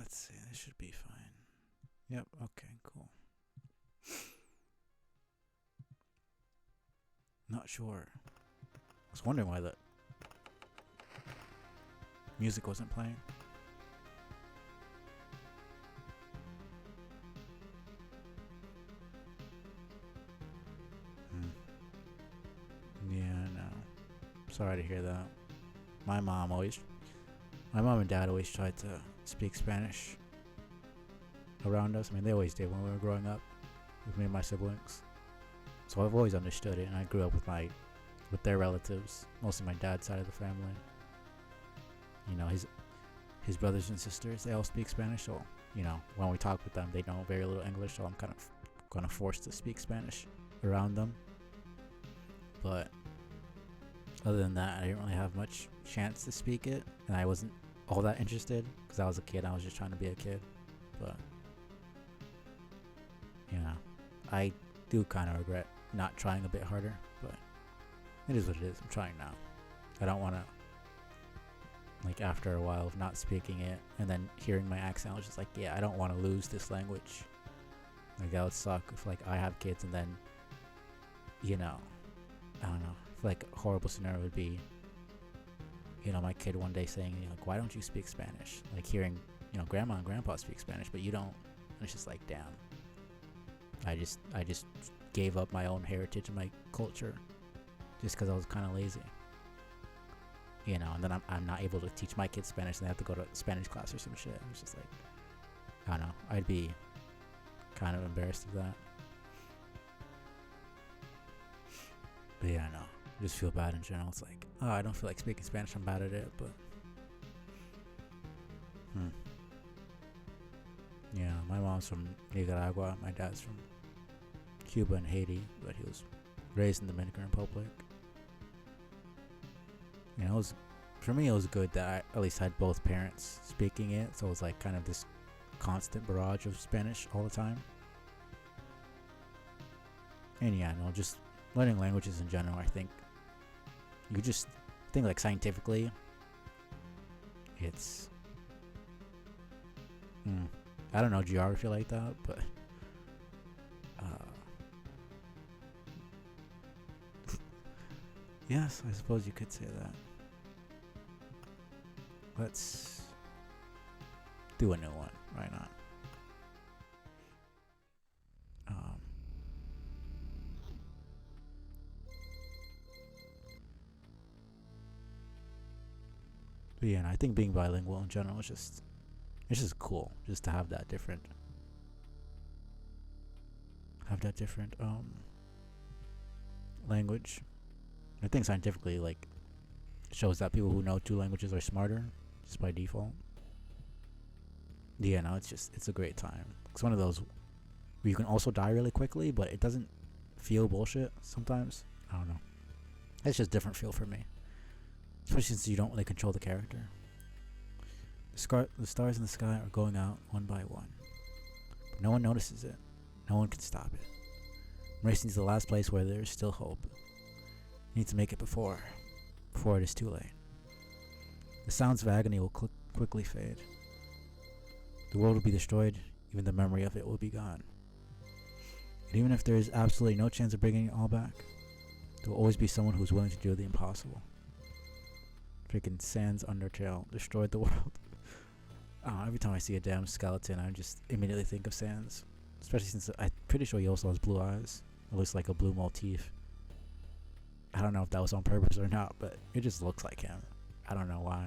Let's see. This should be fine. Yep. Okay. Cool. Not sure. I was wondering why the music wasn't playing. Yeah, no. Sorry to hear that. My mom and dad always tried to speak Spanish around us. I mean, they always did when we were growing up with me and my siblings. So I've always understood it, and I grew up with their relatives, mostly my dad's side of the family. You know, his brothers and sisters, they all speak Spanish. So you know, when we talk with them, they know very little English. So I'm kind of forced to speak Spanish around them. But other than that, I didn't really have much chance to speak it, and I wasn't all that interested because I was a kid. I was just trying to be a kid. But yeah, I do kind of regret not trying a bit harder, but it is what it is. I'm trying now. I don't want to, like, after a while of not speaking it and then hearing my accent, I was just like, yeah, I don't want to lose this language. Like, that would suck if, like, I have kids and then, you know, I don't know, if, like, a horrible scenario would be, you know, my kid one day saying, you know, like, why don't you speak Spanish? Like, hearing, you know, grandma and grandpa speak Spanish, but you don't. And it's just like, damn. I just gave up my own heritage and my culture just because I was kind of lazy. You know, and then I'm not able to teach my kids Spanish, and they have to go to Spanish class or some shit. It's just like, I don't know. I'd be kind of embarrassed of that. But yeah, I know. I just feel bad in general. It's like, oh, I don't feel like speaking Spanish. I'm bad at it, but yeah, my mom's from Nicaragua. My dad's from Cuba and Haiti, but he was raised in the Dominican Republic. You know, for me, it was good that I at least had both parents speaking it, so it was like kind of this constant barrage of Spanish all the time. And yeah, no, just learning languages in general, I think like scientifically, it's I don't know geography like that, but yes, I suppose you could say that. Let's do a new one. Why not? But yeah, and I think being bilingual in general is it's just cool, just to have that different language. I think scientifically, like, it shows that people who know two languages are smarter just by default. Yeah, no, it's a great time. It's one of those where you can also die really quickly, but it doesn't feel bullshit sometimes. I don't know. It's just different feel for me, especially since you don't really control the character. The stars in the sky are going out one by one, but no one notices it. No one can stop it. I'm racing to the last place where there is still hope. You need to make it before it is too late. The sounds of agony will quickly fade. The world will be destroyed, even the memory of it will be gone. And even if there is absolutely no chance of bringing it all back, there will always be someone who's willing to do the impossible. Freaking Sans Undertale destroyed the world. Every time I see a damn skeleton, I just immediately think of Sans. Especially since I'm pretty sure he also has blue eyes. It looks like a blue motif. I don't know if that was on purpose or not, but it just looks like him. I don't know why.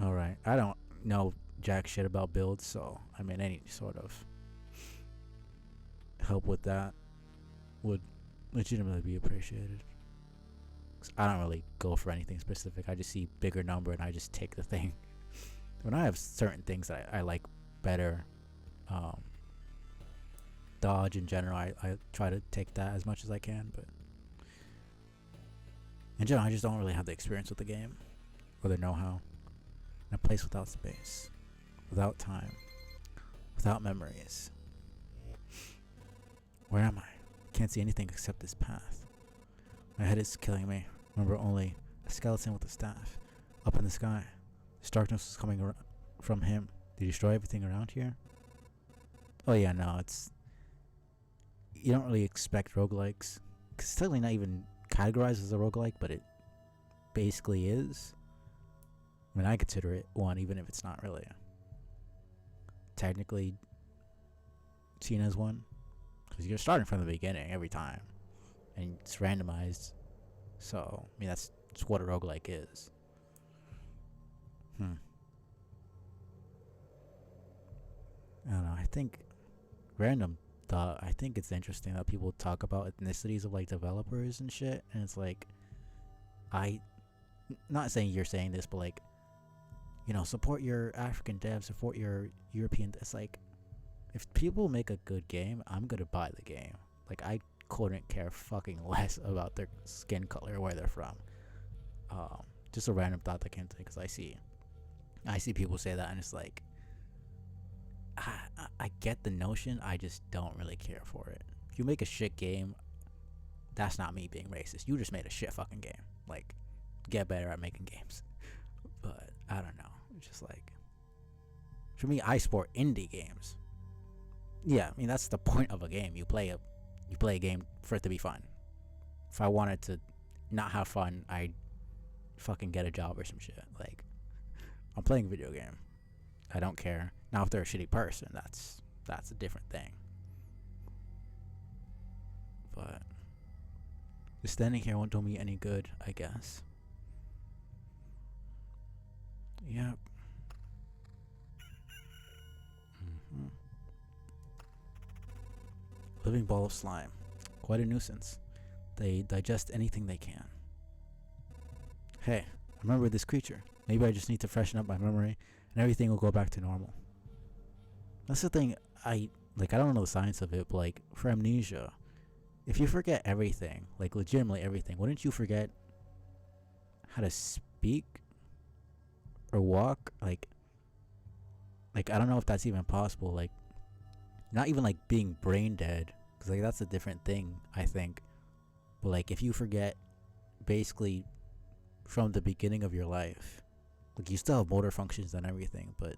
Alright, I don't know jack shit about builds, so I mean any sort of help with that would legitimately be appreciated. 'Cause I don't really go for anything specific. I just see bigger number and I just take the thing. When I have certain things that I like better, dodge in general, I try to take that as much as I can, but in general I just don't really have the experience with the game or the know-how. In a place without space, without time, without memories. Where am I? Can't see anything except this path. My head is killing me. Remember only a skeleton with a staff. up in the sky. This darkness was coming from him to destroy everything around here. Oh yeah, no, it's you don't really expect roguelikes because it's totally not even categorized as a roguelike, but it basically is. I mean, I consider it one, even if it's not really technically seen as one, because you're starting from the beginning every time, and it's randomized. So, I mean, that's what a roguelike is. I don't know. I think random thought. I think it's interesting that people talk about ethnicities of like developers and shit, and it's like, not saying you're saying this, but like, support your African devs, support your European. It's like, if people make a good game, I'm gonna buy the game. Like, I couldn't care fucking less about their skin color or where they're from. Just a random thought that came to me because I see people say that, and it's like, I get the notion, I just don't really care for it. If you make a shit game, that's not me being racist. You just made a shit fucking game. Like, get better at making games. But I don't know. It's just like, for me, I support indie games. Yeah, I mean, that's the point of a game. You play a game for it to be fun. If I wanted to not have fun, I'd fucking get a job or some shit. Like, I'm playing a video game. I don't care. Now, if they're a shitty person, that's a different thing. But just standing here won't do me any good, I guess. Yep. Living ball of slime. Quite a nuisance. They digest anything they can. Hey, I remember this creature. Maybe I just need to freshen up my memory and everything will go back to normal. That's the thing, I don't know the science of it, but like, for amnesia, if you forget everything, like legitimately everything, wouldn't you forget how to speak or walk? Like I don't know if that's even possible. Like, not even like being brain dead, because like that's a different thing, I think. But like, if you forget basically from the beginning of your life, like, you still have motor functions and everything, but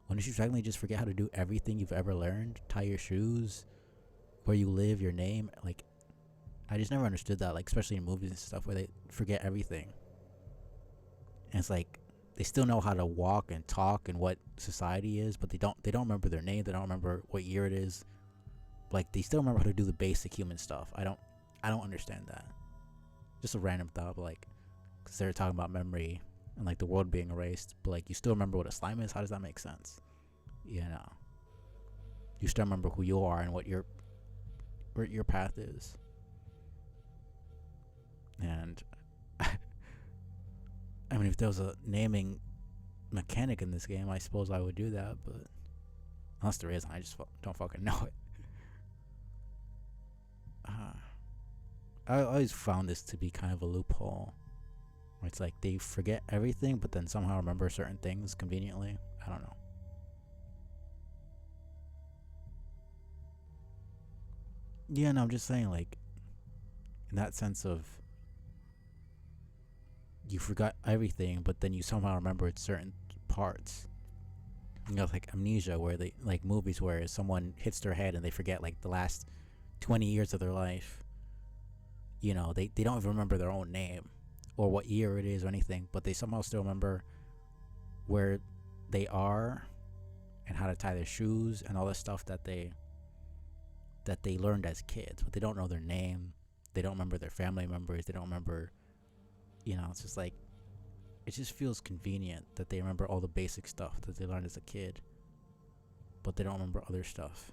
wouldn't you technically just forget how to do everything you've ever learned? Tie your shoes, where you live, your name. Like, I just never understood that, like, especially in movies and stuff where they forget everything. And it's like, they still know how to walk and talk and what society is, but they don't remember their name, they don't remember what year it is. Like, they still remember how to do the basic human stuff. I don't understand that. Just a random thought, but like, because they're talking about memory and like the world being erased, but like, you still remember what a slime is. How does that make sense? You still remember who you are and what your path is. And I mean, if there was a naming mechanic in this game, I suppose I would do that, but unless there isn't, I just don't fucking know it. I always found this to be kind of a loophole, where it's like they forget everything, but then somehow remember certain things conveniently. I don't know. Yeah, no, I'm just saying, like, in that sense of, you forgot everything, but then you somehow remembered certain parts. Like amnesia, where they, like movies where someone hits their head and they forget like the last 20 years of their life. They don't even remember their own name or what year it is or anything, but they somehow still remember where they are and how to tie their shoes and all the stuff that they learned as kids, but they don't know their name. They don't remember their family members. They don't remember, it's just like, it just feels convenient that they remember all the basic stuff that they learned as a kid, but they don't remember other stuff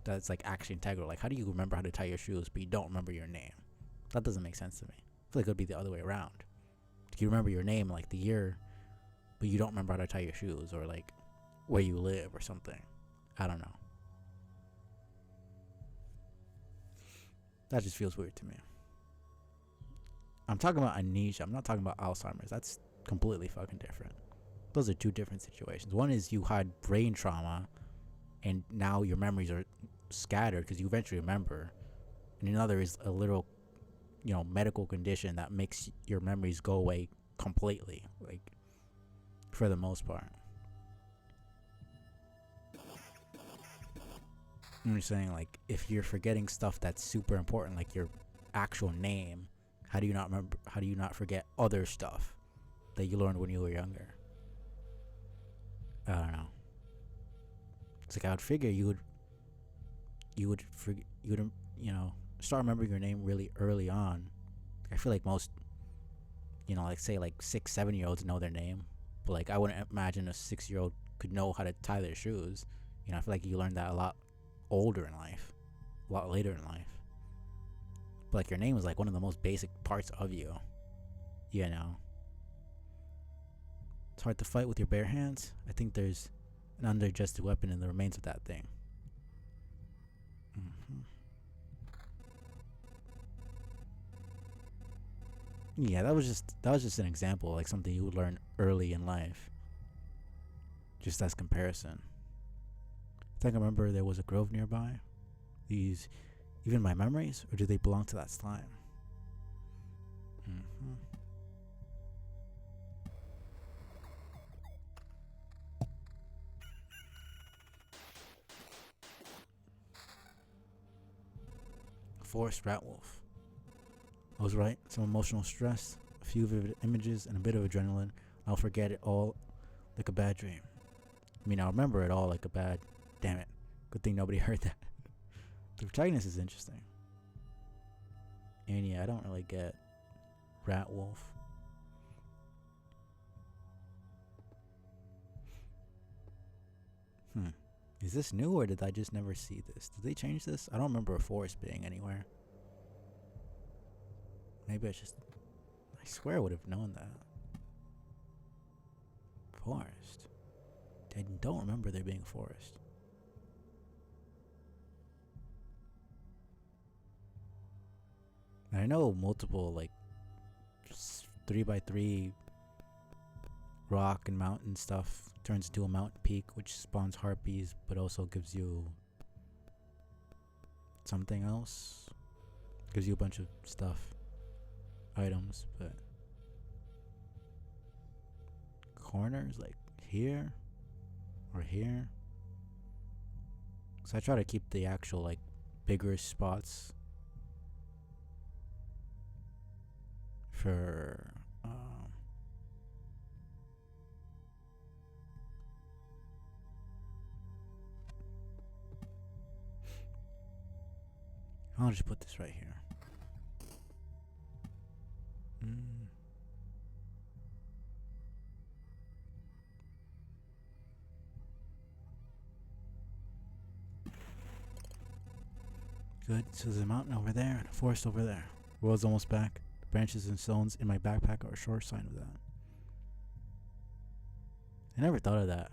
that's like actually integral. Like, how do you remember how to tie your shoes, but you don't remember your name? That doesn't make sense to me. I feel like it would be the other way around. You remember your name, like the year, but you don't remember how to tie your shoes or like where you live or something. I don't know. That just feels weird to me. I'm talking about amnesia. I'm not talking about Alzheimer's. That's completely fucking different. Those are two different situations. One is you had brain trauma and now your memories are scattered because you eventually remember. And another is a little, medical condition that makes your memories go away completely. Like, for the most part. I'm just saying, like, if you're forgetting stuff that's super important, like your actual name, how do you not remember? How do you not forget other stuff that you learned when you were younger? I don't know. It's like I would figure you would start remembering your name really early on. I feel like most, like say like 6-7 year olds know their name, but like I wouldn't imagine a 6-year-old could know how to tie their shoes. I feel like you learn that a lot older in life, a lot later in life. But like your name is like one of the most basic parts of you. It's hard to fight with your bare hands. I think there's an undigested weapon in the remains of that thing. Yeah, that was just an example, like something you would learn early in life. Just as comparison. I think I remember there was a grove nearby. These even my memories, or do they belong to that slime? Forest rat wolf. I was right. Some emotional stress, a few vivid images, and a bit of adrenaline. I'll forget it all like a bad dream. I'll remember it all like a bad. Damn it. Good thing nobody heard that. The protagonist is interesting. And yeah, I don't really get rat wolf. Is this new, or did I just never see this? Did they change this? I don't remember a forest being anywhere. Maybe I swear I would have known that. Forest. I don't remember there being a forest. And I know multiple, like, 3x3 rock and mountain stuff turns into a mountain peak, which spawns harpies, but also gives you something else. Gives you a bunch of stuff, items, but corners like here or here. So I try to keep the actual like bigger spots for I'll just put this right here. Good. So there's a mountain over there and a forest over there. World's almost back. The branches and stones in my backpack are a sure sign of that. I never thought of that.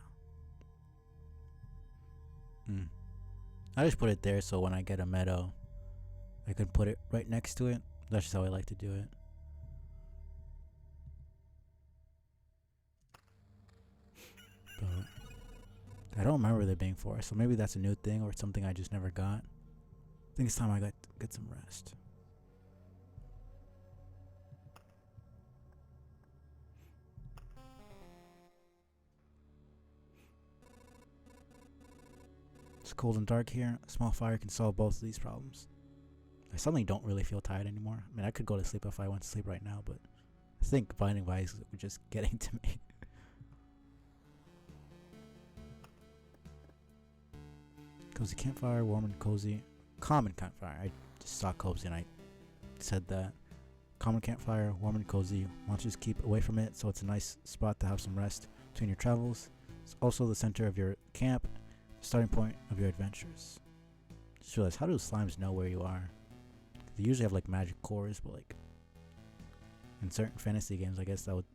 I just put it there so when I get a meadow, I can put it right next to it. That's just how I like to do it. But I don't remember there being forest, so maybe that's a new thing or it's something I just never got. I think it's time I get some rest. It's cold and dark here. A small fire can solve both of these problems. I suddenly don't really feel tired anymore. I could go to sleep if I went to sleep right now, but I think Binding of Isaac was just getting to me. Cozy campfire, warm and cozy. Common campfire. I just saw cozy and I said that. Common campfire, warm and cozy. Monsters keep away from it, so it's a nice spot to have some rest between your travels. It's also the center of your camp, the starting point of your adventures. Just realized, how do slimes know where you are? They usually have like magic cores, but like in certain fantasy games, I guess that would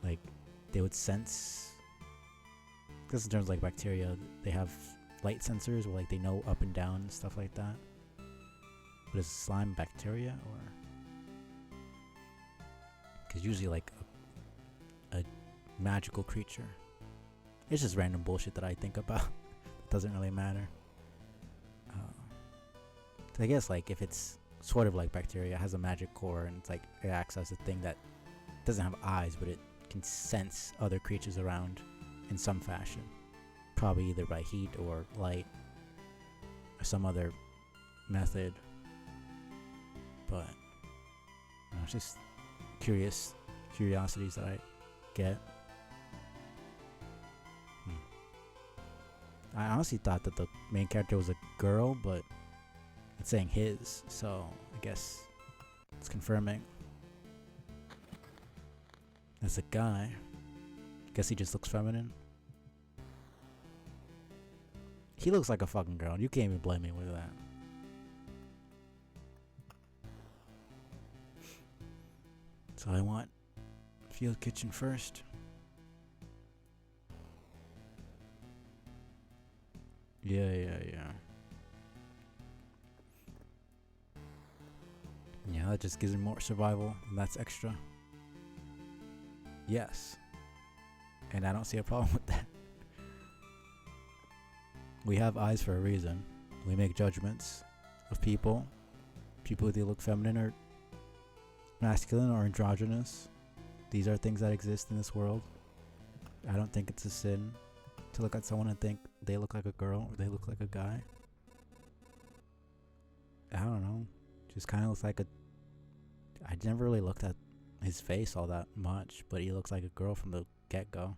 like they would sense. Because in terms of like bacteria, they have light sensors where like they know up and down and stuff like that. But is slime bacteria or? Because usually like a magical creature. It's just random bullshit that I think about. It doesn't really matter. I guess like if it's sort of like bacteria, it has a magic core and it's like it acts as a thing that doesn't have eyes, but it can sense other creatures around in some fashion. Probably either by heat or light or some other method. But it's just curiosities that I get. I honestly thought that the main character was a girl, but it's saying his, so I guess it's confirming. As a guy, guess he just looks feminine. He looks like a fucking girl. You can't even blame me with that. So I want Field Kitchen first. Yeah. Yeah, that just gives me more survival, and that's extra. Yes. And I don't see a problem with that. We have eyes for a reason. We make judgments of people. People who look feminine or masculine or androgynous. These are things that exist in this world. I don't think it's a sin to look at someone and think they look like a girl or they look like a guy. I don't know. Just kind of looks like a... I never really looked at his face all that much, but he looks like a girl from the get-go.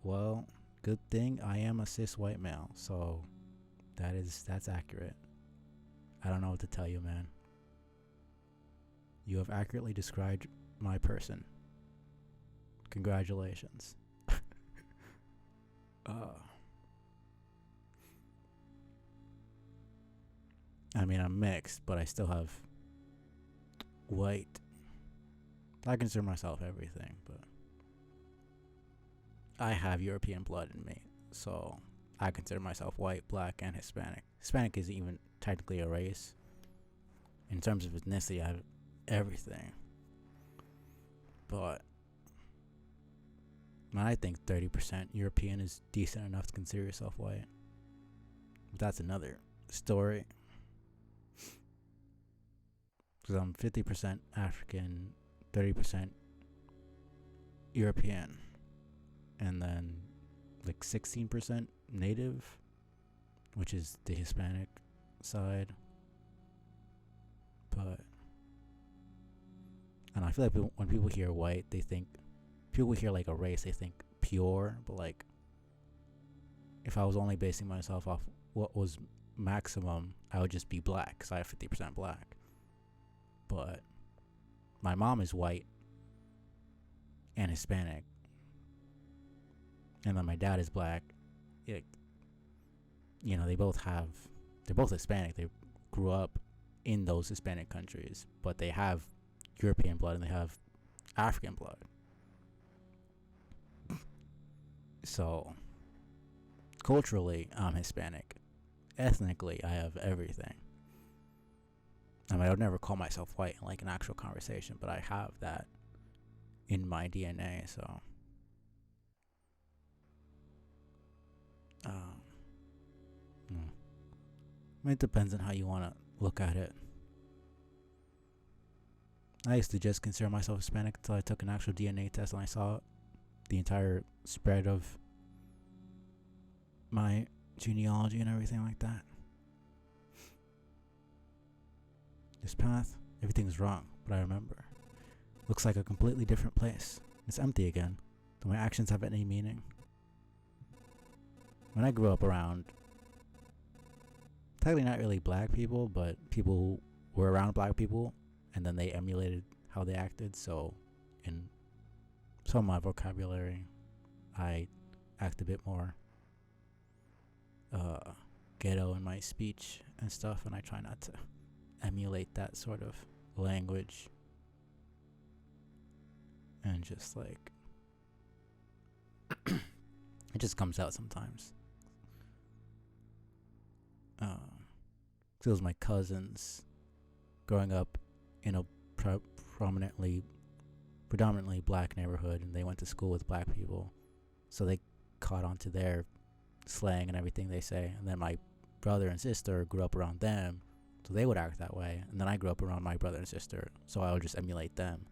Well, good thing I am a cis white male, so that's accurate. I don't know what to tell you, man. You have accurately described my person. Congratulations. I mean, I'm mixed, but I still have white. I consider myself everything, but I have European blood in me, so I consider myself white, black, and Hispanic. Hispanic isn't even technically a race. In terms of ethnicity, I have everything. But I think 30% European is decent enough to consider yourself white. But that's another story. Because I'm 50% African, 30% European, and then like 16% native, which is the Hispanic side. But and I feel like when people hear white, they think, people hear like a race, they think pure. But like, if I was only basing myself off what was maximum, I would just be black, because I have 50% black. But my mom is white and Hispanic, and then my dad is black. They're both Hispanic. They grew up in those Hispanic countries, but they have European blood and they have African blood. So culturally, I'm Hispanic. Ethnically, I have everything. I mean, I would never call myself white in like an actual conversation, but I have that in my DNA, so I mean, it depends on how you want to look at it. I used to just consider myself Hispanic until I took an actual DNA test and I saw the entire spread of my genealogy and everything like that. This path, everything's wrong, but I remember. Looks like a completely different place. It's empty again. Do my actions have any meaning? When I grew up around, technically not really black people, but people who were around black people, and then they emulated how they acted, so in some of my vocabulary, I act a bit more ghetto in my speech and stuff, and I try not to emulate that sort of language, and just like it just comes out sometimes. It was my cousins growing up in a predominantly black neighborhood, and they went to school with black people, so they caught on to their slang and everything they say. And then my brother and sister grew up around them, so they would act that way. And then I grew up around my brother and sister, so I would just emulate them.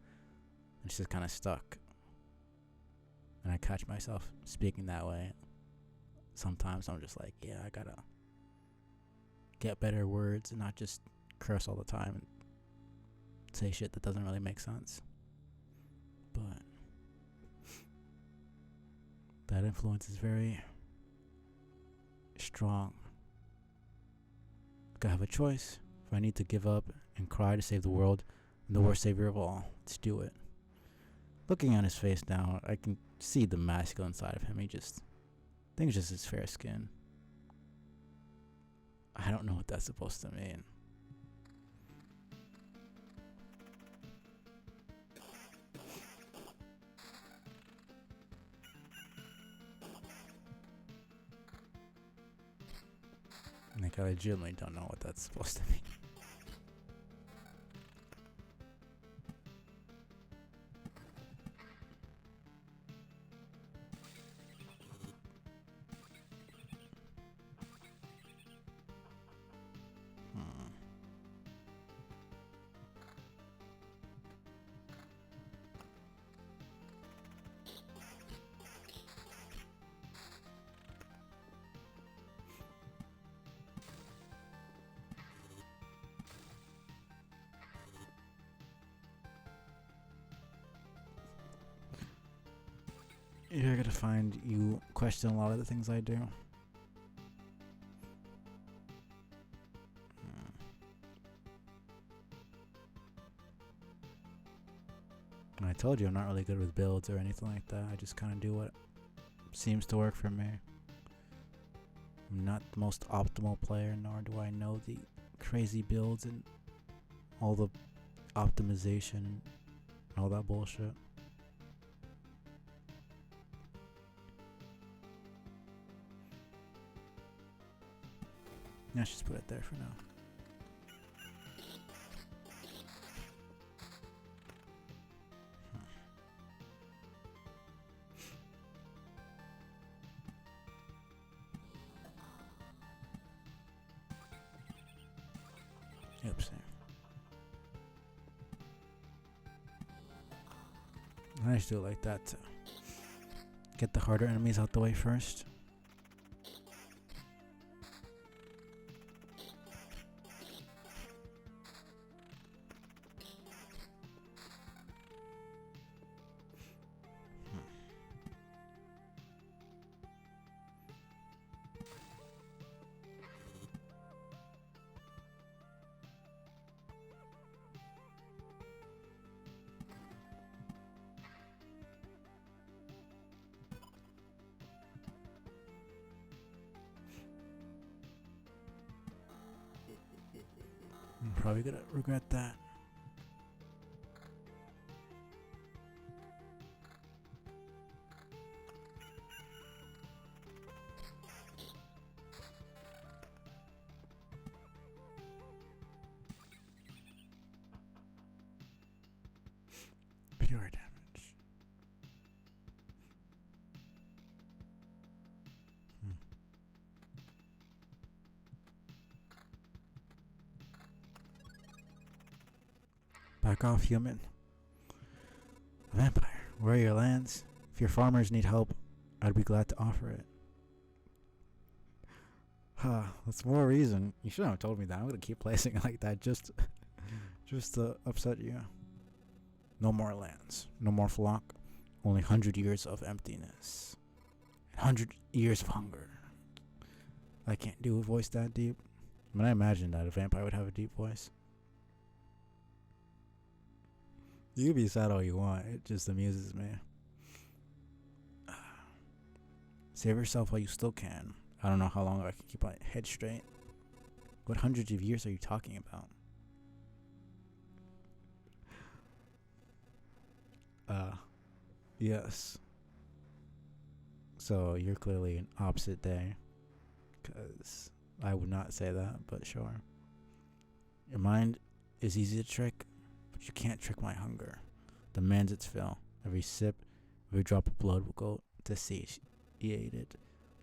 It's just kind of stuck. And I catch myself speaking that way. Sometimes I'm just like, yeah, I gotta get better words and not just curse all the time and say shit that doesn't really make sense. But that influence is very strong. Like I have a choice. If I need to give up and cry to save the world, I'm the worst savior of all. Let's do it. Looking at his face now, I can see the masculine side of him. I think it's just his fair skin. I don't know what that's supposed to mean. Like, I legitimately don't know what that's supposed to mean. You're gonna find you question a lot of the things I do. And I told you I'm not really good with builds or anything like that. I just kind of do what seems to work for me. I'm not the most optimal player, nor do I know the crazy builds and all the optimization and all that bullshit. Let's just put it there for now. Oops. I just do it like that to get the harder enemies out the way first. I'm probably gonna regret that. Pure damage. Back off, human. Vampire, where are your lands? If your farmers need help, I'd be glad to offer it. That's more reason. You shouldn't have told me that. I'm gonna keep placing it like that just to upset you. No more lands. No more flock. Only 100 years of emptiness. 100 years of hunger. I can't do a voice that deep. I mean, I imagine that a vampire would have a deep voice. You can be sad all you want. It just amuses me. Save yourself while you still can. I don't know how long I can keep my head straight. What hundreds of years are you talking about? Yes. So you're clearly an opposite day. Because I would not say that, but sure. Your mind is easy to trick, but you can't trick my hunger. Demands its fill. Every sip, every drop of blood will go to satiate it.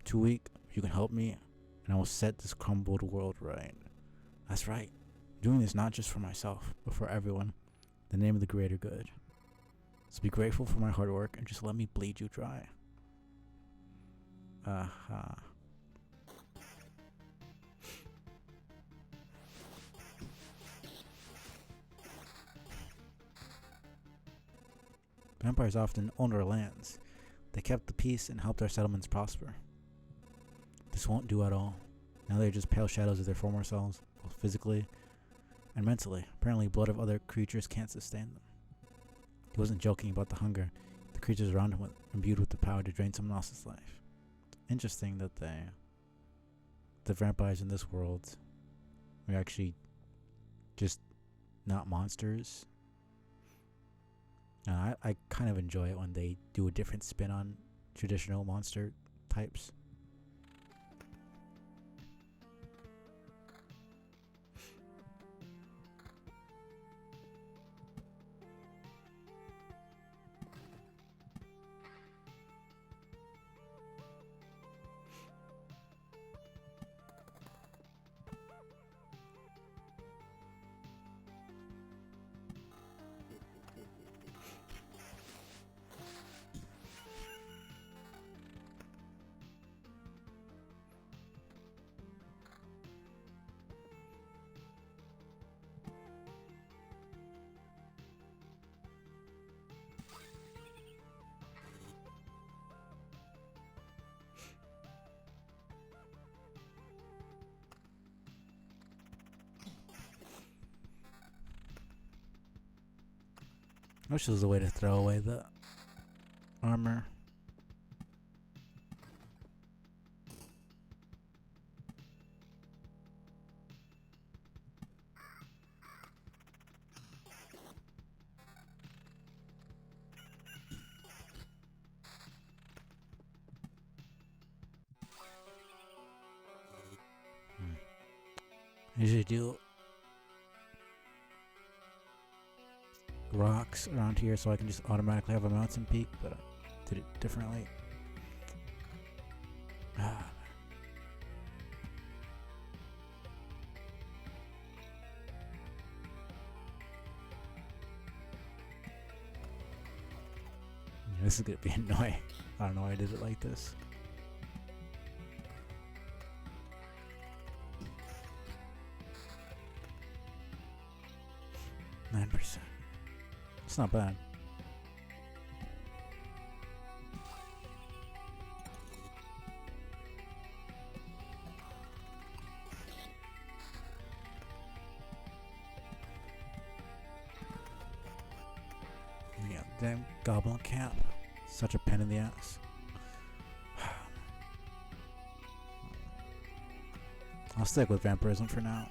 Too weak, you can help me, and I will set this crumbled world right. That's right. I'm doing this not just for myself, but for everyone. In the name of the greater good. So be grateful for my hard work and just let me bleed you dry. Uh-huh. Vampires often owned our lands. They kept the peace and helped our settlements prosper. This won't do at all. Now they're just pale shadows of their former selves, both physically and mentally. Apparently, blood of other creatures can't sustain them. He wasn't joking about the hunger. The creatures around him were imbued with the power to drain someone else's life. Interesting that the vampires in this world are actually just not monsters. I kind of enjoy it when they do a different spin on traditional monster types. I wish there was a way to throw away the armor. I usually do rocks around here so I can just automatically have a mountain peak, but I did it differently. Yeah, this is gonna be annoying. I don't know why I did it like this. It's not bad. Yeah, damn goblin camp. Such a pain in the ass. I'll stick with vampirism for now.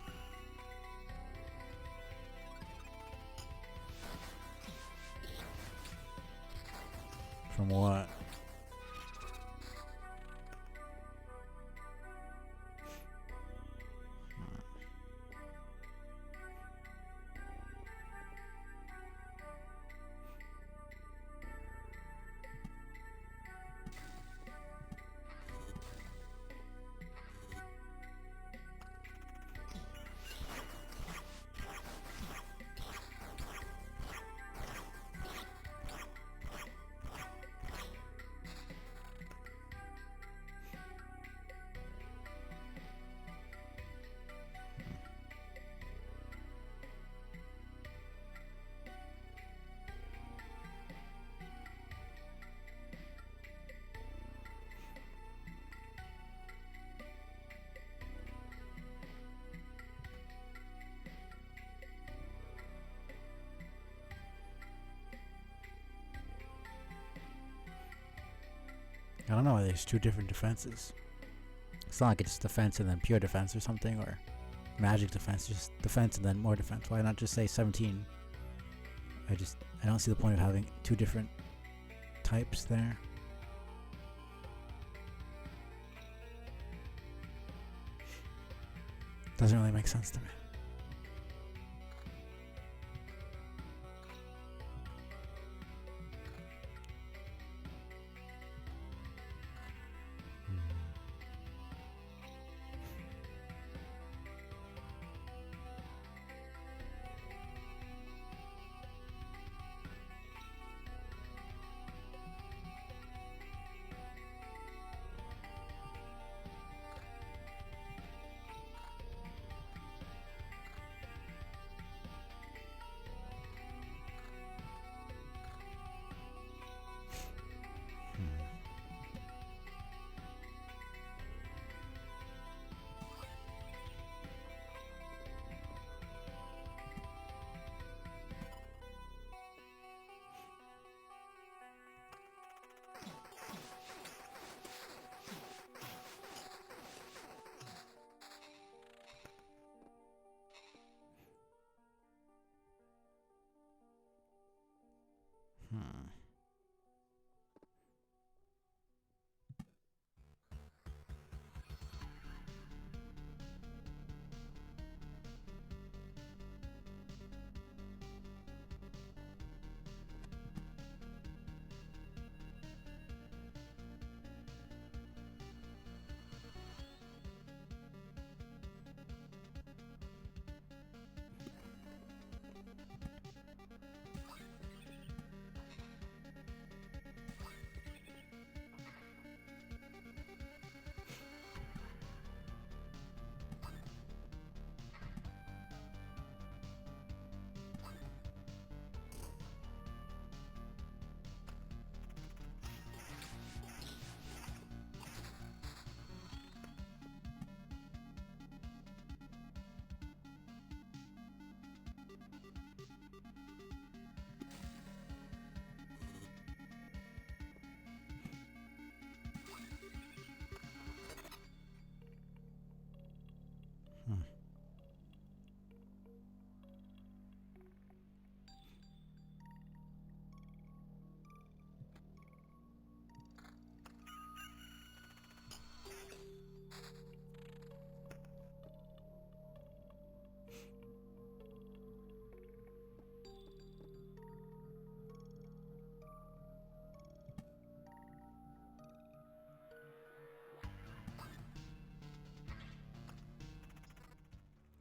From what? I don't know, there's two different defenses. It's not like it's defense and then pure defense or something, or magic defense, just defense and then more defense. Why not just say 17? I don't see the point of having two different types there. Doesn't really make sense to me. Hmm. Hmm.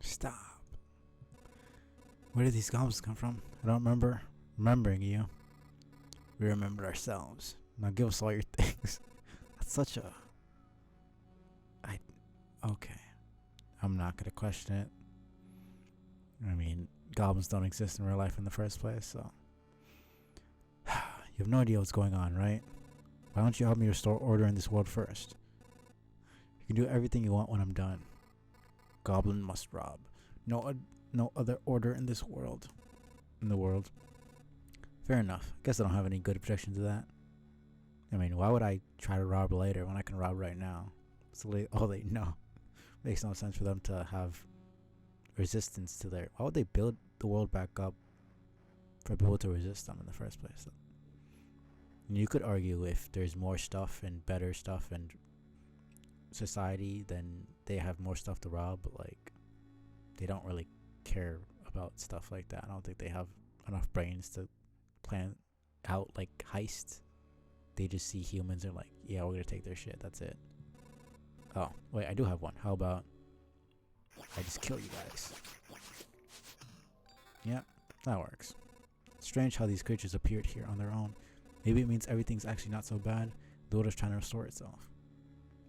Stop. Where did these goblins come from? I don't remember remembering you. We remembered ourselves. Now give us all your things. That's such a. Okay. I'm not gonna question it. I mean, goblins don't exist in real life in the first place, so. You have no idea what's going on, right? Why don't you help me restore order in this world first? You can do everything you want when I'm done. Goblin must rob. No other order in this world. In the world. Fair enough. Guess I don't have any good objection to that. I mean, why would I try to rob later when I can rob right now? It's all they know. Makes no sense for them to have resistance to their. Why would they build the world back up for people to resist them in the first place? And you could argue if there's more stuff and better stuff and society, then they have more stuff to rob, but like they don't really care about stuff like that. I don't think they have enough brains to plan out like heists. They just see humans and like, yeah, we're gonna take their shit. That's it. Oh, wait, I do have one. How about I just kill you guys? Yeah, that works. Strange how these creatures appeared here on their own. Maybe it means everything's actually not so bad. The world is trying to restore itself.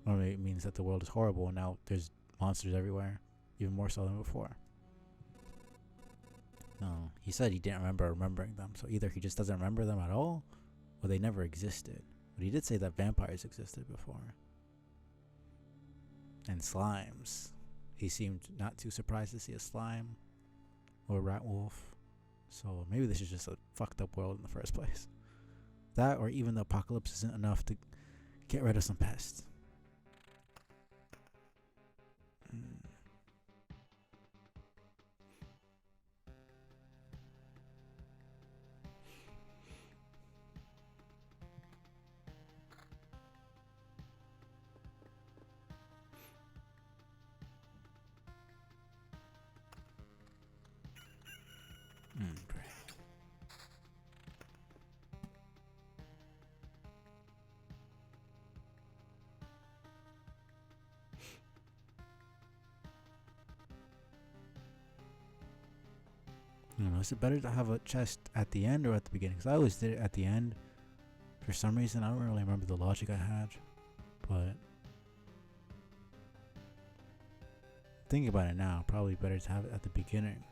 Or maybe it means that the world is horrible and now there's monsters everywhere. Even more so than before. No, he said he didn't remember remembering them. So either he just doesn't remember them at all, or they never existed. But he did say that vampires existed before. And slimes. He seemed not too surprised to see a slime or a rat wolf. So maybe this is just a fucked up world in the first place. That or even the apocalypse isn't enough to get rid of some pests. Great. I don't know, is it better to have a chest at the end or at the beginning? Because I always did it at the end. For some reason, I don't really remember the logic I had. But thinking about it now, probably better to have it at the beginning.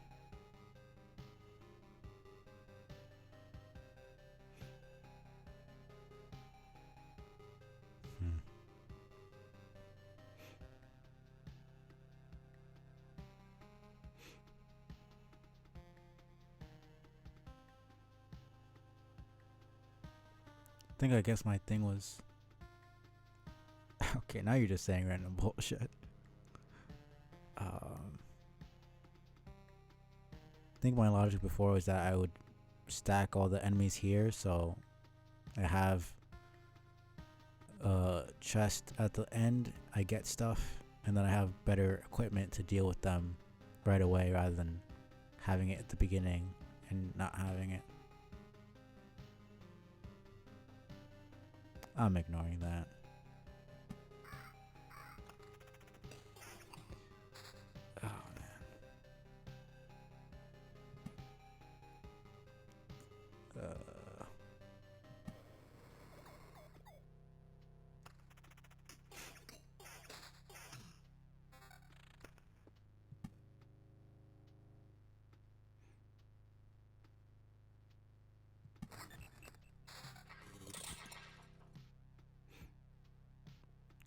I guess my thing was. Okay, now you're just saying random bullshit. I think my logic before was that I would stack all the enemies here, so I have a chest at the end. I get stuff, and then I have better equipment to deal with them right away rather than having it at the beginning and not having it. I'm ignoring that. Oh man.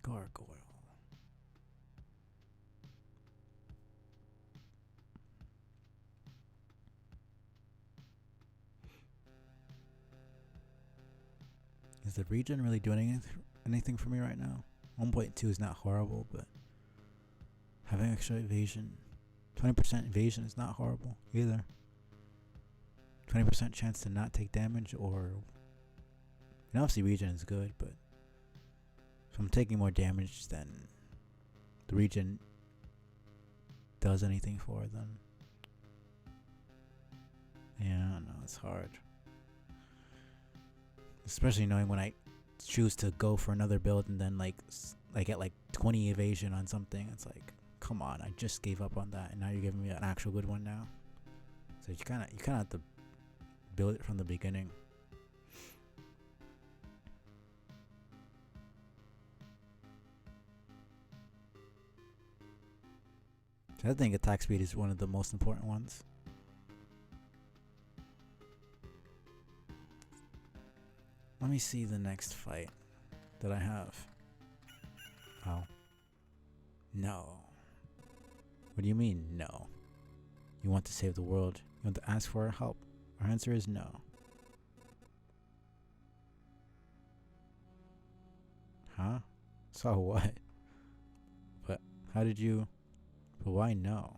Gargoyle. Is the region really doing anything for me right now? 1.2 is not horrible, but having extra evasion, 20% evasion is not horrible either. 20% chance to not take damage, or obviously region is good, but if I'm taking more damage than the region does anything for, then yeah, no, it's hard. Especially knowing when I choose to go for another build and then I get 20 evasion on something. It's like, come on, I just gave up on that, and now you're giving me an actual good one now. So you kind of have to build it from the beginning. I think attack speed is one of the most important ones. Let me see the next fight that I have. Oh. No. What do you mean, no? You want to save the world. You want to ask for our help. Our answer is no. Huh? So what? But how did you... But why no?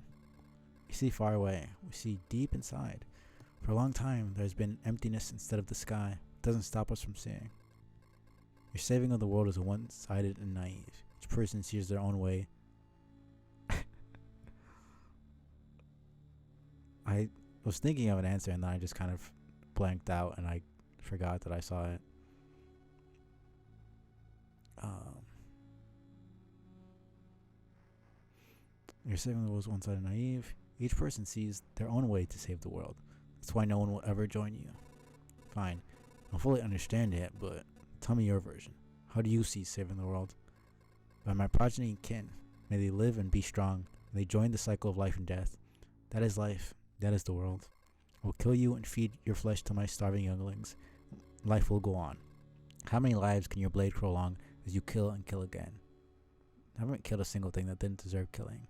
We see far away. We see deep inside. For a long time, there's been emptiness instead of the sky. It doesn't stop us from seeing. Your saving of the world is one-sided and naive. Each person sees their own way. I was thinking of an answer, and then I just kind of blanked out, and I forgot that I saw it. Your saving the world is one-sided and naive. Each person sees their own way to save the world. That's why no one will ever join you. Fine. I don't fully understand it, but tell me your version. How do you see saving the world? By my progeny and kin. May they live and be strong. May they join the cycle of life and death. That is life. That is the world. I will kill you and feed your flesh to my starving younglings. Life will go on. How many lives can your blade prolong as you kill and kill again? I haven't killed a single thing that didn't deserve killing.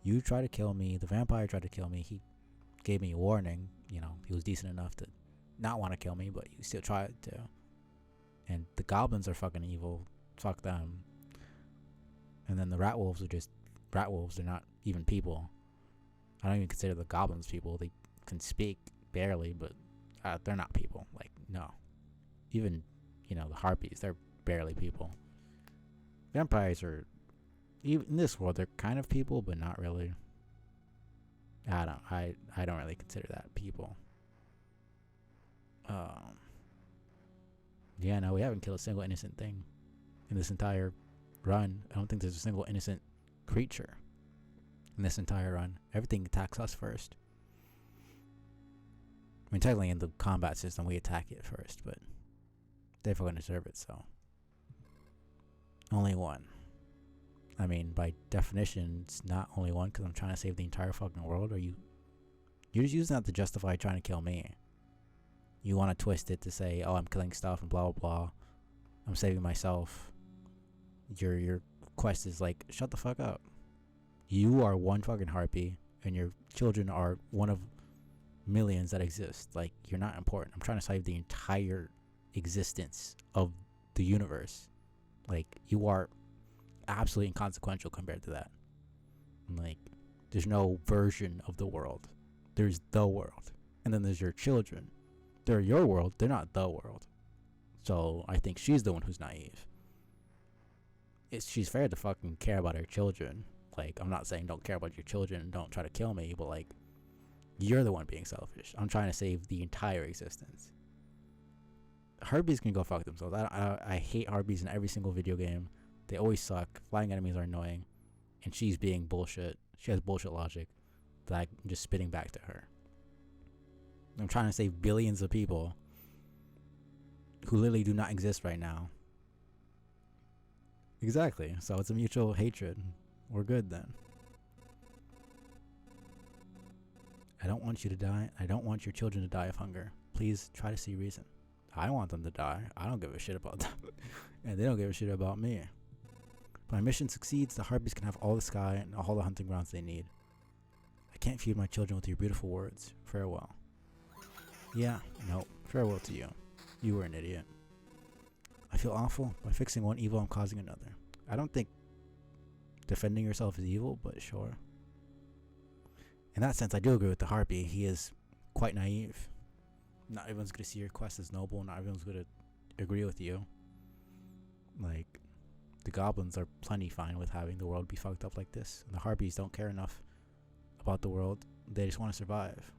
You tried to kill me. The vampire tried to kill me. He gave me a warning. He was decent enough to not want to kill me, but he still tried to. And the goblins are fucking evil. Fuck them. And then the rat wolves are just rat wolves. They're not even people. I don't even consider the goblins people. They can speak barely, but they're not people. No. Even, the harpies, they're barely people. Vampires are, even in this world, they're kind of people, but not really. I don't really consider that people. Yeah, no, we haven't killed a single innocent thing in this entire run. I don't think there's a single innocent creature in this entire run. Everything attacks us first. I mean, technically in the combat system, we attack it first, but they fucking deserve it, so. Only one. I mean, by definition, it's not only one, because I'm trying to save the entire fucking world. You're just using that to justify trying to kill me. You want to twist it to say, oh, I'm killing stuff and blah, blah, blah. I'm saving myself. Your quest is like, shut the fuck up. You are one fucking harpy, and your children are one of millions that exist. You're not important. I'm trying to save the entire existence of the universe. You are absolutely inconsequential compared to that. There's no version of the world. There's the world. And then there's your children. They're your world. They're not the world. So I think she's the one who's naive. She's fair to fucking care about her children. Like, I'm not saying don't care about your children and don't try to kill me, but like, you're the one being selfish. I'm trying to save the entire existence. Harpies can go fuck themselves. I hate harpies in every single video game. They always suck. Flying enemies are annoying. And she's being bullshit. She has bullshit logic that I'm just spitting back to her. I'm trying to save billions of people who literally do not exist right now. Exactly. So it's a mutual hatred. We're good then. I don't want you to die. I don't want your children to die of hunger. Please try to see reason. I want them to die. I don't give a shit about them. And they don't give a shit about me. If my mission succeeds, the harpies can have all the sky and all the hunting grounds they need. I can't feed my children with your beautiful words. Farewell. Yeah, no. Farewell to you. You were an idiot. I feel awful. By fixing one evil, I'm causing another. I don't think defending yourself is evil, but sure. In that sense, I do agree with the harpy. He is quite naive. Not everyone's going to see your quest as noble. Not everyone's going to agree with you. Like, the goblins are plenty fine with having the world be fucked up like this. And the harpies don't care enough about the world. They just want to survive.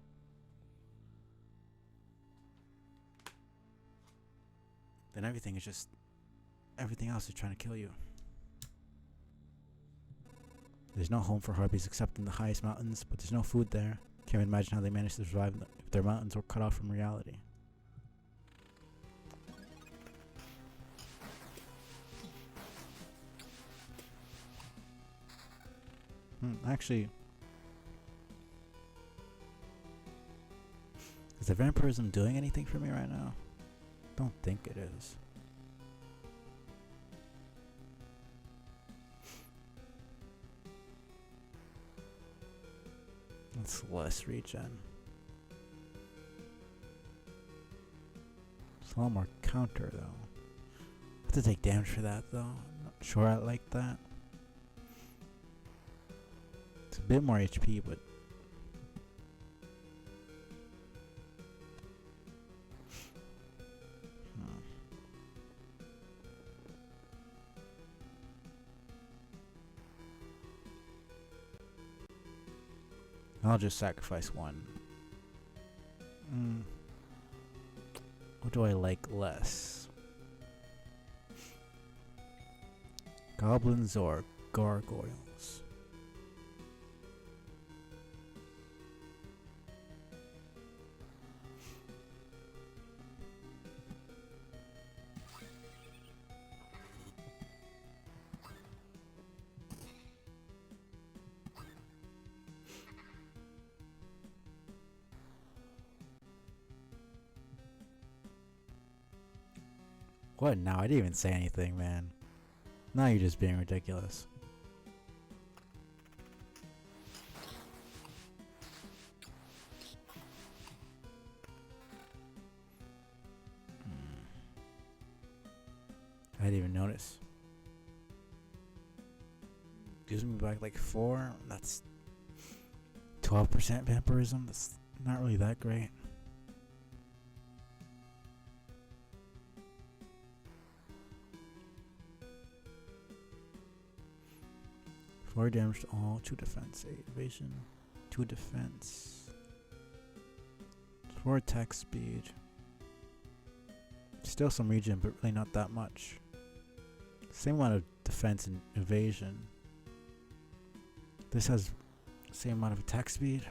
Then everything else is trying to kill you. There's no home for harpies except in the highest mountains, but there's no food there. Can't imagine how they managed to survive if their mountains were cut off from reality. Actually, is the vampirism doing anything for me right now? Don't think it is. It's less regen. It's a lot more counter though. I have to take damage for that though. I'm not sure I like that. It's a bit more HP, but I'll just sacrifice one. What do I like less? Goblins or gargoyles? What now? I didn't even say anything, man. Now you're just being ridiculous. I didn't even notice. Gives me back like 4. That's 12% vampirism. That's not really that great. 4 damage to all, 2 defense, 8 evasion, 2 defense, 4 attack speed. Still some regen, but really not that much. Same amount of defense and evasion. This has the same amount of attack speed.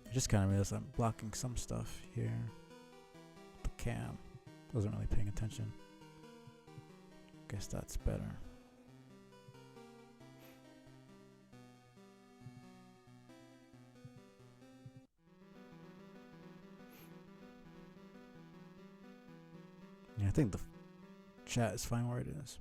I just kind of realized I'm blocking some stuff here. The cam wasn't really paying attention. Guess that's better. Yeah, I think the chat is fine where it is.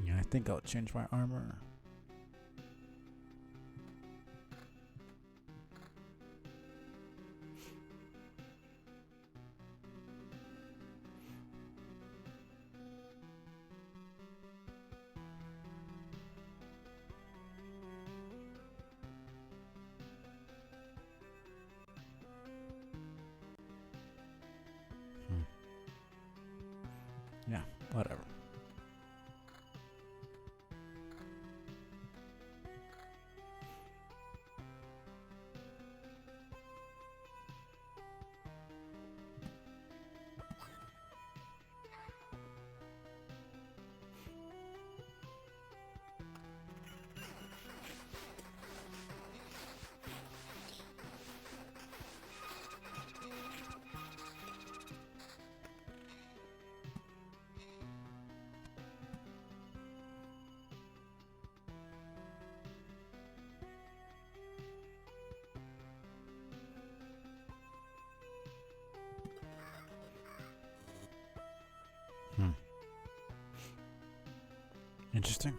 Yeah, I think I'll change my armor. Whatever. Interesting.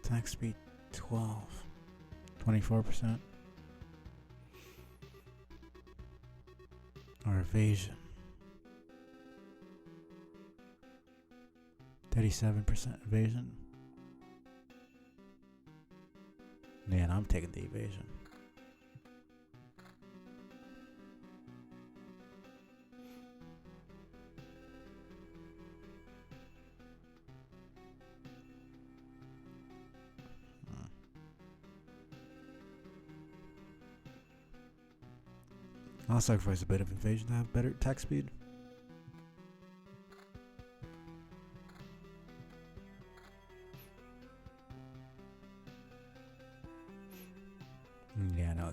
Attack speed 12. 24%. Or evasion. 37% evasion. Man, I'm taking the evasion. I'll sacrifice a bit of evasion to have better attack speed. Yeah, no,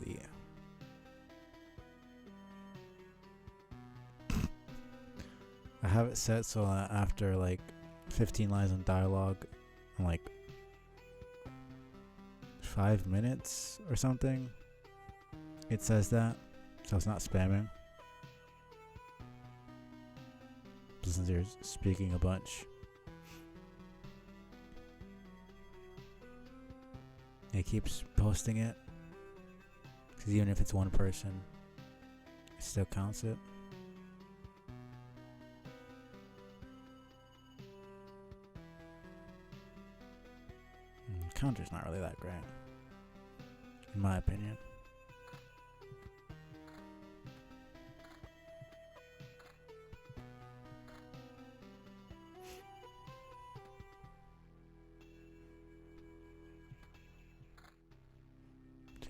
I have it set so that after like 15 lines of dialogue and like 5 minutes or something, it says that. So it's not spamming. Since you're speaking a bunch. It keeps posting it. Because even if it's one person, it still counts it. Counter's not really that great, in my opinion.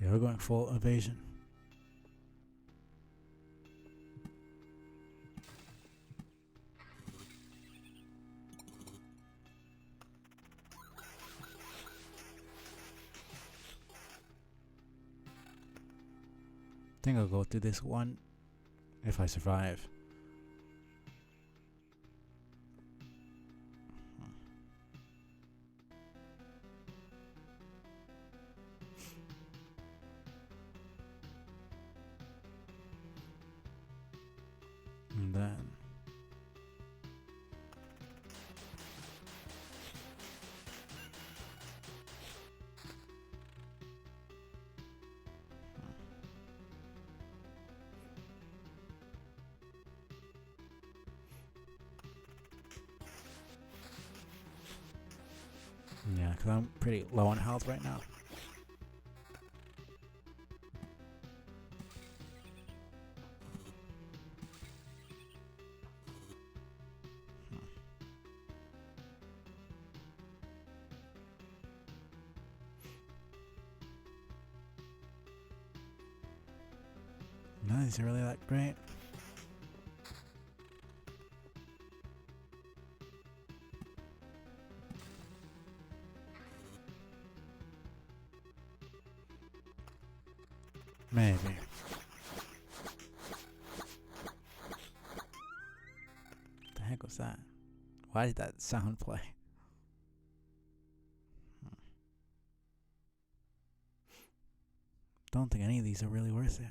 So we're going full evasion. I think I'll go through this one if I survive. And then Because I'm pretty low on health right now. None of these are really that great. Maybe. What the heck was that? Why did that sound play? Don't think any of these are really worth it.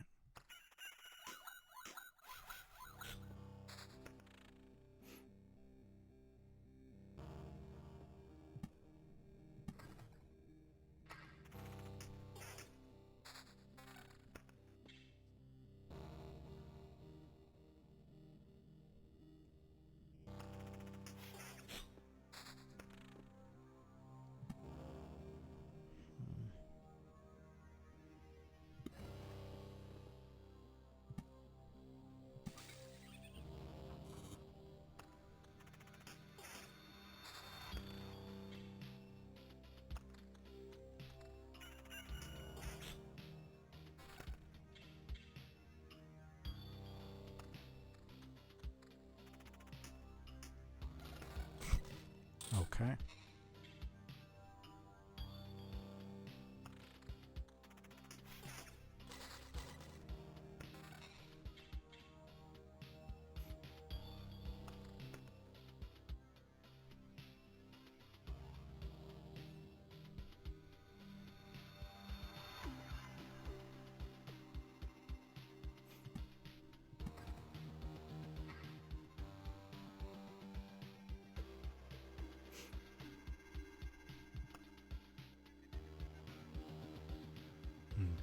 Okay.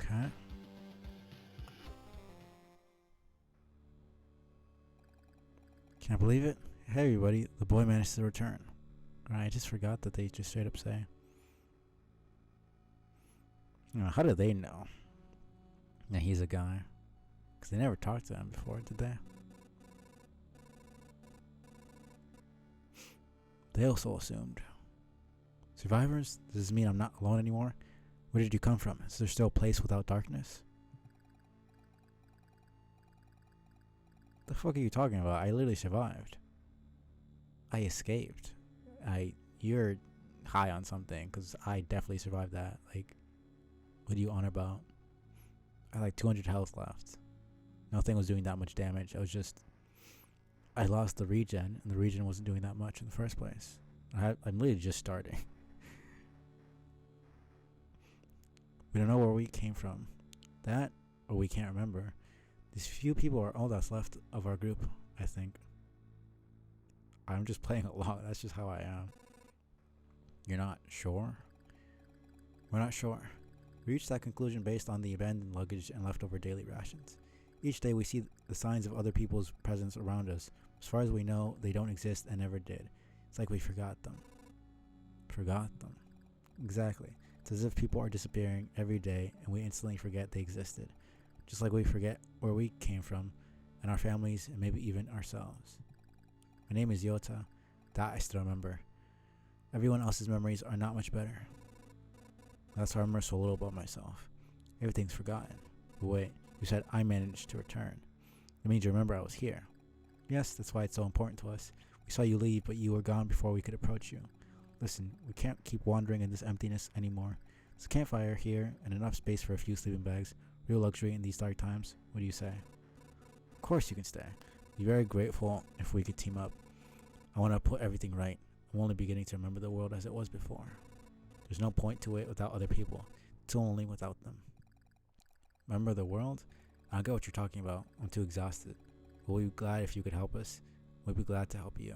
Okay. Can't believe it. Hey everybody, the boy managed to return. I just forgot that they just straight up say. How do they know that he's a guy? Because they never talked to him before, did they? They also assumed. Survivors? Does this mean I'm not alone anymore? Where did you come from? Is there still a place without darkness? The fuck are you talking about? I literally survived. I escaped. You're high on something, because I definitely survived that. Like, what are you on about? I had like 200 health left. Nothing was doing that much damage. I lost the regen, and the regen wasn't doing that much in the first place. I'm literally just starting. We don't know where we came from. That, or we can't remember. These few people are all that's left of our group, I think. I'm just playing along. That's just how I am. You're not sure? We're not sure. We reached that conclusion based on the abandoned luggage and leftover daily rations. Each day we see the signs of other people's presence around us. As far as we know, they don't exist and never did. It's like we forgot them. Forgot them. Exactly. It's as if people are disappearing every day and we instantly forget they existed. Just like we forget where we came from and our families and maybe even ourselves. My name is Yota. That I still remember. Everyone else's memories are not much better. That's why I remember so little about myself. Everything's forgotten. But wait, you said I managed to return. It means you remember I was here. Yes, that's why it's so important to us. We saw you leave, but you were gone before we could approach you. Listen, we can't keep wandering in this emptiness anymore. There's a campfire here and enough space for a few sleeping bags. Real luxury in these dark times. What do you say? Of course you can stay. Be very grateful if we could team up. I want to put everything right. I'm only beginning to remember the world as it was before. There's no point to it without other people. It's lonely without them. Remember the world? I don't get what you're talking about. I'm too exhausted. We'll be glad if you could help us. We'll be glad to help you.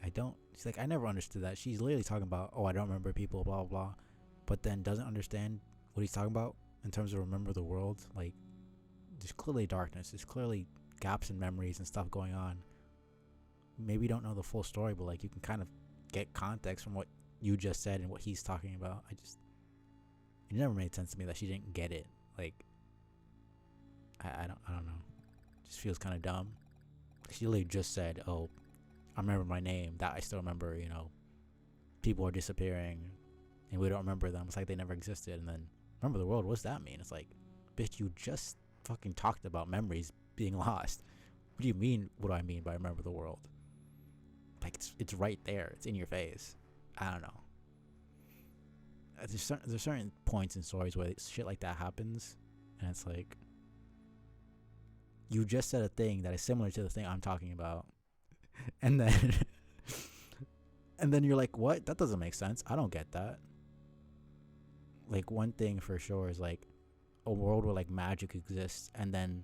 I don't. She's like, I never understood that. She's literally talking about, oh, I don't remember people, blah, blah, blah. But then doesn't understand what he's talking about in terms of remember the world. Like, there's clearly darkness. There's clearly gaps in memories and stuff going on. Maybe you don't know the full story, but like you can kind of get context from what you just said and what he's talking about. It never made sense to me that she didn't get it. Like, I don't know. It just feels kind of dumb. She literally just said, "Oh, I remember my name. That I still remember. You know, people are disappearing, and we don't remember them. It's like they never existed." And then remember the world. What's that mean? It's like, bitch, you just fucking talked about memories being lost. What do you mean? What do I mean by remember the world? Like, it's right there. It's in your face. I don't know. There's certain points in stories where shit like that happens, and it's like, you just said a thing that is similar to the thing I'm talking about, and then and then you're like, what? That doesn't make sense. I don't get that. Like, one thing for sure is like a world where like magic exists, and then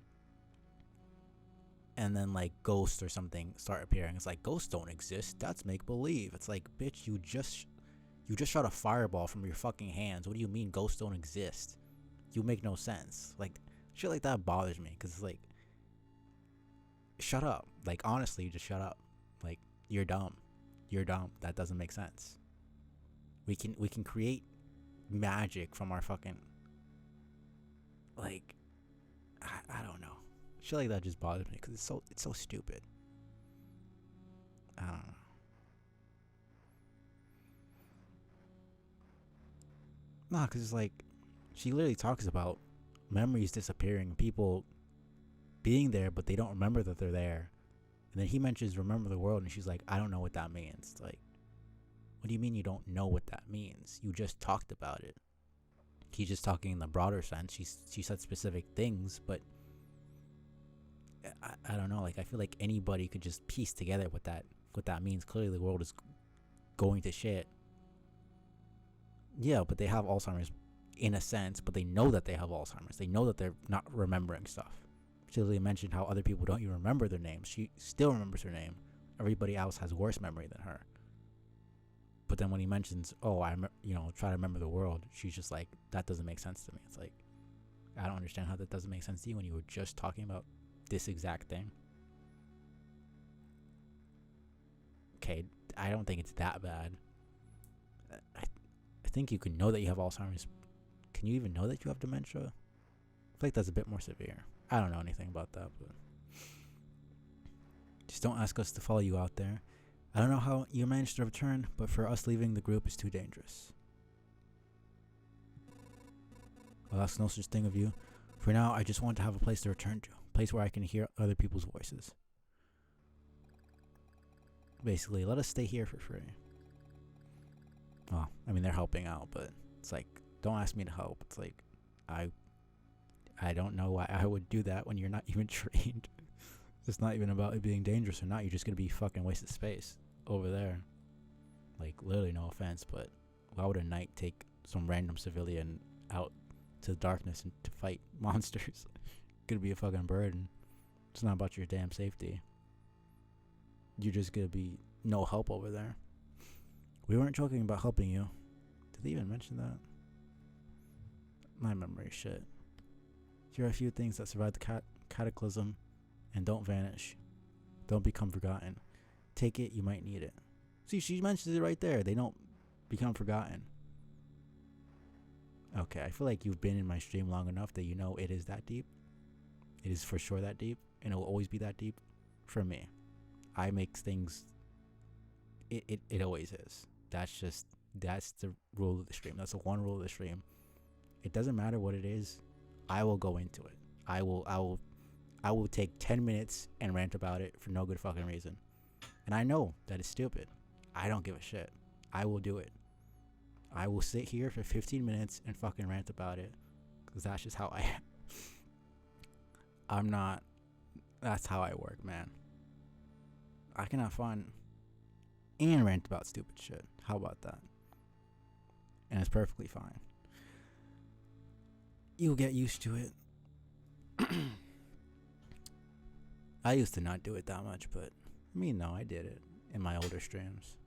like ghosts or something start appearing. It's like, ghosts don't exist. That's make believe. It's like, bitch, you just shot a fireball from your fucking hands. What do you mean ghosts don't exist? You make no sense. Like, shit like that bothers me, because it's like, shut up. Like, honestly, just shut up. Like, you're dumb. That doesn't make sense. We can create magic from our fucking, like, I don't know. Shit like that just bothers me, because it's so stupid. I don't know. Nah, because it's like, she literally talks about memories disappearing, people being there, but they don't remember that they're there. And then he mentions remember the world, and she's like, I don't know what that means. It's like, what do you mean you don't know what that means? You just talked about it. He's just talking in the broader sense. She said specific things, but I don't know. Like, I feel like anybody could just piece together what that means. Clearly, the world is going to shit. Yeah, but they have Alzheimer's in a sense, but they know that they have Alzheimer's. They know that they're not remembering stuff. She literally mentioned how other people don't even remember their names. She still remembers her name. Everybody else has worse memory than her. But then when he mentions, oh, try to remember the world, she's just like, that doesn't make sense to me. It's like, I don't understand how that doesn't make sense to you when you were just talking about this exact thing. Okay, I don't think it's that bad. I think you can know that you have Alzheimer's. Can you even know that you have dementia? I feel like that's a bit more severe. I don't know anything about that, but just don't ask us to follow you out there. I don't know how you managed to return, but for us, leaving the group is too dangerous. I'll ask no such thing of you. For now, I just want to have a place to return to. A place where I can hear other people's voices. Basically, let us stay here for free. Well, I mean, they're helping out, but it's like, don't ask me to help. It's like, I don't know why I would do that when you're not even trained. It's not even about it being dangerous or not. You're just going to be fucking wasted space over there. Like, literally, no offense, but why would a knight take some random civilian out to the darkness and to fight monsters? Gonna be a fucking burden. It's not about your damn safety. You're just gonna be no help over there. We weren't joking about helping you. Did they even mention that? My memory shit. Here are a few things that survived the cataclysm and don't vanish. Don't become forgotten. Take it, you might need it. See, she mentions it right there. They don't become forgotten. Okay, I feel like you've been in my stream long enough that you know it is that deep. It is for sure that deep, and it will always be that deep for me. I make things, it always is. That's the rule of the stream. That's the one rule of the stream. It doesn't matter what it is. I will go into it. I will take 10 minutes and rant about it for no good fucking reason. And I know that it's stupid. I don't give a shit. I will do it. I will sit here for 15 minutes and fucking rant about it. Because that's just how I am. That's how I work, man. I can have fun and rant about stupid shit. How about that? And it's perfectly fine. You'll get used to it. I used to not do it that much, but no, I did it in my older streams.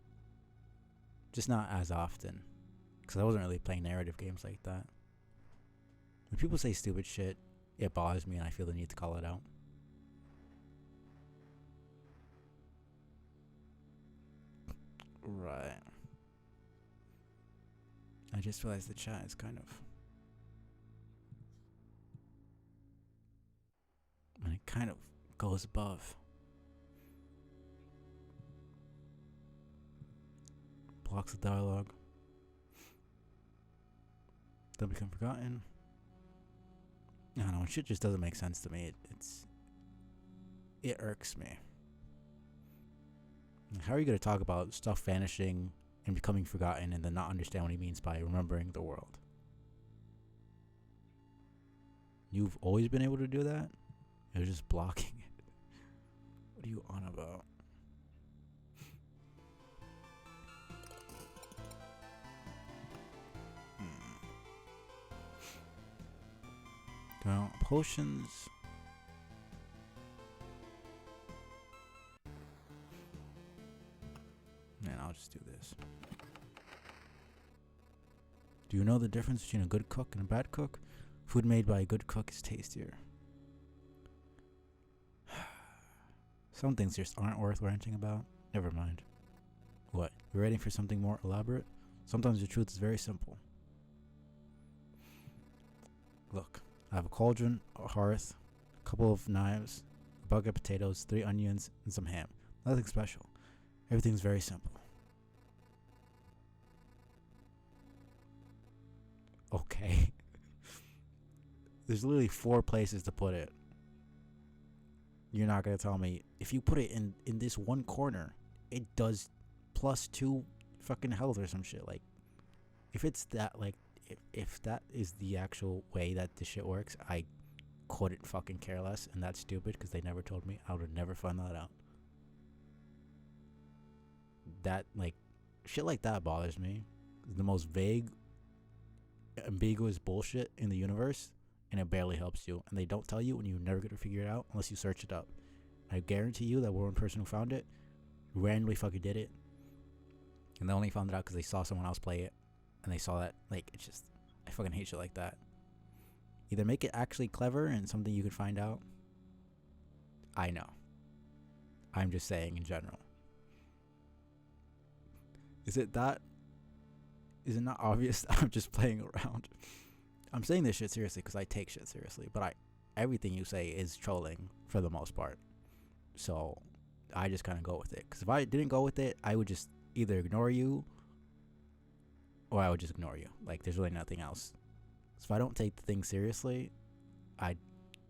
Just not as often. Because I wasn't really playing narrative games like that. When people say stupid shit, it bothers me and I feel the need to call it out. Right. I just realized the chat is kind of... And it kind of goes above. Blocks the dialogue. They'll become forgotten. I don't know, shit just doesn't make sense to me. It irks me. How are you going to talk about stuff vanishing and becoming forgotten and then not understand what he means by remembering the world? You've always been able to do that? You're just blocking it. What are you on about? Well, potions. Man, I'll just do this. Do you know the difference between a good cook and a bad cook? Food made by a good cook is tastier. Some things just aren't worth ranting about. Never mind. What? You're waiting for something more elaborate? Sometimes the truth is very simple. Look, I have a cauldron, a hearth, a couple of knives, a bucket of potatoes, 3 onions, and some ham. Nothing special. Everything's very simple. Okay. There's literally 4 places to put it. You're not gonna tell me if you put it in this one corner, it does +2 fucking health or some shit. Like, if it's that, like, if that is the actual way that this shit works, I couldn't fucking care less, and that's stupid because they never told me. I would have never found that out. That, like, shit like that bothers me. It's the most vague, ambiguous bullshit in the universe, and it barely helps you. And they don't tell you, and you're never gonna figure it out unless you search it up. I guarantee you that one person who found it randomly fucking did it, and they only found it out because they saw someone else play it, and they saw that. Like, it's just, I fucking hate shit like that. Either make it actually clever and something you can find out. I know. I'm just saying in general. Is it not obvious that I'm just playing around? I'm saying this shit seriously because I take shit seriously, but everything you say is trolling for the most part. So I just kind of go with it. Because if I didn't go with it, I would just either ignore you or I would just ignore you. Like, there's really nothing else. So if I don't take the thing seriously, I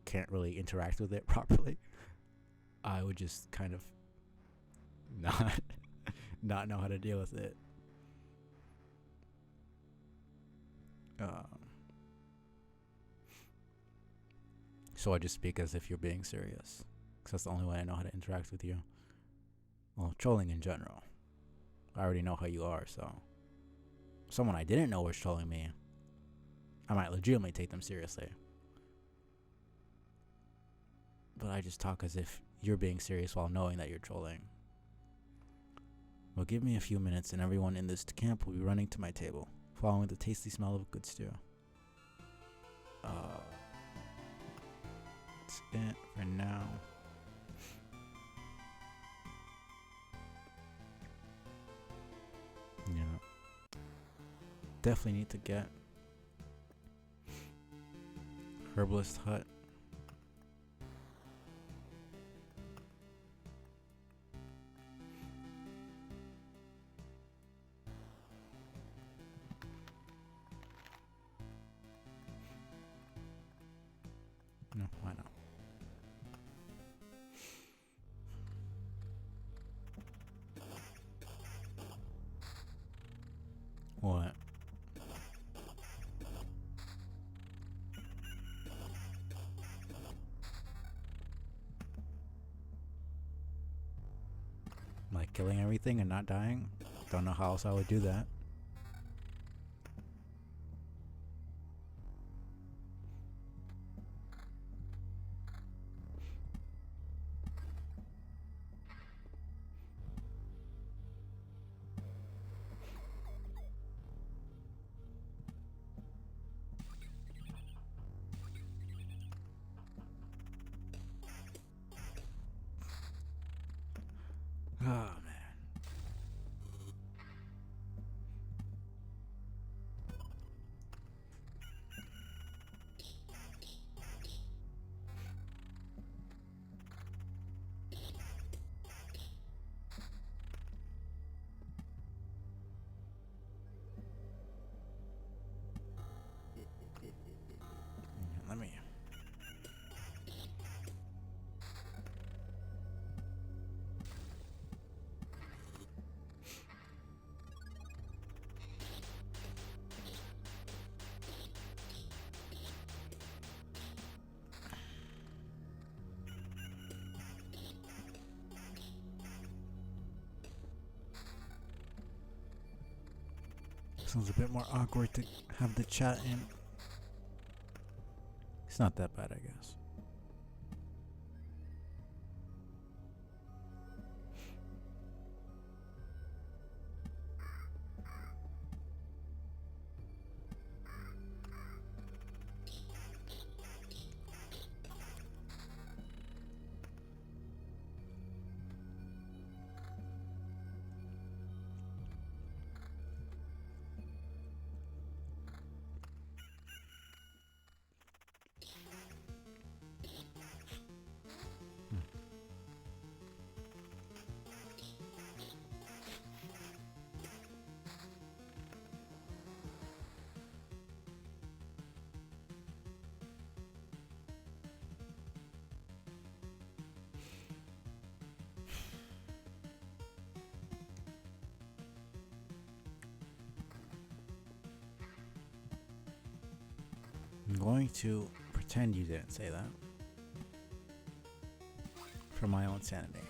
can't really interact with it properly. I would just kind of not know how to deal with it. So I just speak as if you're being serious, because that's the only way I know how to interact with you. Well, trolling in general, I already know how you are, so someone I didn't know was trolling me, I might legitimately take them seriously. But I just talk as if you're being serious while knowing that you're trolling. Well, give me a few minutes and everyone in this camp will be running to my table, following the tasty smell of good stew. That's it for now. Yeah. Definitely need to get Herbalist Hut. No, why not? What? Like killing everything and not dying? Don't know how else I would do that. Oh man. Sounds a bit more awkward to have the chat in. It's not that bad, I guess. I'm going to pretend you didn't say that for my own sanity.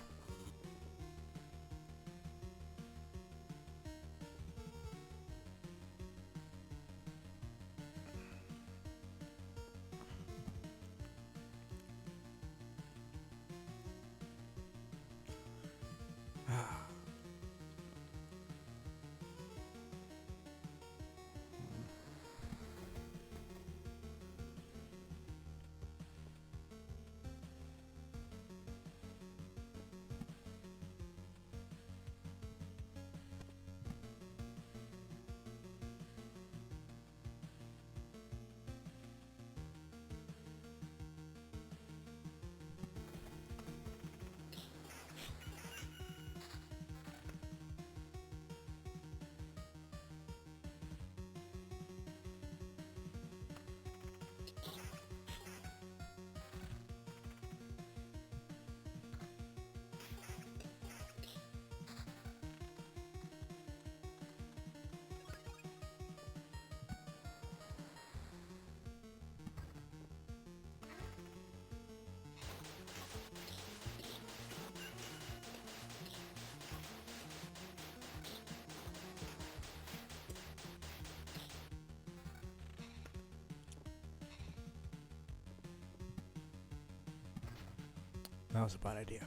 That was a bad idea.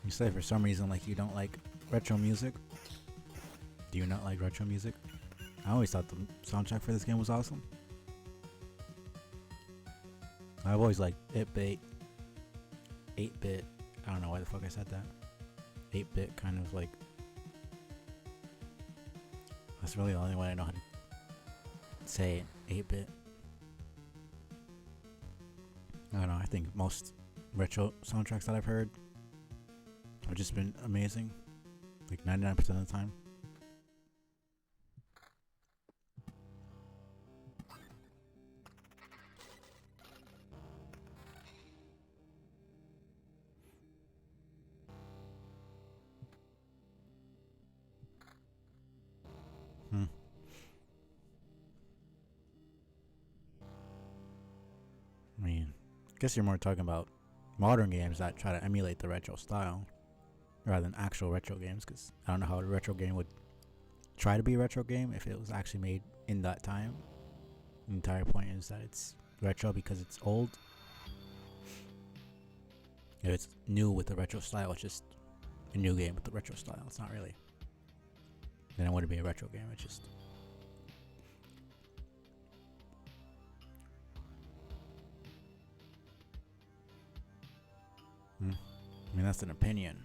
You say for some reason like you don't like retro music. Do you not like retro music? I always thought the soundtrack for this game was awesome. I've always liked 8-bit. I don't know why the fuck I said that. 8-bit kind of like. That's really the only way I know how to say it. 8-bit. I don't know. I think most retro soundtracks that I've heard have just been amazing. Like 99% of the time. I mean, I guess you're more talking about modern games that try to emulate the retro style rather than actual retro games, because I don't know how a retro game would try to be a retro game if it was actually made in that time. The entire point is that it's retro because it's old. If it's new with the retro style, it's just a new game with the retro style. It's not really. Then it wouldn't be a retro game. It's just. I mean, that's an opinion.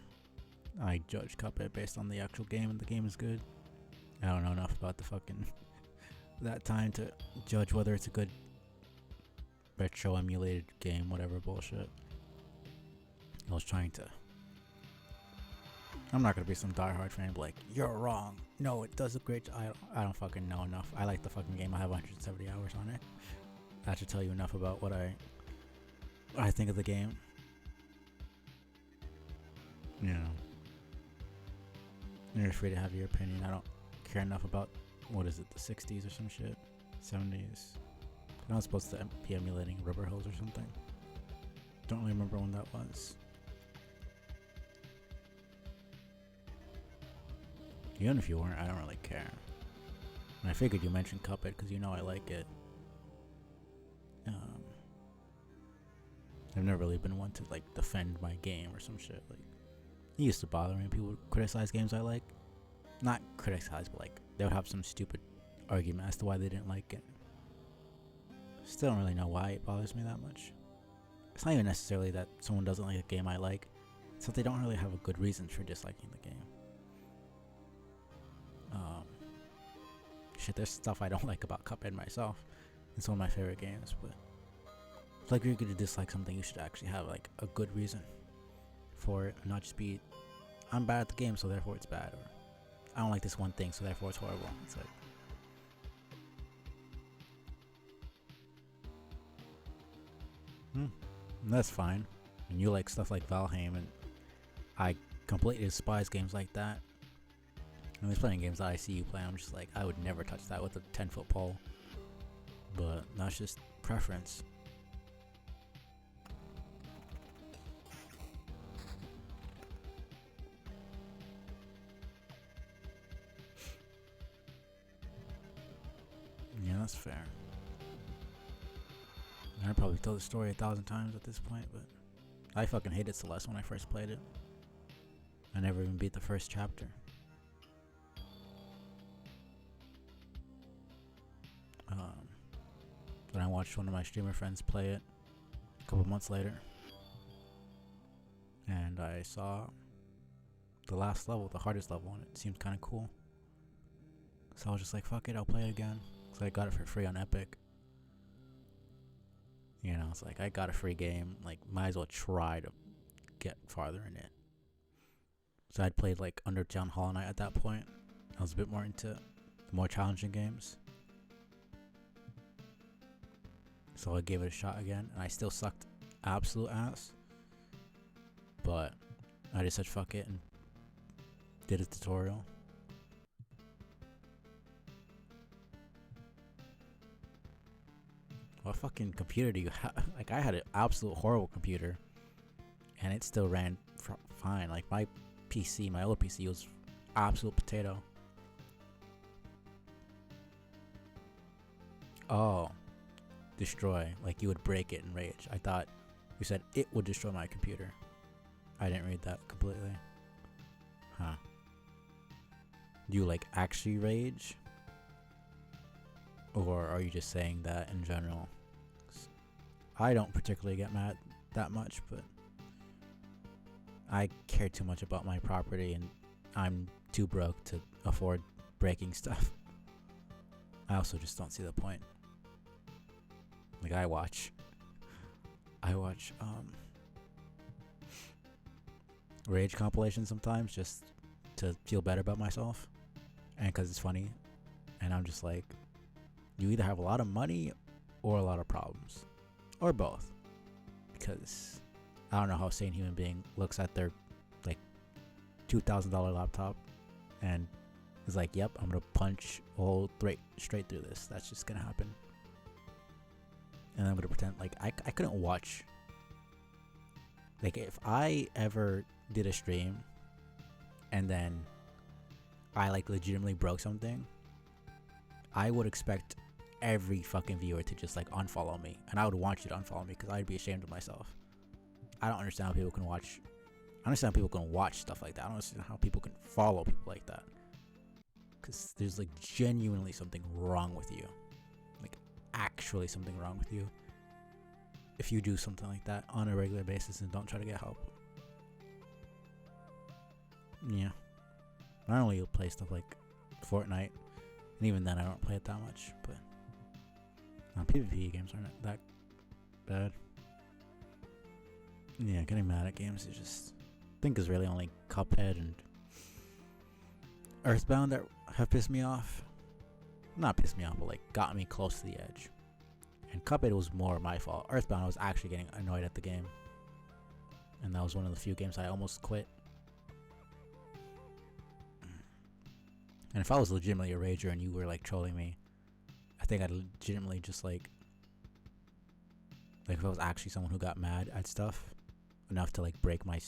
I judge Cuphead based on the actual game, and the game is good. I don't know enough about the fucking that time to judge whether it's a good retro emulated game, whatever bullshit. I was trying to. I'm not gonna be some diehard fan, like, you're wrong. No, it does a great job. I don't fucking know enough. I like the fucking game. I have 170 hours on it. That should tell you enough about what I think of the game. You know, you're free to have your opinion. I don't care enough about, what is it, the 60s or some shit, 70s. I was supposed to be emulating Rubber Hose or something. Don't really remember when that was. Even if you weren't, I don't really care. And I figured you mentioned Cuphead because you know I like it. I've never really been one to like defend my game or some shit. Like, it used to bother me when people would criticize games I like. Not criticize, but like they would have some stupid argument as to why they didn't like it. Still don't really know why it bothers me that much. It's not even necessarily that someone doesn't like a game I like. It's that they don't really have a good reason for disliking the game. Shit, there's stuff I don't like about Cuphead myself. It's one of my favorite games, but it's like, if you're gonna dislike something, you should actually have like a good reason for it, and not just be, I'm bad at the game, so therefore it's bad, or I don't like this one thing, so therefore it's horrible. It's like, that's fine. And you like stuff like Valheim, and I completely despise games like that. And there's plenty of games that I see you play, I'm just like, I would never touch that with a 10-foot pole. But that's just preference. Yeah, that's fair. I probably told the story 1,000 times at this point, but I fucking hated Celeste when I first played it. I never even beat the first chapter. Then I watched one of my streamer friends play it a couple months later, and I saw the last level, the hardest level, and it seemed kind of cool. So I was just like, fuck it, I'll play it again. So I got it for free on Epic. You know, it's like, I got a free game, like, might as well try to get farther in it. So I'd played like Undertale and Hollow Knight at that point. I was a bit more into the more challenging games. So I gave it a shot again, and I still sucked absolute ass. But I just said fuck it and did a tutorial. What fucking computer do you have? Like, I had an absolute horrible computer, and it still ran fine. Like, my PC, my old PC, was absolute potato. Oh, destroy. Like, you would break it in Rage. I thought you said it would destroy my computer. I didn't read that completely. Huh. Do you like actually rage? Or are you just saying that in general? I don't particularly get mad that much, but I care too much about my property, and I'm too broke to afford breaking stuff. I also just don't see the point. Like, I watch Rage compilations sometimes just to feel better about myself, and because it's funny, and I'm just like, you either have a lot of money or a lot of problems, or both, because I don't know how a sane human being looks at their like $2,000 laptop and is like, yep, I'm gonna punch a hole straight through this. That's just gonna happen. And I'm gonna pretend like I couldn't watch. Like, if I ever did a stream and then I like legitimately broke something, I would expect every fucking viewer to just like unfollow me, and I would want you to unfollow me because I'd be ashamed of myself. I don't understand how people can watch. I understand how people can watch stuff like that. I don't understand how people can follow people like that, because there's like genuinely something wrong with you. Like, actually something wrong with you if you do something like that on a regular basis and don't try to get help. Yeah. I only play stuff like Fortnite, and even then I don't play it that much. But PvP games aren't that bad. Yeah, getting mad at games is just, I think, is really only Cuphead and Earthbound that have pissed me off. Not pissed me off, but like got me close to the edge. And Cuphead was more my fault. Earthbound, I was actually getting annoyed at the game, and that was one of the few games I almost quit. And if I was legitimately a rager and you were like trolling me, I think I'd legitimately just like if I was actually someone who got mad at stuff enough to like break my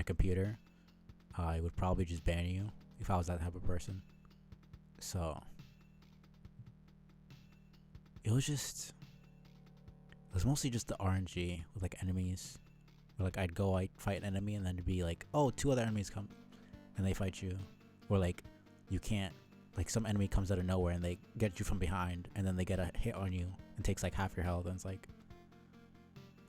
computer, I would probably just ban you if I was that type of person. So it was mostly just the RNG with like enemies. Where, like I'd fight an enemy and then it'd be like, oh, 2 other enemies come and they fight you, or like you can't, like some enemy comes out of nowhere and they get you from behind and then they get a hit on you and takes like half your health, and it's like,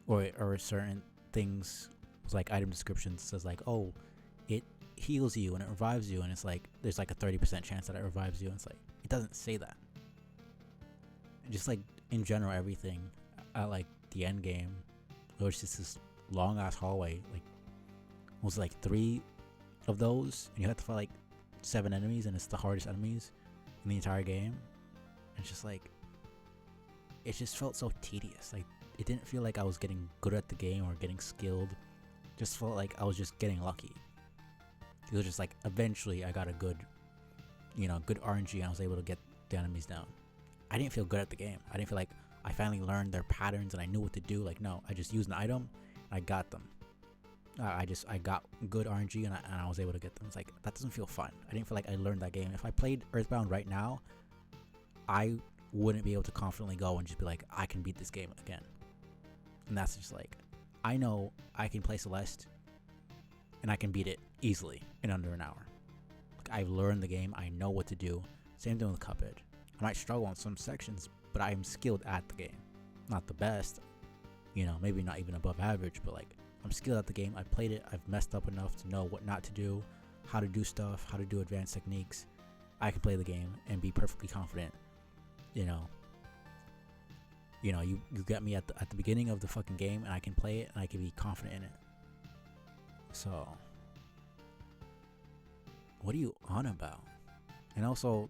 or certain things like item descriptions says like, oh, it heals you and it revives you, and it's like there's like a 30% chance that it revives you, and it's like it doesn't say that. And just like in general, everything at like the end game, it was just this long ass hallway, like it was like 3 of those, and you had to fight like 7 enemies, and it's the hardest enemies in the entire game. And it's just like, it just felt so tedious. Like it didn't feel like I was getting good at the game or getting skilled. It just felt like I was just getting lucky. It was just like eventually I got a good RNG and I was able to get the enemies down. I didn't feel good at the game. I didn't feel like I finally learned their patterns and I knew what to do. Like, no, I just used an item, I got them. I got good RNG and I was able to get them. It's like, that doesn't feel fun. I didn't feel like I learned that game. If I played Earthbound right now, I wouldn't be able to confidently go and just be like, I can beat this game again. And that's just like, I know I can play Celeste and I can beat it easily in under an hour. Like, I've learned the game. I know what to do. Same thing with Cuphead. I might struggle in some sections, but I am skilled at the game. Not the best, maybe not even above average, but like, I'm skilled at the game. I played it. I've messed up enough to know what not to do, how to do stuff, how to do advanced techniques. I can play the game and be perfectly confident. You get me at the beginning of the fucking game, and I can play it and I can be confident in it. So, what are you on about? And also,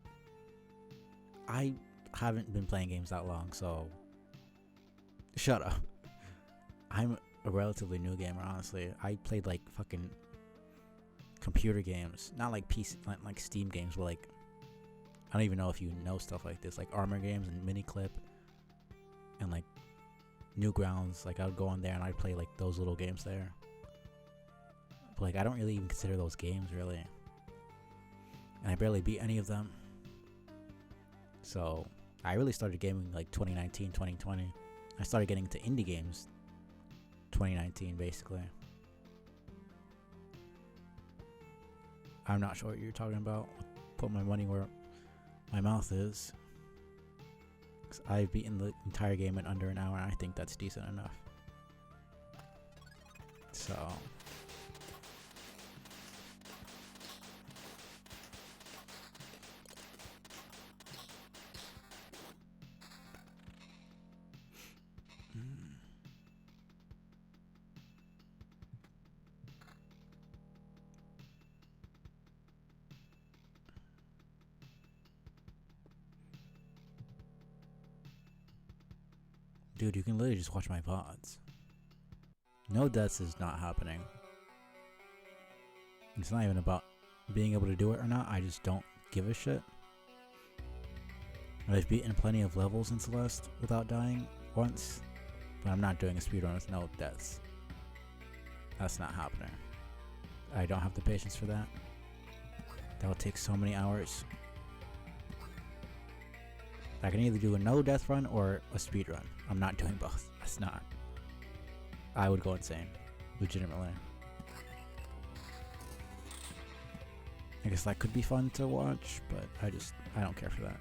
I haven't been playing games that long, so shut up. I'm a relatively new gamer, honestly. I played like fucking computer games, not like PC, like Steam games, but like, I don't even know if you know stuff like this, like Armor Games and Miniclip and like Newgrounds. Like I would go on there and I'd play like those little games there. But like I don't really even consider those games really, and I barely beat any of them. So I really started gaming like 2019, 2020. I started getting into indie games 2019 basically. I'm not sure what you're talking about. Put my money where my mouth is. 'Cause I've beaten the entire game in under an hour, and I think that's decent enough. So dude, you can literally just watch my VODs. No deaths is not happening. It's not even about being able to do it or not. I just don't give a shit. I've beaten plenty of levels in Celeste without dying once, but I'm not doing a speedrun with no deaths. That's not happening. I don't have the patience for that. That would take so many hours. I can either do a no death run or a speed run. I'm not doing both. That's not. I would go insane, legitimately. I guess that could be fun to watch, but I don't care for that.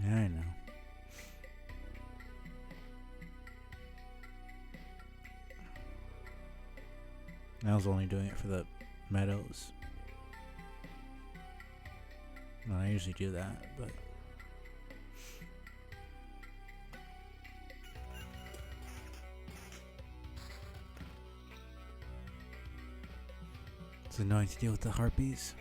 Yeah, I know. I was only doing it for the meadows. No, I usually do that, but it's annoying to deal with the harpies.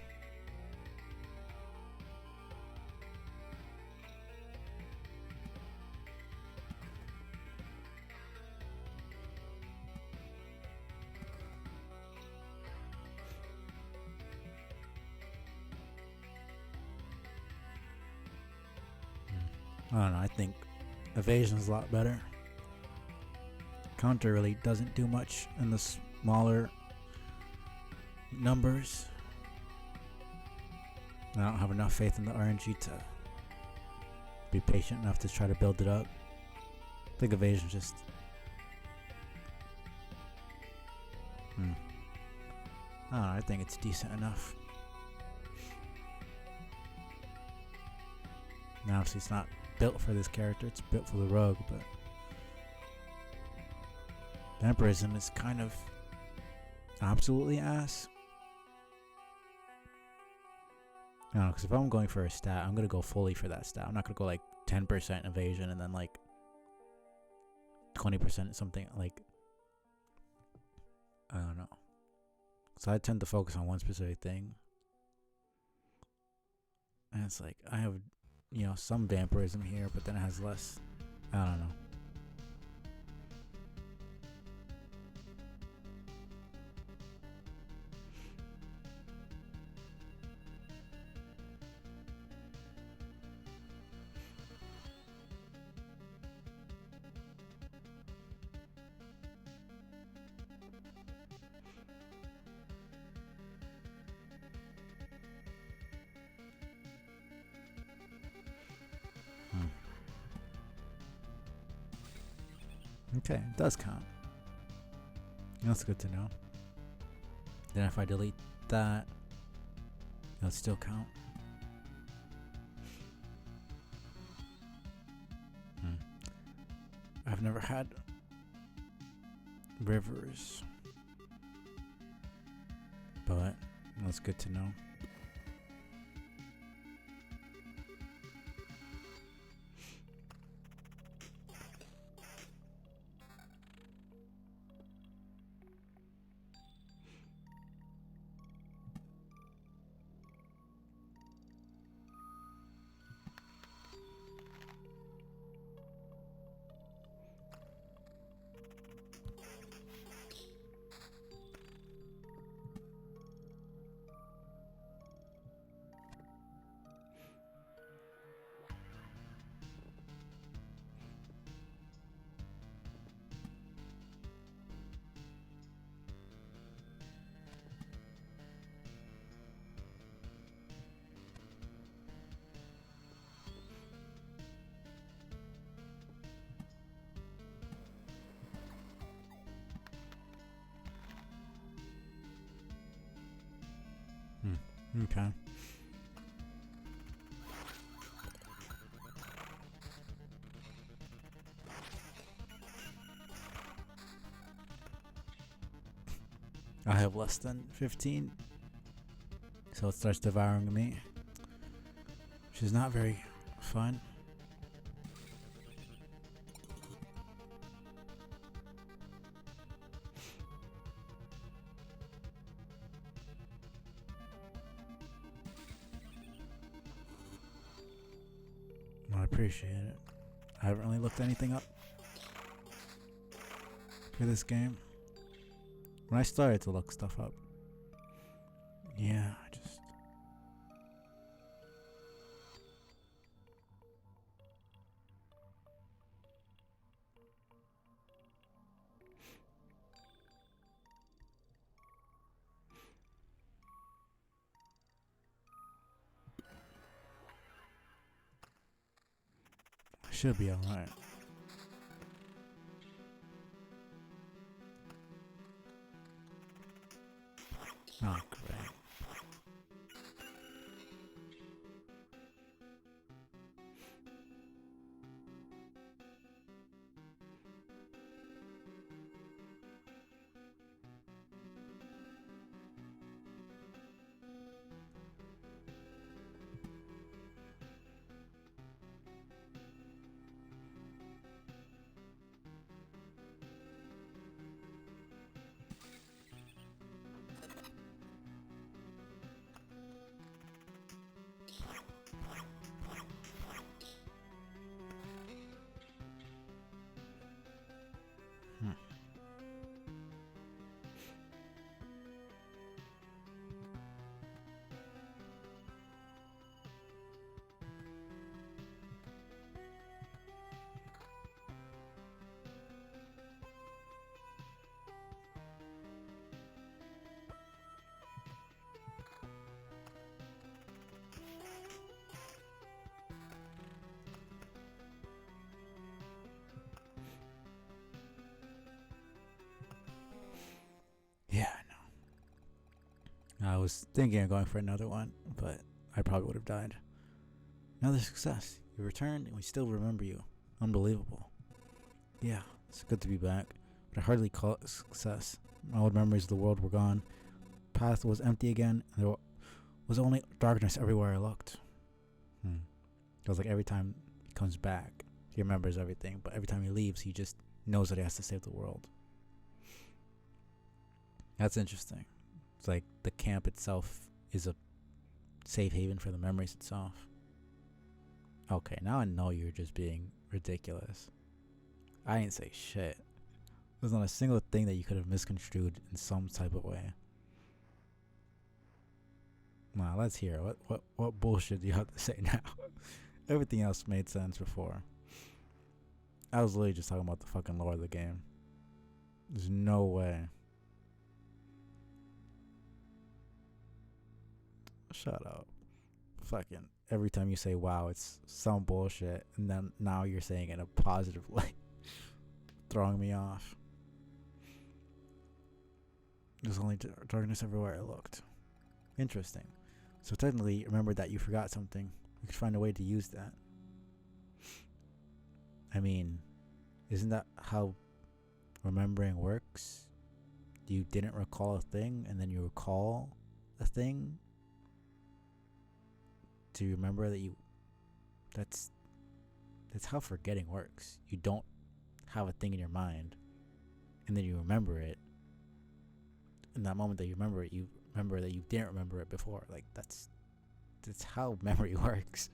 I don't know, I think evasion's a lot better. Counter really doesn't do much in the smaller numbers. I don't have enough faith in the RNG to be patient enough to try to build it up. I think evasion's just... I don't know, I think it's decent enough. Now, obviously it's not built for this character, it's built for the rogue, but vampirism is kind of absolutely ass. I don't know, because if I'm going for a stat, I'm going to go fully for that stat. I'm not going to go like 10% evasion and then like 20% something like, I don't know. So I tend to focus on one specific thing. And it's like, I have, you know, some vampirism here, but then it has less. I don't know. Okay, it does count. That's good to know. Then if I delete that, it'll still count. I've never had rivers, but that's good to know. Okay. I have less than 15, so it starts devouring me, which is not very fun. I appreciate it. I haven't really looked anything up for this game. When I started to look stuff up, yeah, I just... should be alright. Oh, great. I was thinking of going for another one, but I probably would have died. Another success. You returned and we still remember you. Unbelievable. Yeah, it's good to be back, but I hardly call it a success. My old memories of the world were gone. Path was empty again, and there was only darkness everywhere I looked. It was like every time he comes back, he remembers everything, but every time he leaves, he just knows that he has to save the world. That's interesting. It's like the camp itself is a safe haven for the memories itself. Okay, now I know you're just being ridiculous. I didn't say shit. There's not a single thing that you could have misconstrued in some type of way. Nah, let's hear it. What bullshit do you have to say now? Everything else made sense before. I was literally just talking about the fucking lore of the game. There's no way. Shut up. Fucking every time you say wow, it's some bullshit, and then now you're saying it in a positive light. Throwing me off. There's only darkness everywhere I looked. Interesting. So technically, remember that you forgot something. We could find a way to use that. I mean, isn't that how remembering works? You didn't recall a thing, and then you recall a thing to remember that you. That's how forgetting works. You don't have a thing in your mind, and then you remember it. In that moment that you remember it, you remember that you didn't remember it before. Like that's how memory works.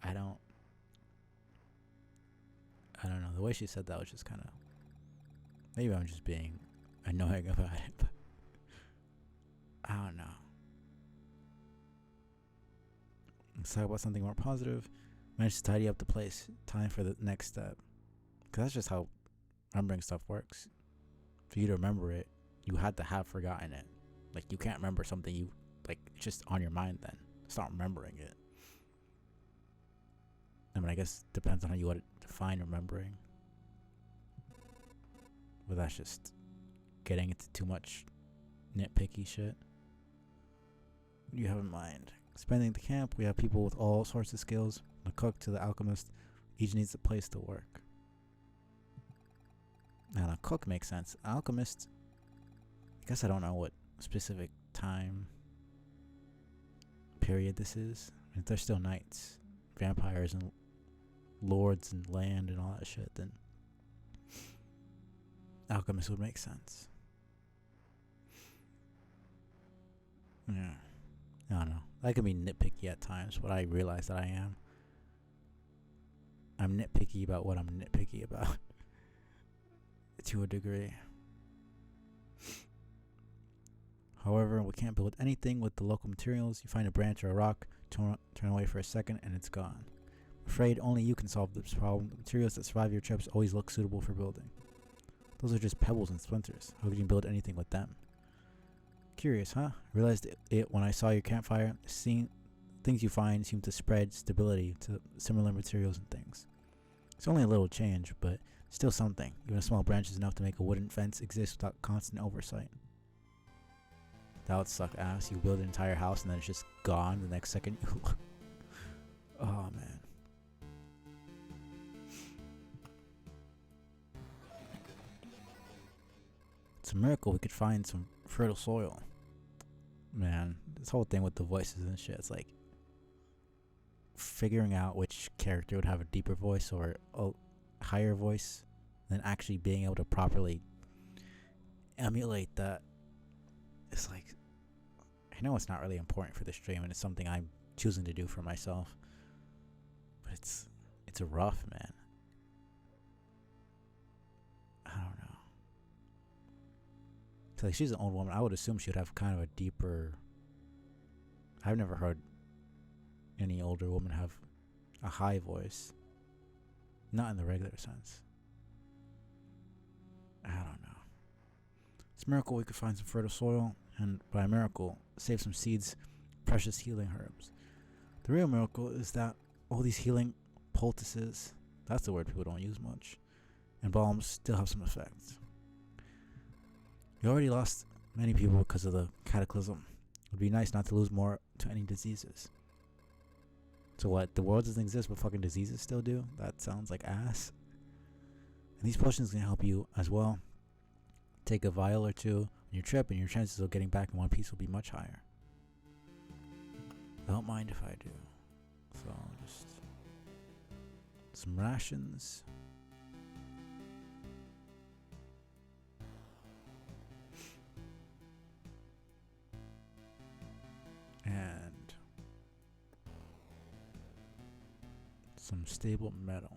I don't know. The way she said that was just kind of. Maybe I'm just being annoying about it, but I don't know. Let's talk about something more positive. Managed to tidy up the place. Time for the next step. Because that's just how remembering stuff works. For you to remember it, you had to have forgotten it. Like, you can't remember something you, like, it's just on your mind then. Start remembering it. I mean, I guess it depends on how you want to define remembering. But that's just getting into too much nitpicky shit. What do you have in mind? Expanding the camp, we have people with all sorts of skills. From the cook to the alchemist. Each needs a place to work. Now, a cook makes sense. Alchemist, I guess I don't know what specific time period this is. If they're still knights, vampires, and lords, and land, and all that shit, then alchemist would make sense. Yeah. I don't know. I can be nitpicky at times, but I realize that I am. I'm nitpicky about what I'm nitpicky about. To a degree. However, we can't build anything with the local materials. You find a branch or a rock, turn away for a second, and it's gone. I'm afraid only you can solve this problem. The materials that survive your trips always look suitable for building. Those are just pebbles and splinters. How could you build anything with them? Curious, huh? Realized it when I saw your campfire. Seeing things you find seem to spread stability to similar materials and things. It's only a little change, but still something. Even a small branch is enough to make a wooden fence exist without constant oversight. That would suck ass. You build an entire house and then it's just gone the next second. Oh man. It's a miracle we could find some fertile soil. Man, this whole thing with the voices and shit, it's like figuring out which character would have a deeper voice or a higher voice, and then actually being able to properly emulate that. It's like, I know it's not really important for the stream, and it's something I'm choosing to do for myself, but it's rough, man. I don't know. So like, she's an old woman. I would assume she would have kind of a deeper. I've never heard any older woman have a high voice. Not in the regular sense. I don't know. It's a miracle we could find some fertile soil, and by a miracle, save some seeds, precious healing herbs. The real miracle is that all these healing poultices, that's the word people don't use much, and balms still have some effect. You already lost many people because of the cataclysm. It'd be nice not to lose more to any diseases. So what? The world doesn't exist, but fucking diseases still do? That sounds like ass. And these potions can help you as well. Take a vial or two on your trip, and your chances of getting back in one piece will be much higher. Don't mind if I do. So just some rations. And some stable metal.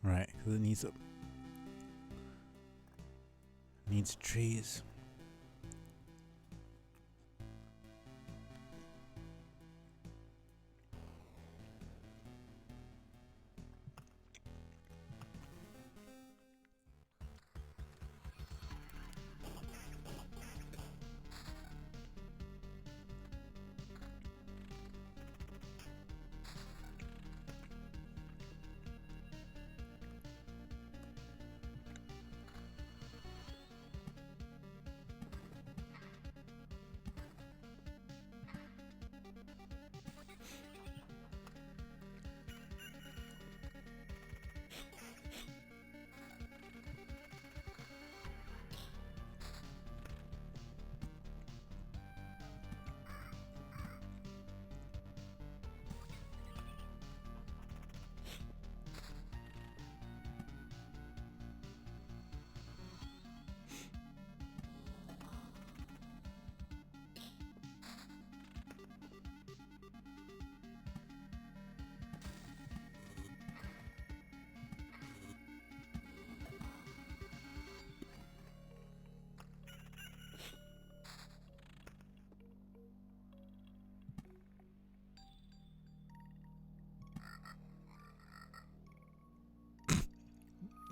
Right, because it needs trees.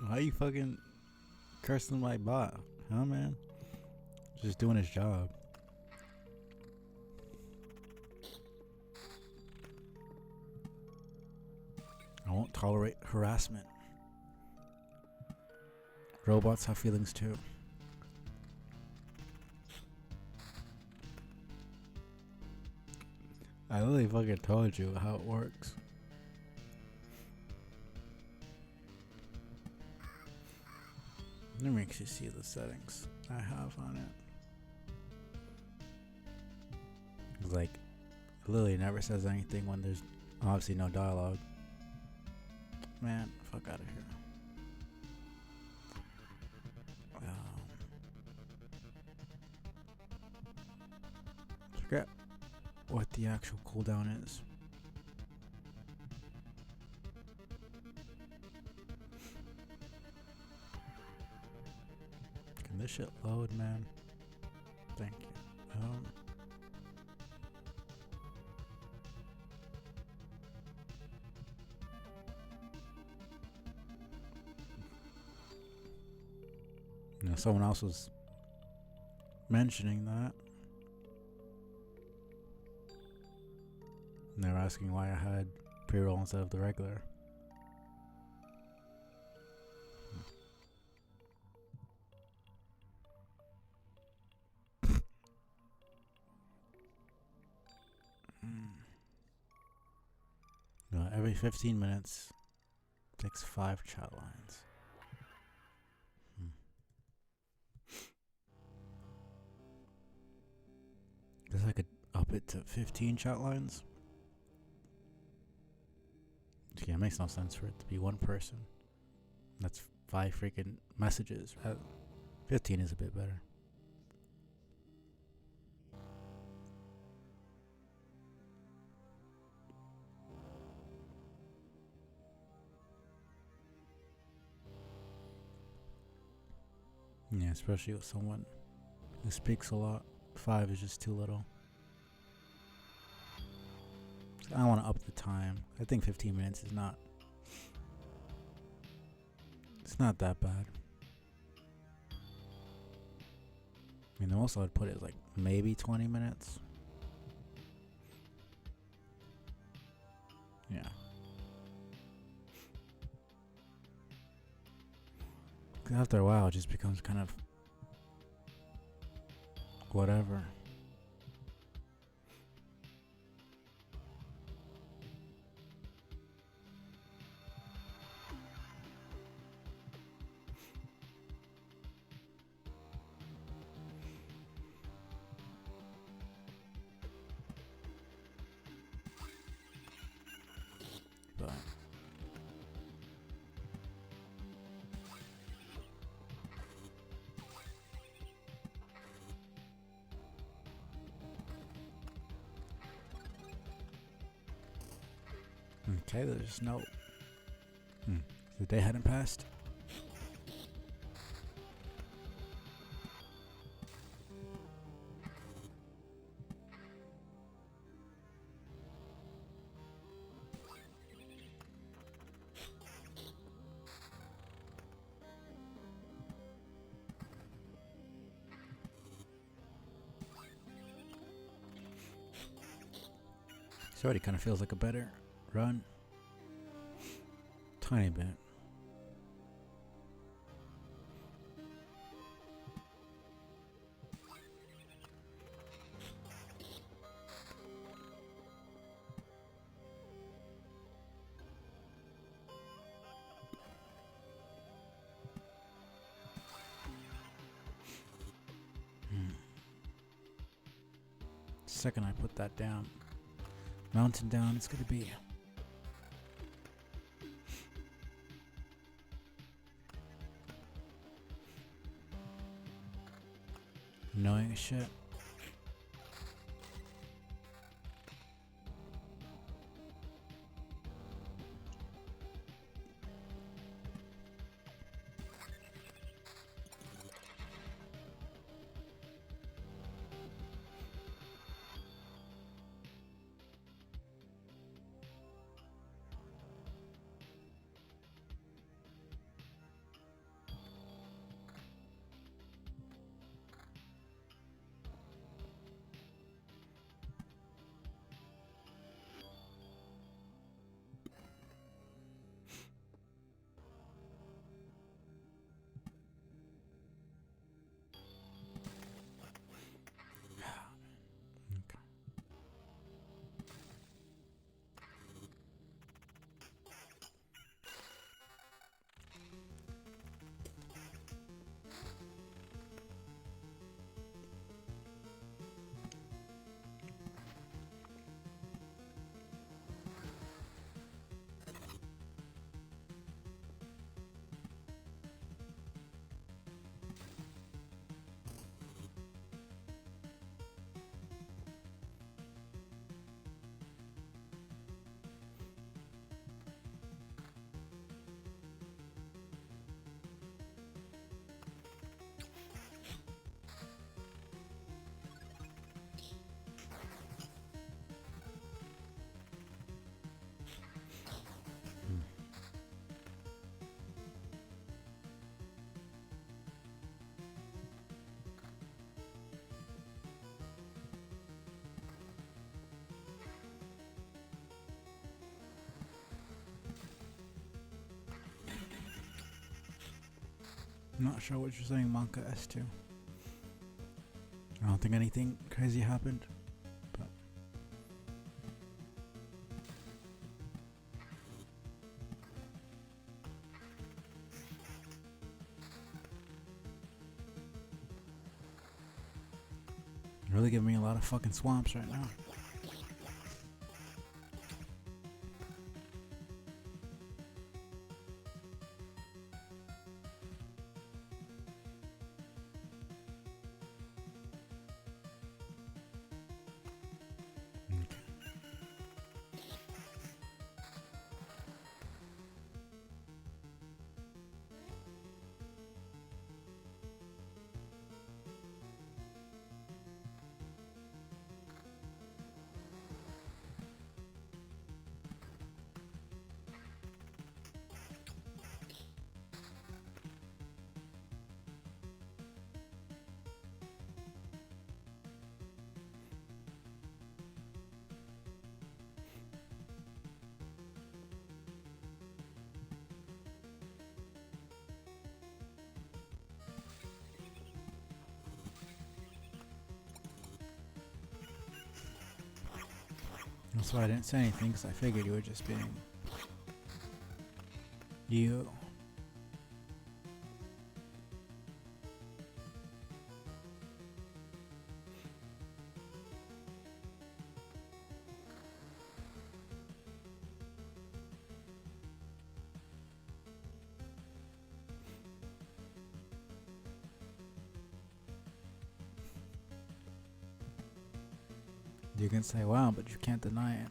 Why you fucking cursing my bot? Huh, man? Just doing his job. I won't tolerate harassment. Robots have feelings too. I literally fucking told you how it works. Let me actually see the settings I have on it. Like, it literally never says anything when there's obviously no dialogue. Man, fuck out of here. Forget what the actual cooldown is. Can this shit load, man? Thank you. Someone else was mentioning that. And they were asking why I had pre-roll instead of the regular. Every 15 minutes, Fix 5 chat lines. Guess I could up it to 15 chat lines. Yeah, it makes no sense for it to be one person. That's 5 freaking messages. 15 is a bit better. Yeah, especially with someone who speaks a lot. 5 is just too little. I don't want to up the time. I think 15 minutes is not. It's not that bad. I mean, the most I would put is like maybe 20 minutes. Yeah. After a while, it just becomes kind of whatever. But okay, there's no. The day hadn't passed. This already kind of feels like a better run. Tiny bit. Second I put that down, mountain down, it's gonna be annoying as shit. I'm not sure what you're saying, Monka S2. I don't think anything crazy happened, but Really giving me a lot of fucking swamps right now. That's why I didn't say anything, because I figured you were just being you. You can say wow, but you can't deny it.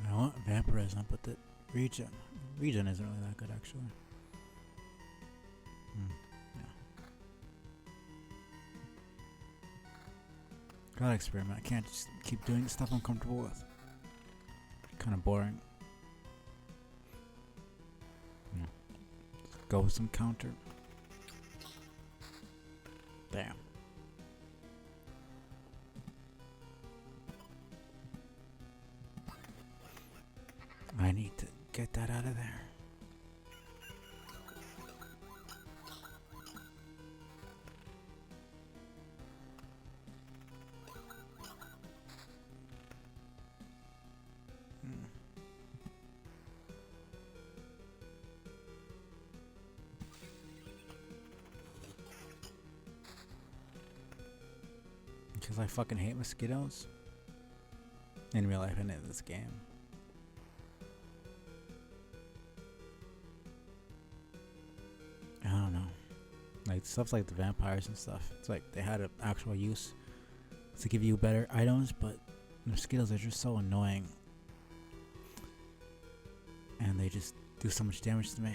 I want vampirism, but the regen isn't really that good actually. Yeah. Gotta experiment. I can't just keep doing stuff I'm comfortable with. Kind of boring. Yeah. Let's go with some counter. Damn. I need to get that out of there. Because I fucking hate mosquitoes. In real life and in this game. I don't know. Like stuff like the vampires and stuff. It's like they had an actual use to give you better items, but mosquitoes are just so annoying. And they just do so much damage to me.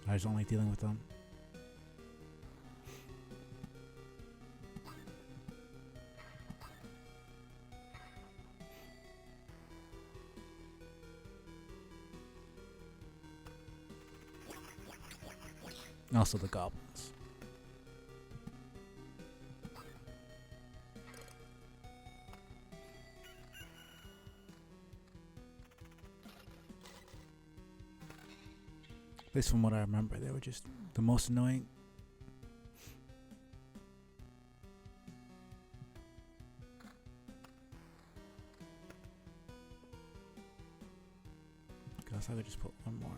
I just don't like dealing with them. Also the goblins. At least from what I remember, they were just the most annoying. Guess I could just put one more.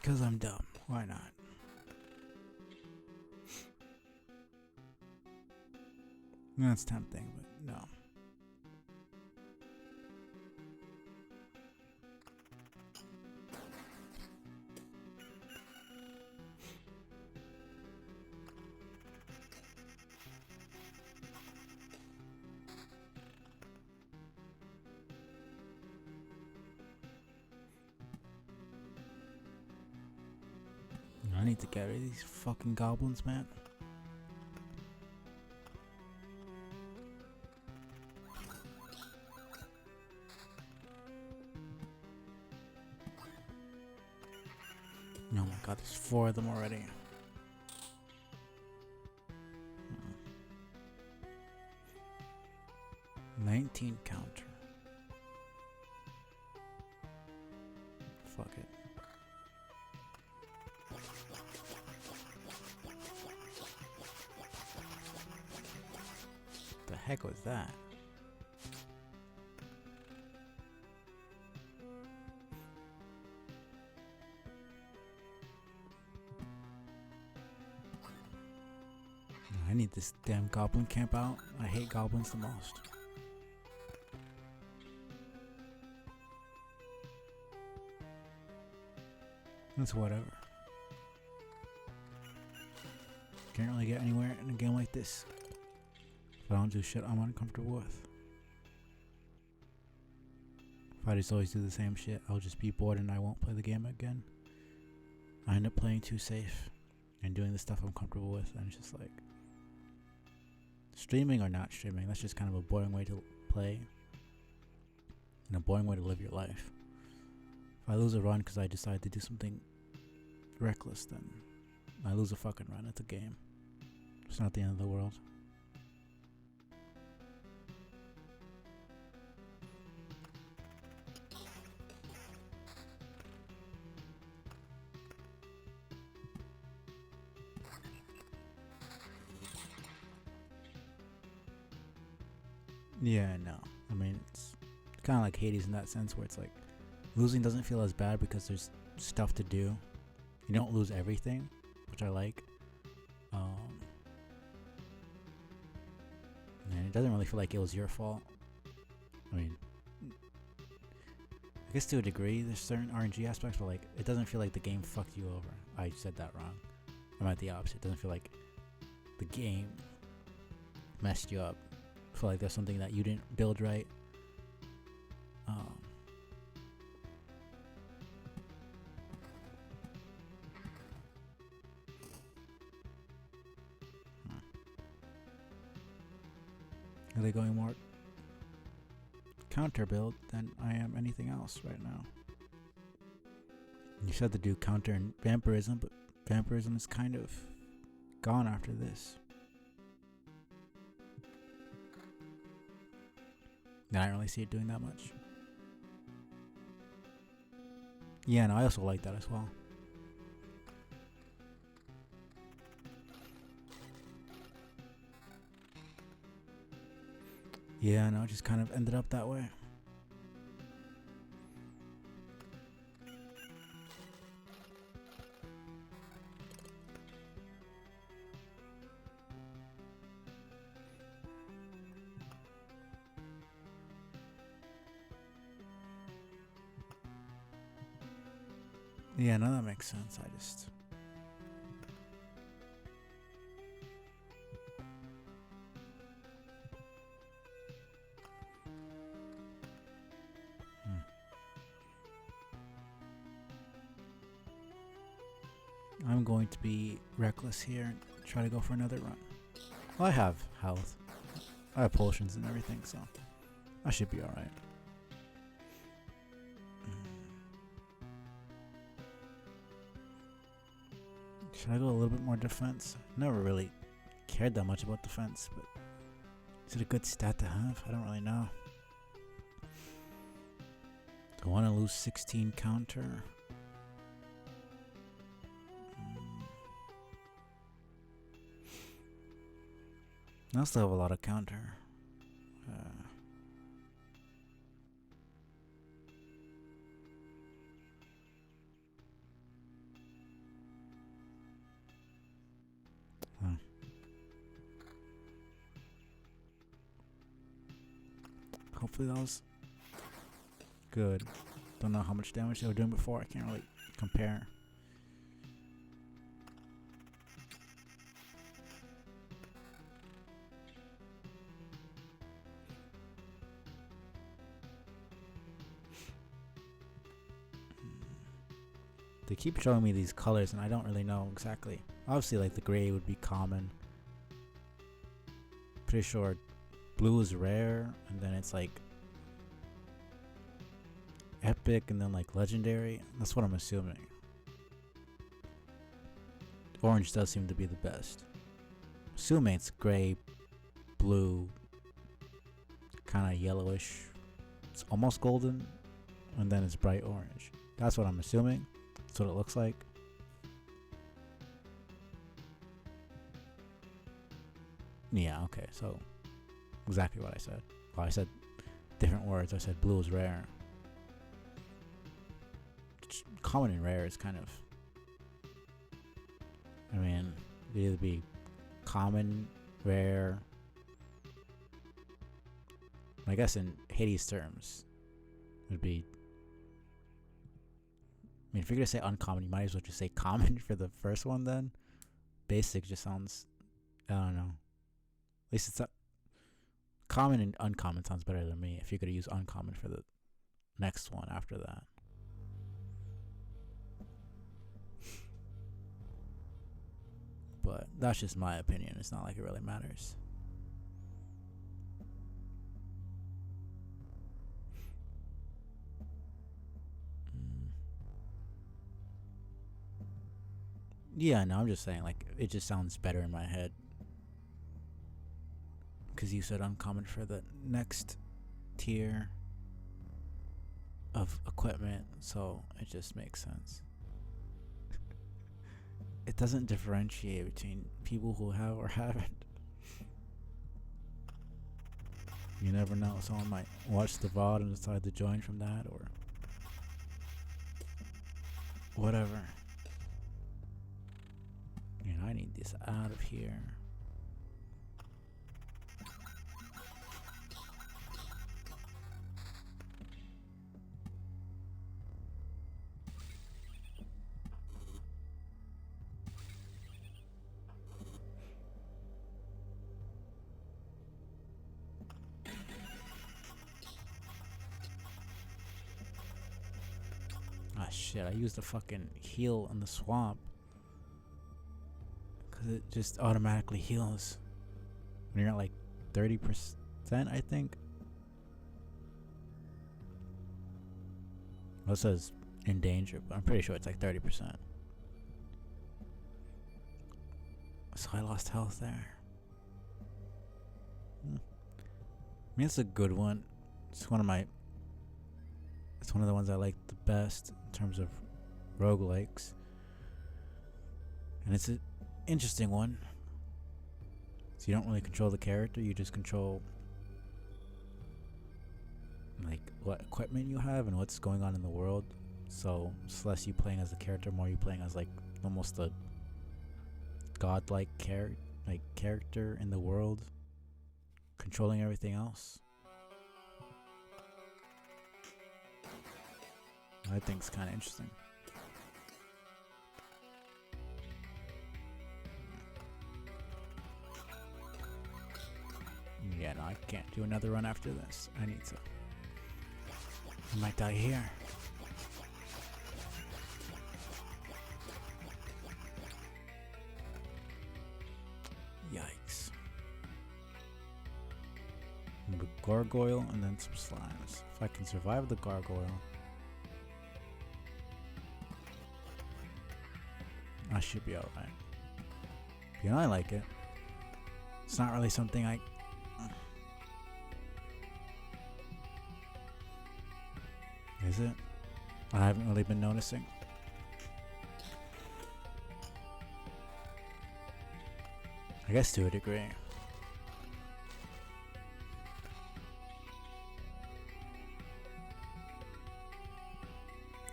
Because I'm dumb. Why not? That's tempting, but no. I need to get rid of these fucking goblins, man. Oh my god, there's 4 of them already. 19 counter. Fuck it. The heck was that? I need this damn goblin camp out. I hate goblins the most. That's whatever. Can't really get anywhere in a game like this if I don't do shit I'm uncomfortable with. If I just always do the same shit, I'll just be bored and I won't play the game again. I end up playing too safe and doing the stuff I'm comfortable with, and it's just like, streaming or not streaming, that's just kind of a boring way to play and a boring way to live your life. If I lose a run because I decide to do something reckless, then I lose a fucking run. It's a game. It's not the end of the world. Yeah, no. I mean, it's kind of like Hades in that sense, where it's like losing doesn't feel as bad because there's stuff to do. You don't lose everything, which I like. And it doesn't really feel like it was your fault. I mean, I guess to a degree, there's certain RNG aspects, but like, it doesn't feel like the game fucked you over. I said that wrong. I'm at the opposite. It doesn't feel like the game messed you up. I feel like there's something that you didn't build right. Are they going more counter build than I am anything else right now? You said to do counter and vampirism, but vampirism is kind of gone after this. I don't really see it doing that much. Yeah, no, I also like that as well. Yeah, no, it just kind of ended up that way. Yeah, no, that makes sense. I just... I'm going to be reckless here and try to go for another run. Well, I have health. I have potions and everything, so I should be alright. Should I go a little bit more defense? Never really cared that much about defense, but is it a good stat to have? I don't really know. Do I want to lose 16 counter? I still have a lot of counter. Hopefully that was good. Don't know how much damage they were doing before. I can't really compare. They keep showing me these colors and I don't really know exactly. Obviously, like the gray would be common. Pretty sure blue is rare, and then it's like epic, and then like legendary. That's what I'm assuming. Orange does seem to be the best. Assuming it's gray, blue, kind of yellowish. It's almost golden, and then it's bright orange. That's what I'm assuming. That's what it looks like. Yeah, okay, so exactly what I said. Well, I said different words. I said blue is rare. Common and rare is kind of, I mean, it'd either be common, rare. I guess in Hades terms, it would be, I mean, if you're gonna say uncommon, you might as well just say common for the first one then. Basic just sounds, I don't know. At least it's not, common and uncommon sounds better than me if you're gonna use uncommon for the next one after that. But that's just my opinion. It's not like it really matters. Yeah, no, I'm just saying, like, it just sounds better in my head. Because you said uncommon for the next tier of equipment, so it just makes sense. It doesn't differentiate between people who have or haven't. You never know, someone might watch the VOD and decide to join from that or whatever. And I need this out of here. Ah shit, I used the fucking heal in the swamp. Cause it just automatically heals when you're at like 30%, I think. Well, it says in danger, but I'm pretty sure it's like 30%. So I lost health there. I mean, it's a good one. It's one of the ones I like the best in terms of roguelikes. And it's an interesting one. So you don't really control the character, you just control like what equipment you have and what's going on in the world. So it's less you playing as the character, more you playing as like almost a godlike character in the world, controlling everything else. I think it's kind of interesting. Yeah, no, I can't do another run after this. I need to. I might die here. Yikes. The gargoyle and then some slimes. If I can survive the gargoyle, I should be alright. You know, I like it. It's not really something I... Is it? I haven't really been noticing. I guess to a degree.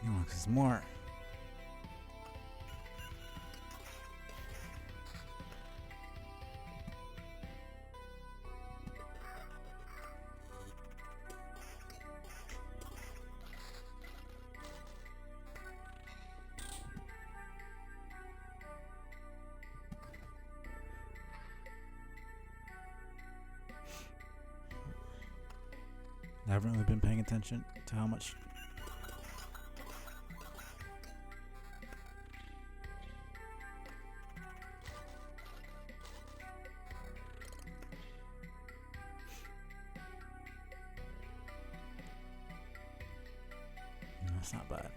No, because more... I haven't really been paying attention to how much. That's not bad.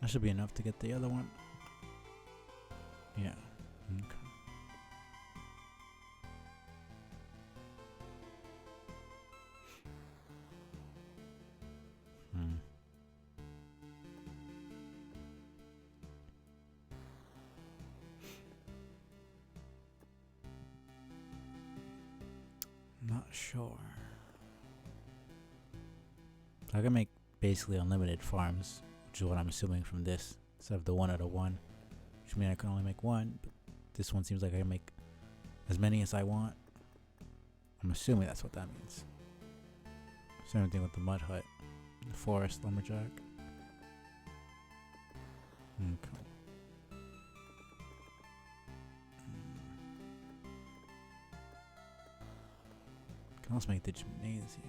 That should be enough to get the other one. Yeah. Okay. Not sure. I can make basically unlimited farms, which is what I'm assuming from this, instead of the 1 out of 1, which means I can only make one. But this one seems like I can make as many as I want. I'm assuming that's what that means. Same thing with the mud hut, the forest lumberjack. Okay. Can also make the gymnasium.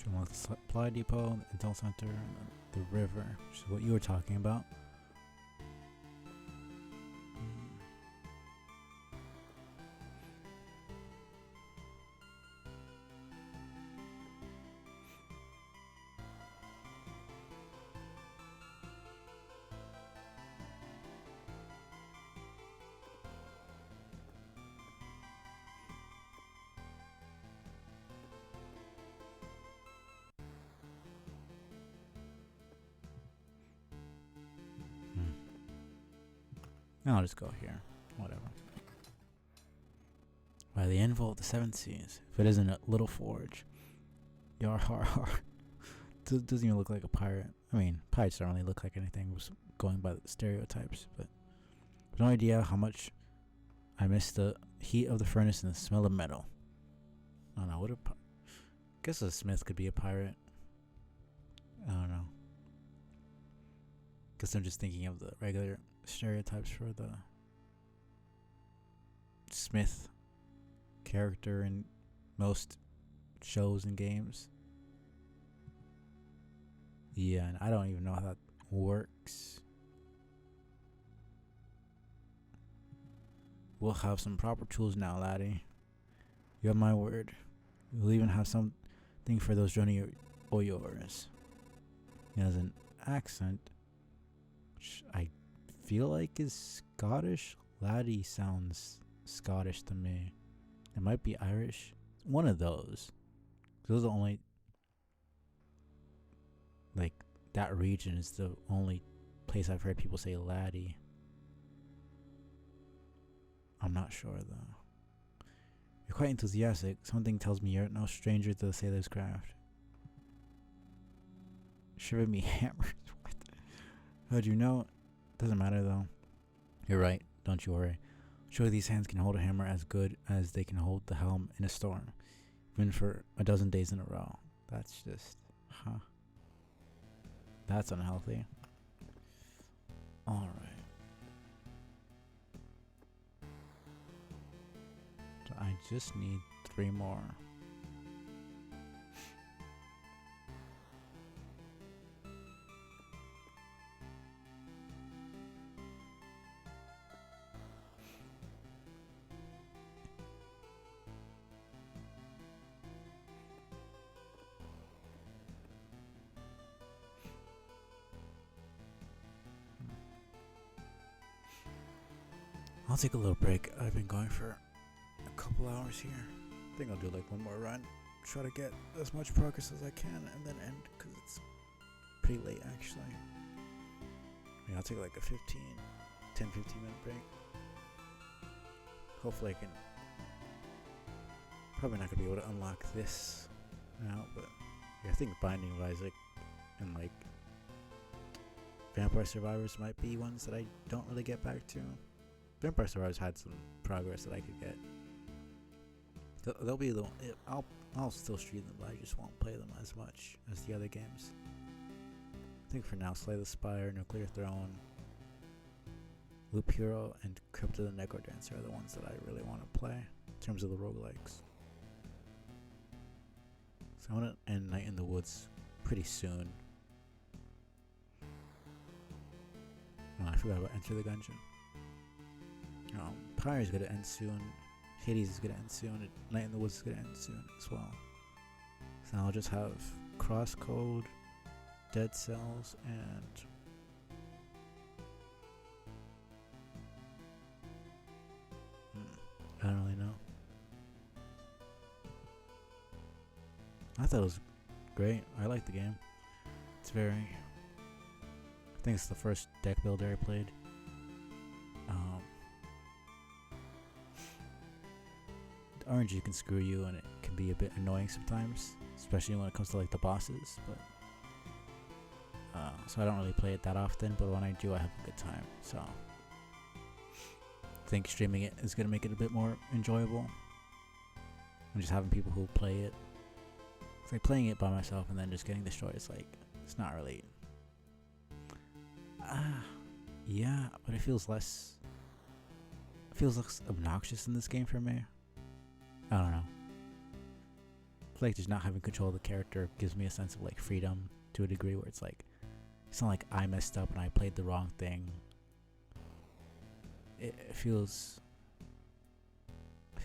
Unlock the supply depot, the intel center, and the river, which is what you were talking about. I'll just go here. Whatever. By the anvil of the seven seas, if it isn't a little forge. Yar har har. Doesn't even look like a pirate. I mean, pirates don't really look like anything, was going by the stereotypes, but no idea how much I miss the heat of the furnace and the smell of metal. I don't know, what guess a smith could be a pirate. I don't know. Guess I'm just thinking of the regular stereotypes for the smith character in most shows and games. Yeah, and I don't even know how that works. We'll have some proper tools now, laddie. You have my word. We'll even have something for those journey or yours. He has an accent, which I feel like is Scottish. Laddie sounds Scottish to me. It might be Irish. One of those. Those are the only, like, that region is the only place I've heard people say laddie. I'm not sure though. You're quite enthusiastic. Something tells me you're no stranger to the sailor's craft. Shivering me hammers. What? How'd you know? Doesn't matter though. You're right. Don't you worry. Surely these hands can hold a hammer as good as they can hold the helm in a storm, even for a dozen days in a row. That's just, that's unhealthy. All right. So I just need 3 more. I'll take a little break. I've been going for a couple hours here. I think I'll do like one more run. Try to get as much progress as I can and then end, because it's pretty late actually. I mean, I'll take like a 10-15 minute break. Hopefully I can. Probably not going to be able to unlock this now, but yeah, I think Binding of Isaac and like Vampire Survivors might be ones that I don't really get back to. Vampire Survivors had some progress that I could get. They'll be I'll still stream them, but I just won't play them as much as the other games. think for now, Slay the Spire, Nuclear Throne, Loop Hero, and Crypto the Necrodancer are the ones that I really want to play in terms of the roguelikes. So I want to end Night in the Woods pretty soon. Oh, I forgot about Enter the Gungeon. Pyre is going to end soon. Hades is going to end soon. And Night in the Woods is going to end soon as well. So I'll just have Crosscode, Dead Cells, and I don't really know. I thought it was great. I like the game. It's very... I think it's the first deck builder I played. The RNG can screw you and it can be a bit annoying sometimes, especially when it comes to like the bosses. But so I don't really play it that often, but when I do, I have a good time. So I think streaming it is gonna make it a bit more enjoyable. And just having people who play it. It's like playing it by myself and then just getting destroyed. It's like, it's not really. Yeah, but it feels less. It feels less obnoxious in this game for me. I don't know. It's like just not having control of the character gives me a sense of like freedom to a degree where it's like, it's not like I messed up and I played the wrong thing. It feels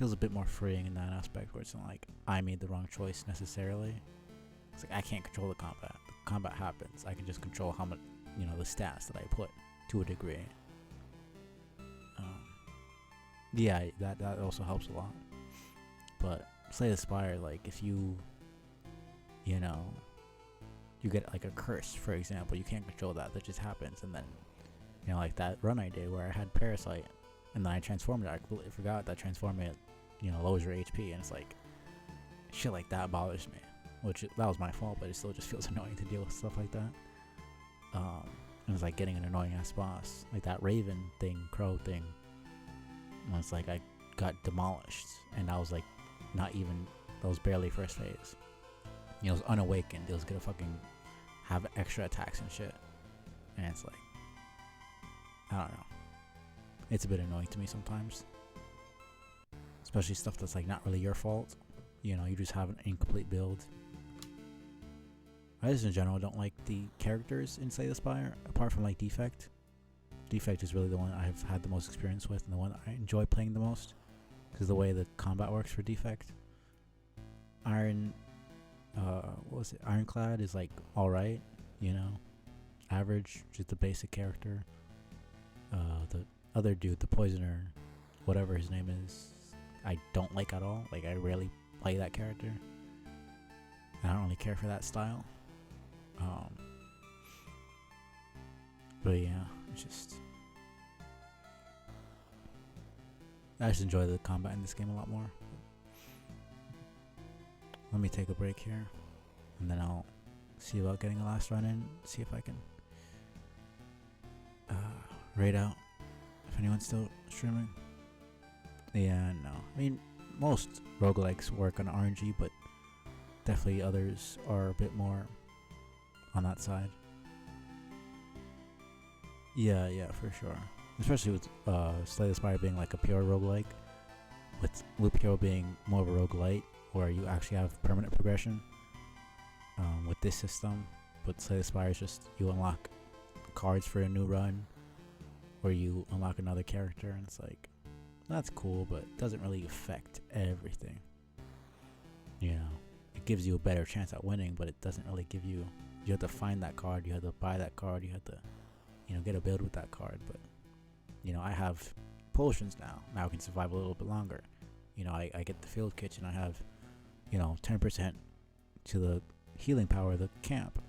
a bit more freeing in that aspect where it's not like I made the wrong choice necessarily. It's like I can't control the combat. The combat happens. I can just control how much, the stats that I put to a degree. Yeah, that also helps a lot. But Slay the Spire, like if you get like a curse, for example, you can't control that. That just happens, and then like that run I did where I had Parasite, and then I transformed it. I completely forgot that transforming it, lowers your HP, and it's like shit like that bothers me. Which that was my fault, but it still just feels annoying to deal with stuff like that. It was like getting an annoying ass boss, like that Raven thing, Crow thing. And it's like I got demolished, and I was like, that was barely first phase. It was unawakened. It was gonna fucking have extra attacks and shit, and it's like, I don't know. It's a bit annoying to me sometimes, especially stuff that's like not really your fault. You just have an incomplete build. I just in general don't like the characters in Slay the Spire, apart from like Defect. Defect is really the one I've had the most experience with and the one I enjoy playing the most, because the way the combat works for Defect. Ironclad is like alright, average, just the basic character. The other dude, the Poisoner, whatever his name is, I don't like at all. Like I rarely play that character. I don't really care for that style. But yeah, it's just, I just enjoy the combat in this game a lot more. Let me take a break here, and then I'll see about getting a last run in, see if I can raid out if anyone's still streaming. Yeah, no. I mean, most roguelikes work on RNG, but definitely others are a bit more on that side. Yeah, for sure. Especially with Slay the Spire being like a pure roguelike, with Loop Hero being more of a roguelite, where you actually have permanent progression with this system. But Slay the Spire is just, you unlock cards for a new run, or you unlock another character, and it's like, that's cool, but it doesn't really affect everything. It gives you a better chance at winning, but it doesn't really give you have to find that card, you have to buy that card, you have to get a build with that card. But I have potions now I can survive a little bit longer. I get the field kitchen, I have 10% to the healing power of the camp.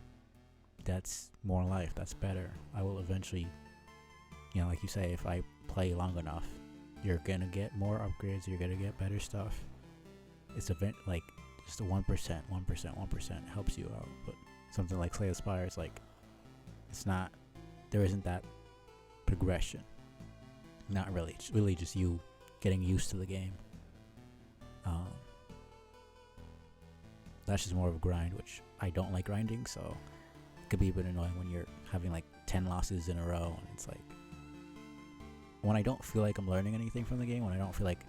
That's more life, that's better. I will eventually, like you say, if I play long enough, you're gonna get more upgrades, you're gonna get better stuff. It's like just a 1% helps you out. But something like Slay the Spire is like, there isn't that progression. Not really. It's really just you getting used to the game. That's just more of a grind, which I don't like grinding, so could be a bit annoying when you're having like 10 losses in a row, and it's like when I don't feel like I'm learning anything from the game, when I don't feel like,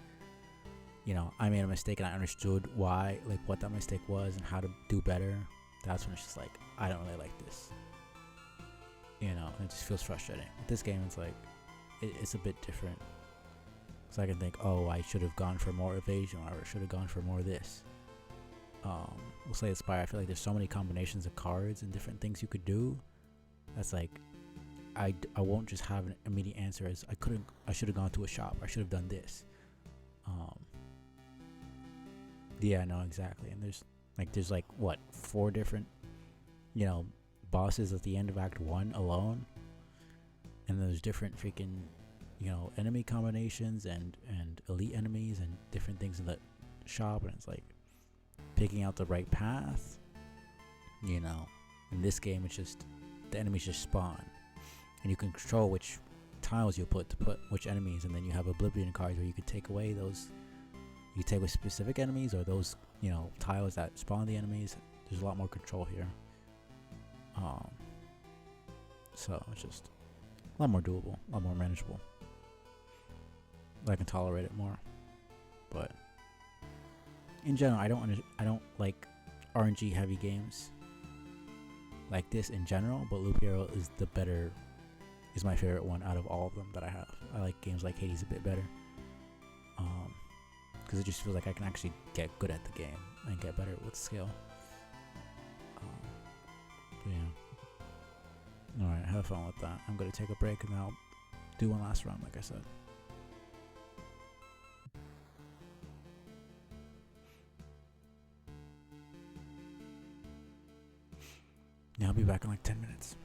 you know, I made a mistake and I understood why, like what that mistake was and how to do better, that's when it's just like, I don't really like this. You know, it just feels frustrating. With this game, it's like, it's a bit different. So I can think, oh, I should have gone for more evasion, or I should have gone for more this. We'll say Spire, I feel like there's so many combinations of cards and different things you could do. That's like, I won't just have an immediate answer as I should have gone to a shop, I should have done this. Yeah, no, exactly. And there's like what, 4 different, you know, bosses at the end of Act 1 alone, and there's different freaking, you know, enemy combinations and elite enemies and different things in the shop, and it's like picking out the right path. You know, in this game, it's just the enemies just spawn, and you can control which tiles you put to put which enemies, and then you have Oblivion cards where you could take away those. You take with specific enemies or those, you know, tiles that spawn the enemies. There's a lot more control here. So it's just a lot more doable, a lot more manageable. I can tolerate it more. But in general, I don't like RNG heavy games like this in general, but Loop Hero is my favorite one out of all of them that I have. I like games like Hades a bit better. Because it just feels like I can actually get good at the game and get better with skill. Yeah. Alright, have fun with that. I'm going to take a break and then I'll do one last round, like I said. Yeah, I'll be back in like 10 minutes.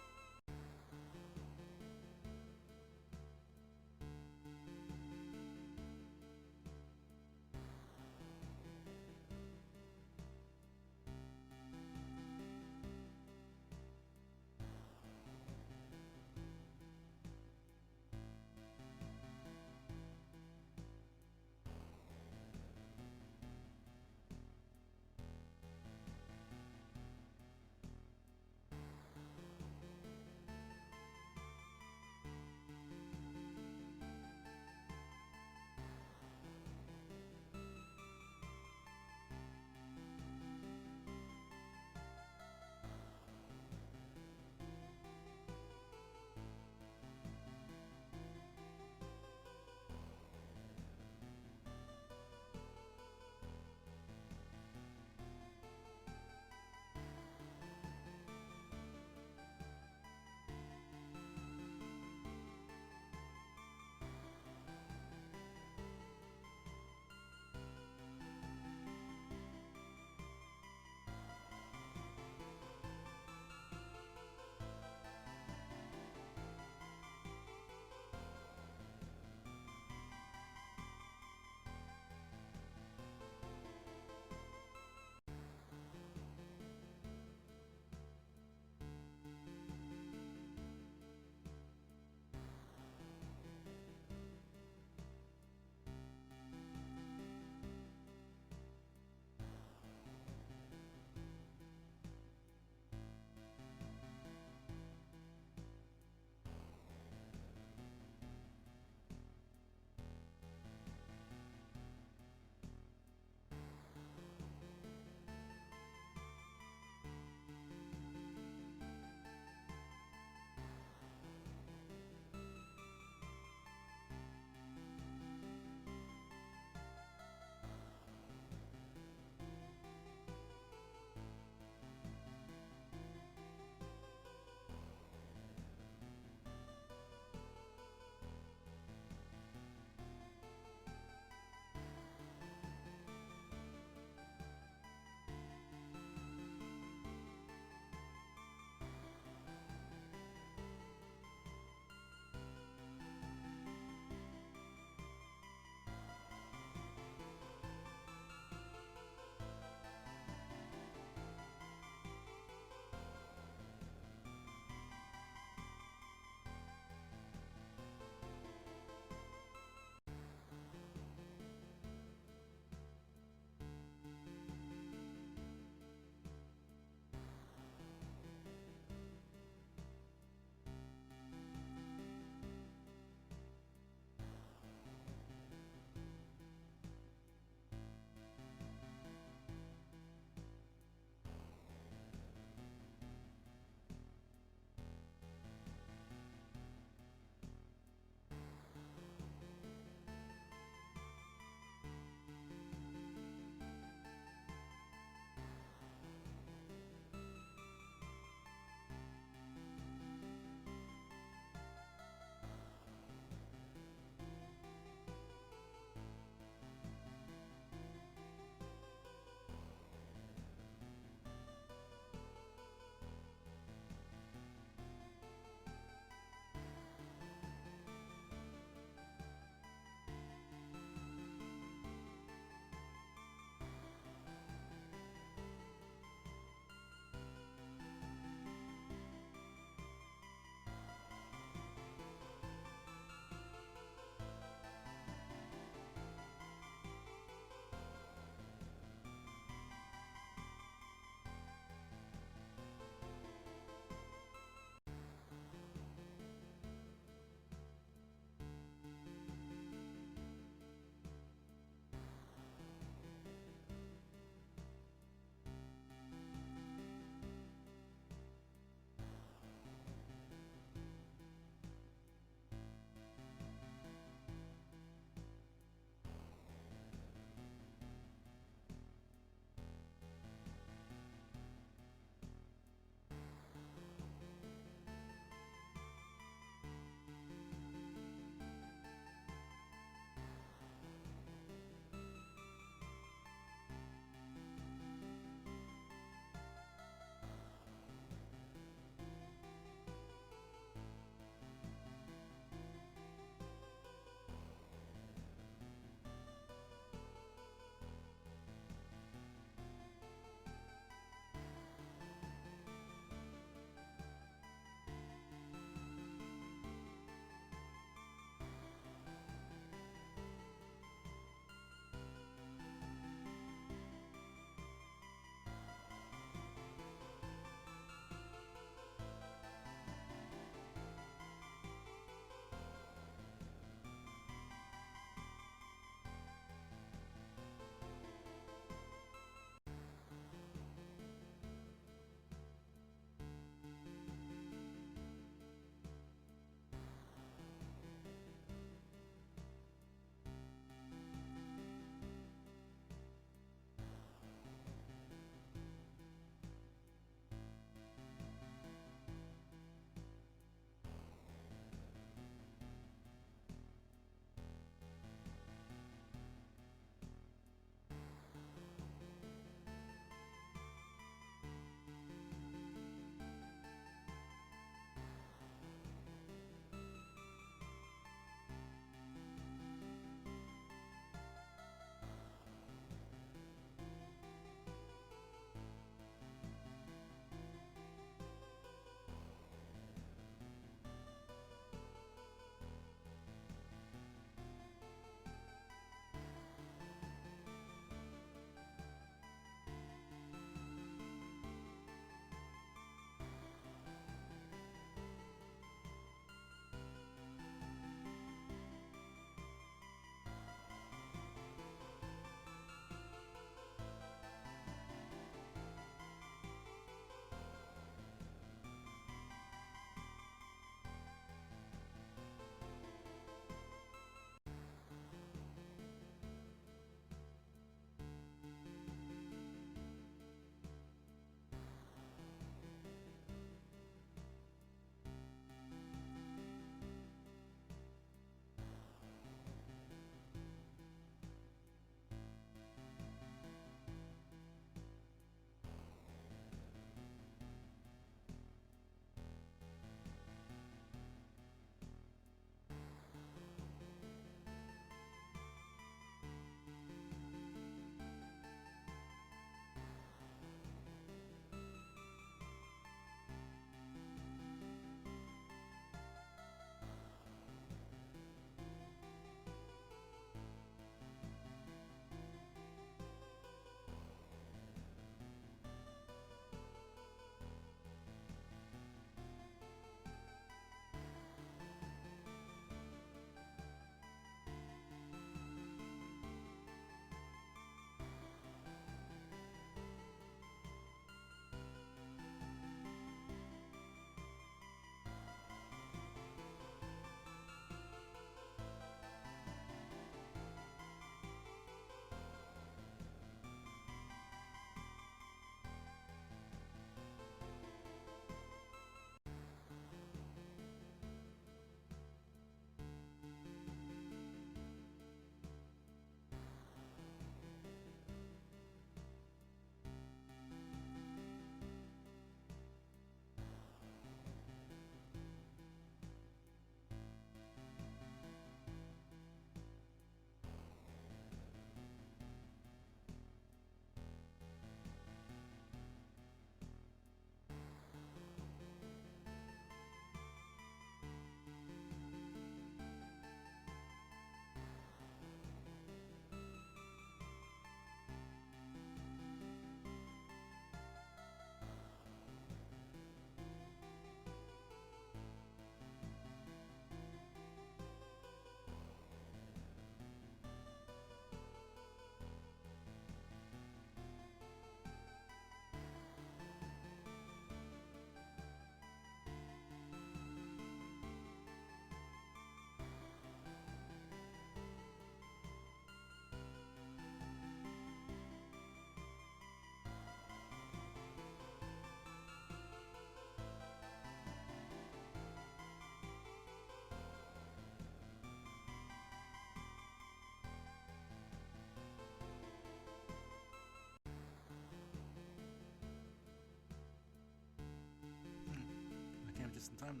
time.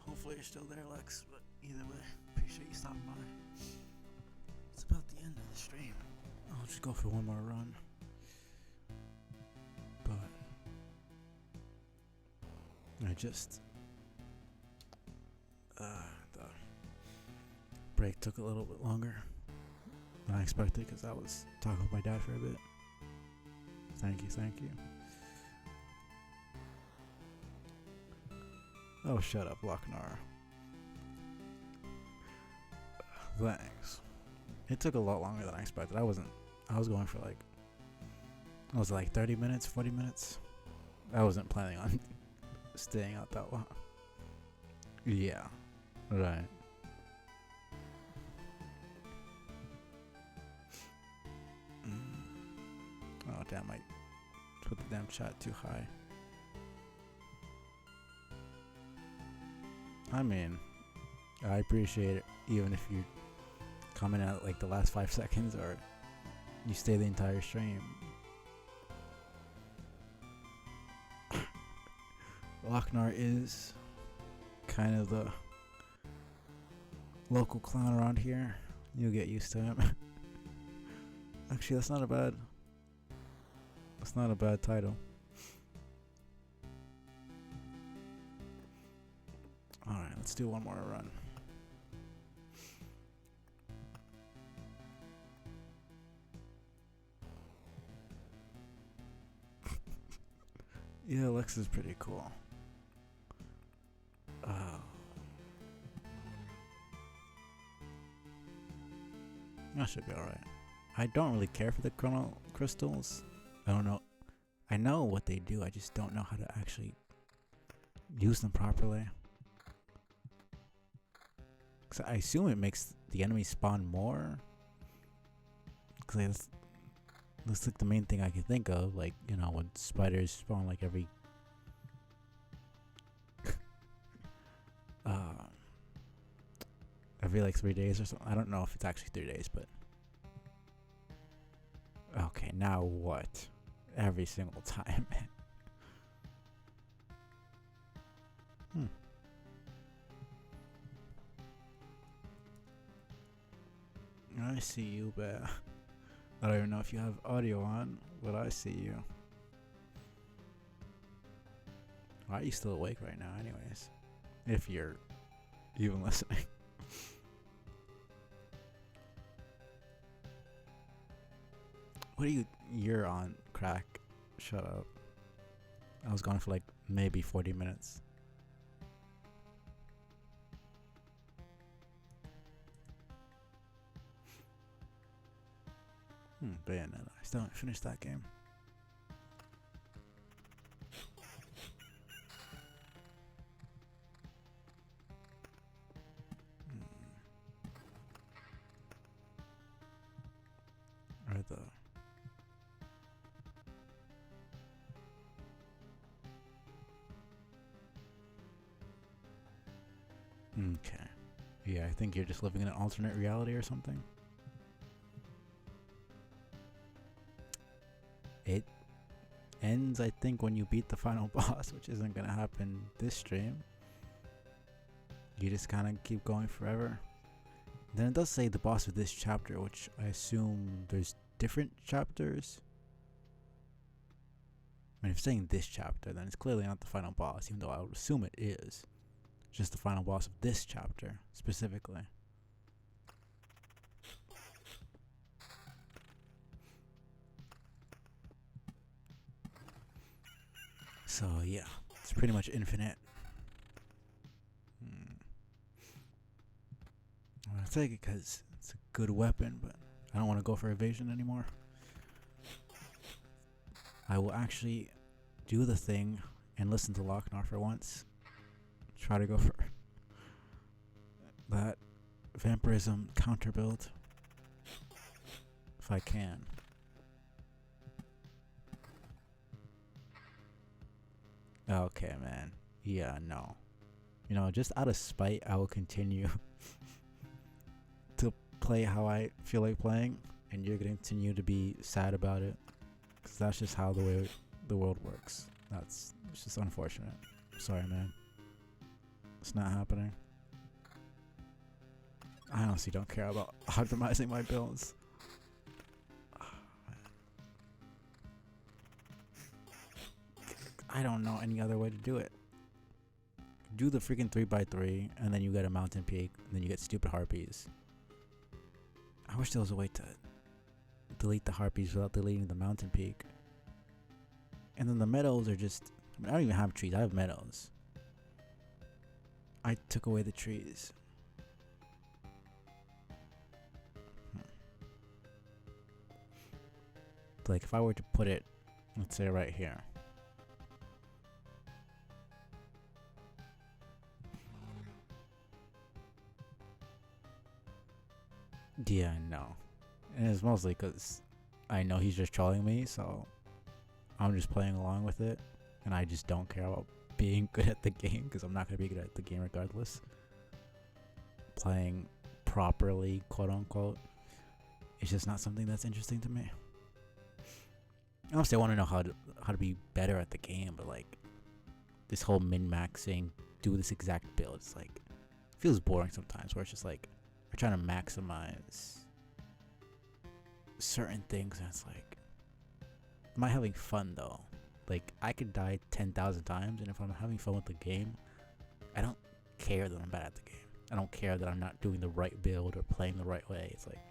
Hopefully you're still there, Lex, but either way, appreciate you stopping by. It's about the end of the stream. I'll just go for one more run. But I just the break took a little bit longer than I expected because I was talking with my dad for a bit. Thank you. Oh, shut up, Lochnar. Thanks. It took a lot longer than I expected. I was going for like, was it like 30 minutes, 40 minutes? I wasn't planning on staying out that long. Yeah, right. Oh, damn, I put the damn chat too high. I mean, I appreciate it even if you comment out like the last 5 seconds or you stay the entire stream. Lochnar is kind of the local clown around here. You'll get used to him. Actually, that's not a bad title. Alright, let's do one more run. Yeah, Lex is pretty cool. That should be alright. I don't really care for the chrono crystals. I don't know. I know what they do, I just don't know how to actually use them properly. Cause I assume it makes the enemy spawn more. Cause that's like the main thing I can think of. Like, you know, when spiders spawn like every like 3 days or something. I don't know if it's actually 3 days, but okay, now what? Every single time. I see you, Bear. I don't even know if you have audio on, but I see you. Why are you still awake right now, anyways? If you're even listening. What are you? You're on crack. Shut up. I was gone for like maybe 40 minutes. Bayonetta. I still haven't finished that game. Right though. Okay. Yeah, I think you're just living in an alternate reality or something. It ends, I think, when you beat the final boss, which isn't gonna happen this stream. You just kind of keep going forever. Then it does say the boss of this chapter, which I assume there's different chapters. I mean, if it's saying this chapter, then it's clearly not the final boss, even though I would assume it is. Just the final boss of this chapter, specifically. So, yeah, it's pretty much infinite. I'm gonna take it because it's a good weapon, but I don't want to go for evasion anymore. I will actually do the thing and listen to Lochnar for once. Try to go for that vampirism counter build if I can. Okay, man. Yeah, no. You know, just out of spite, I will continue to play how I feel like playing, and you're going to continue to be sad about it, because that's just how the way the world works. It's just unfortunate. Sorry, man. It's not happening. I honestly don't care about optimizing my builds. I don't know any other way to do it. Do the freaking 3x3, and then you get a mountain peak, and then you get stupid harpies. I wish there was a way to delete the harpies without deleting the mountain peak. And then the meadows are just... I mean, I don't even have trees, I have meadows. I took away the trees. Like, if I were to put it, let's say right here. Yeah, no. And it's mostly because I know he's just trolling me, so I'm just playing along with it. And I just don't care about being good at the game, because I'm not going to be good at the game regardless. Playing properly, quote unquote, it's just not something that's interesting to me. Honestly, I want to know how to be better at the game, but like this whole min-maxing, do this exact build, it's like, it feels boring sometimes, where it's just like we're trying to maximize certain things, and it's like, am I having fun though? Like, I could die 10,000 times, and if I'm having fun with the game, I don't care that I'm bad at the game. I don't care that I'm not doing the right build or playing the right way. It's like,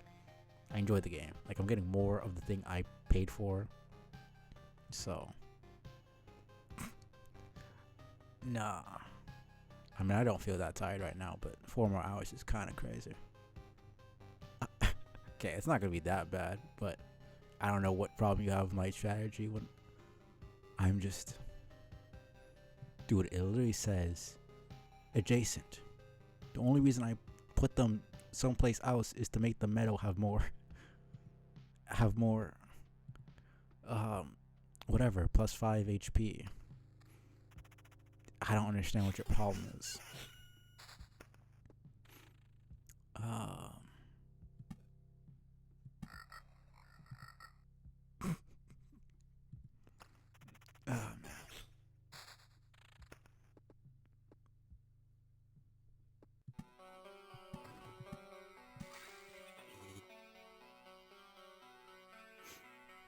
I enjoy the game. Like, I'm getting more of the thing I paid for. So, nah. I mean, I don't feel that tired right now, but 4 more hours is kind of crazy. Okay, it's not going to be that bad, but I don't know what problem you have with my strategy when I'm just... Dude, it literally says adjacent. The only reason I put them someplace else is to make the meadow have more whatever, plus 5 HP. I don't understand what your problem is. Oh man.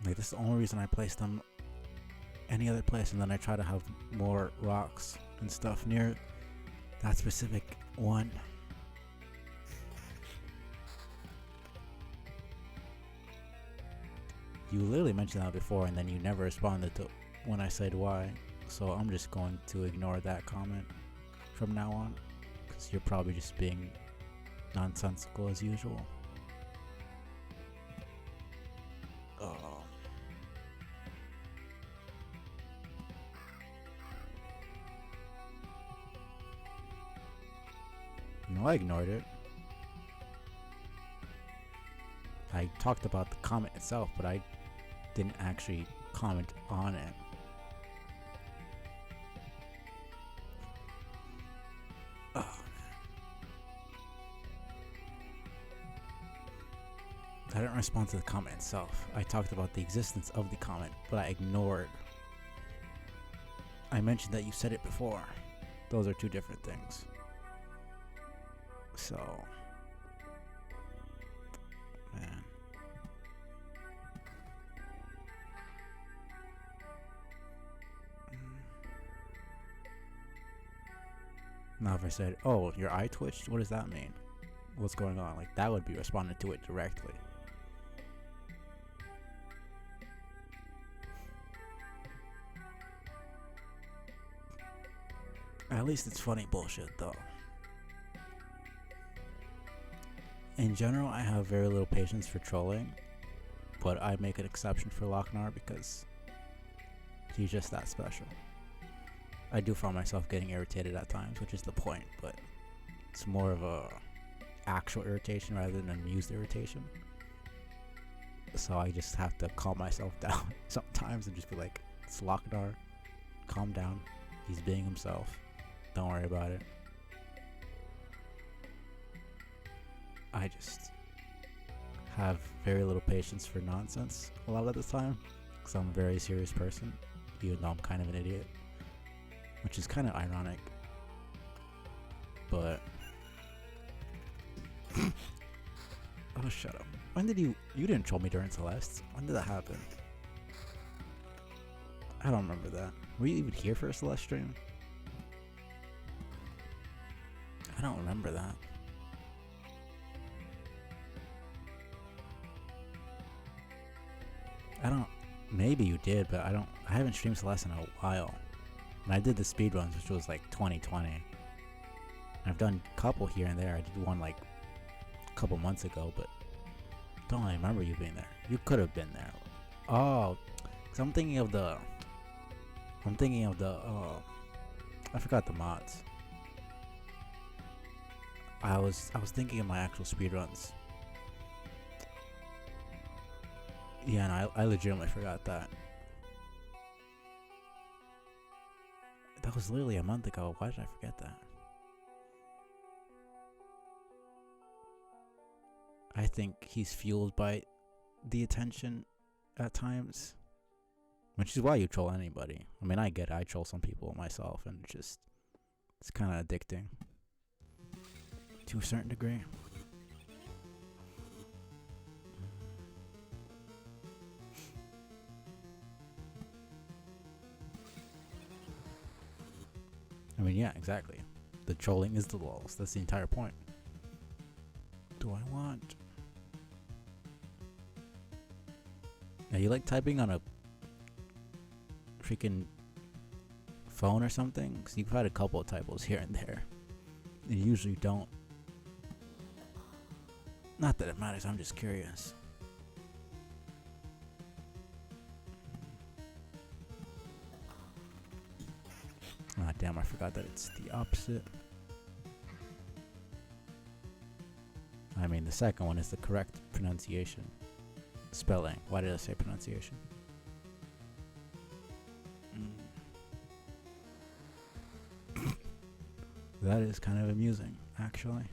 Like, this is the only reason I place them any other place, and then I try to have more rocks and stuff near that specific one. You literally mentioned that before, and then you never responded to when I said why, so I'm just going to ignore that comment from now on, because you're probably just being nonsensical as usual. No, I ignored it. I talked about the comment itself, but I didn't actually comment on it. Oh, man. I didn't respond to the comment itself. I talked about the existence of the comment, but I ignored. I mentioned that you said it before. Those are two different things. So, man. Now if I said, oh, your eye twitched, what does that mean? What's going on? Like, that would be responding to it directly. At least it's funny bullshit though. In general, I have very little patience for trolling, but I make an exception for Lochnar because he's just that special. I do find myself getting irritated at times, which is the point, but it's more of a actual irritation rather than amused irritation. So I just have to calm myself down sometimes and just be like, it's Lochnar, calm down, he's being himself, don't worry about it. I just have very little patience for nonsense a lot of the time, because I'm a very serious person. even though I'm kind of an idiot, which is kind of ironic. But oh, shut up. When did you didn't troll me during Celeste? When did that happen? I don't remember that. Were you even here for a Celeste stream? I don't remember that. I don't. Maybe you did, but I haven't streamed Celeste in a while. And I did the speedruns, which was like 2020. And I've done a couple here and there. I did one like a couple months ago, but don't really remember you being there. You could have been there. Oh, cause I'm thinking of the. I forgot the mods. I was thinking of my actual speedruns. Yeah, and I legitimately forgot that. That was literally a month ago. Why did I forget that? I think he's fueled by the attention at times. Which is why you troll anybody. I mean, I get it. I troll some people myself, and it's kind of addicting. To a certain degree. I mean, yeah, exactly. The trolling is the lulz. That's the entire point. Do I want? Now, you like typing on a freaking phone or something? Because you've had a couple of typos here and there. You usually don't. Not that it matters, I'm just curious. Ah, damn, I forgot that it's the opposite. I mean, the second one is the correct pronunciation. Spelling. Why did I say pronunciation? That is kind of amusing, actually.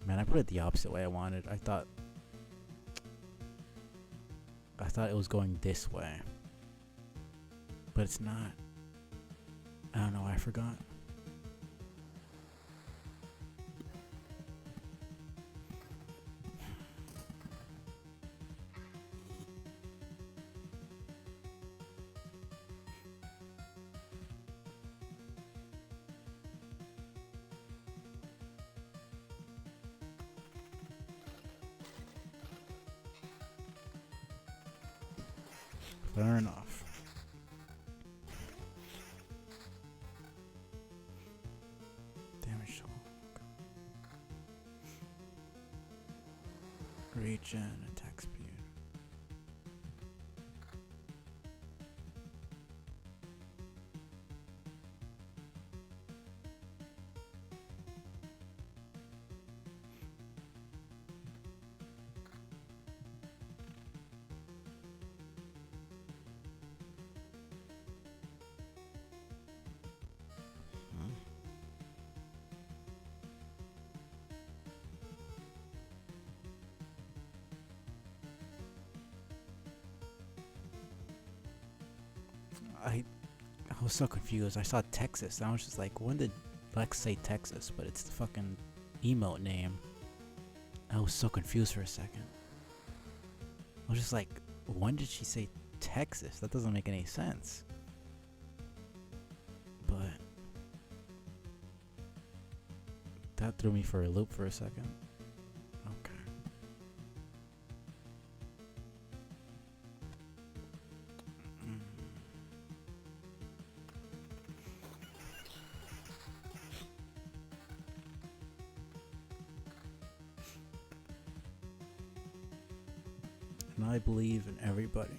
Man, I put it the opposite way I wanted. I thought it was going this way. But it's not. I don't know, I forgot. Fair enough. Damage to regen, attack speed. I was so confused. I saw Texas, and I was just like, when did Lex say Texas? But it's the fucking emote name. I was so confused for a second. I was just like, when did she say Texas? That doesn't make any sense. But that threw me for a loop for a second. Okay. And I believe in everybody.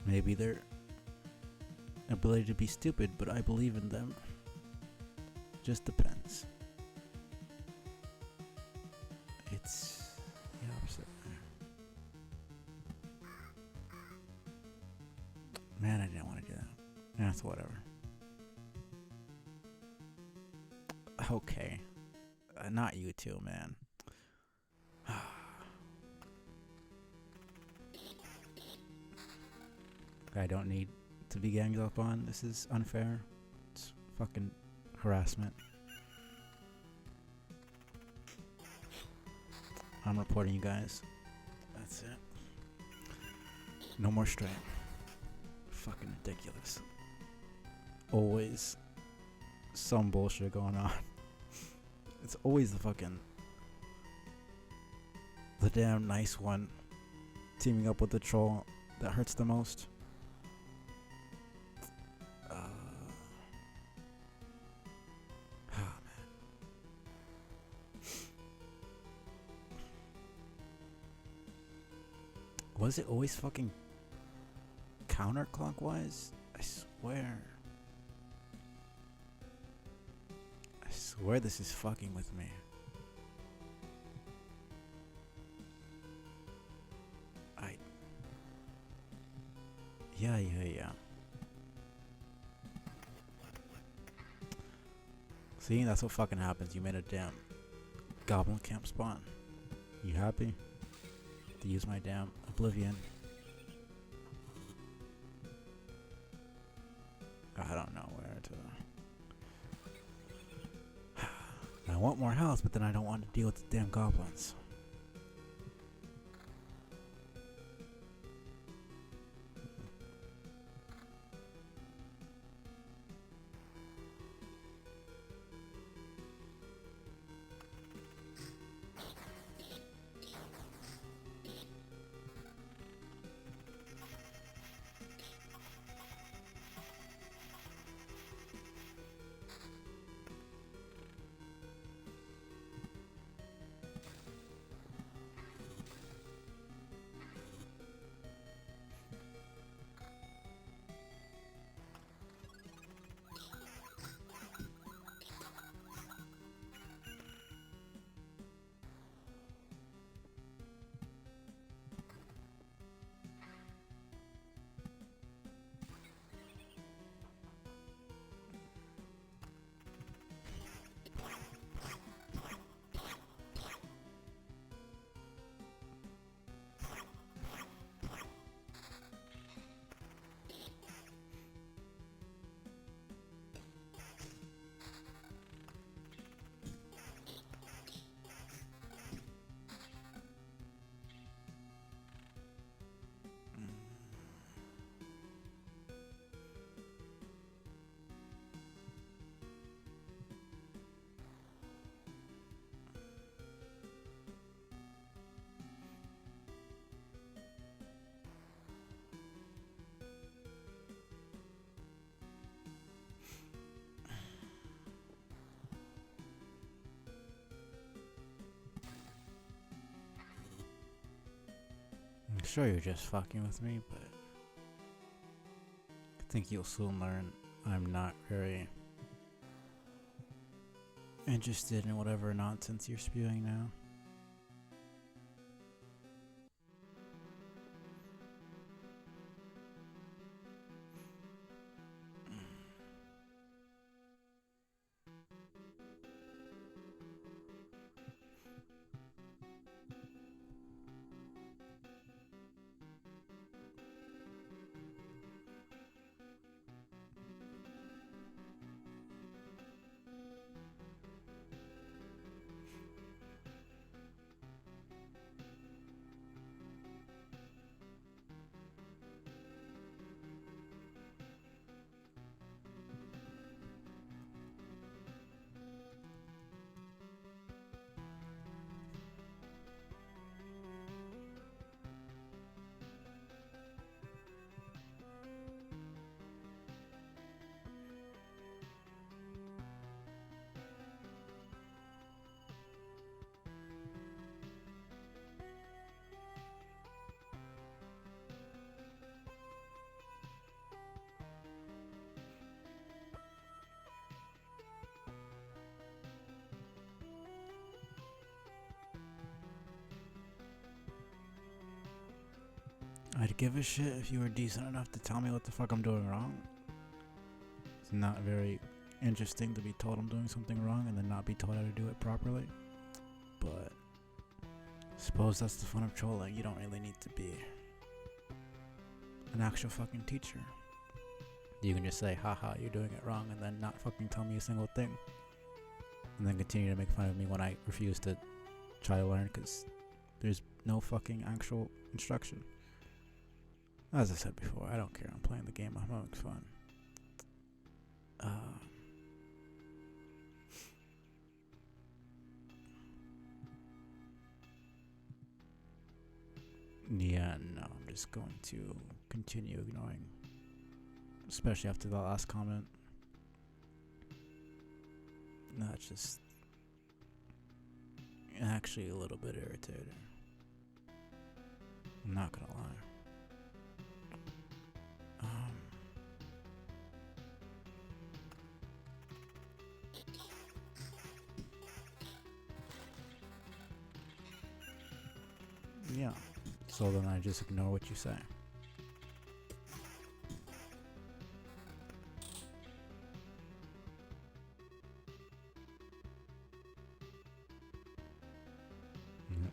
Maybe their ability to be stupid, but I believe in them. Just depends. It's the opposite. Man, I didn't want to do that. That's whatever. Okay. Not you two, man. I don't need to be ganged up on. This is unfair. It's fucking harassment. I'm reporting you guys. That's it. No more strain. Fucking ridiculous. Always some bullshit going on. It's always the damn nice one teaming up with the troll that hurts the most. Man. Was it always fucking counterclockwise? I swear this is fucking with me. Yeah. See, that's what fucking happens. You made a damn goblin camp spawn. You happy to use my damn Oblivion? I don't know where to. I want more health, but then I don't want to deal with the damn goblins. I'm sure you're just fucking with me, but I think you'll soon learn I'm not very interested in whatever nonsense you're spewing now. I'd give a shit if you were decent enough to tell me what the fuck I'm doing wrong. It's not very interesting to be told I'm doing something wrong and then not be told how to do it properly. But I suppose that's the fun of trolling. You don't really need to be an actual fucking teacher. You can just say, haha, you're doing it wrong, and then not fucking tell me a single thing. And then continue to make fun of me when I refuse to try to learn because there's no fucking actual instruction. As I said before, I don't care. I'm playing the game. I'm having fun. Yeah, no, I'm just going to continue ignoring. Especially after the last comment. That's just actually a little bit irritating. I'm not gonna lie. Yeah. So then I just ignore what you say.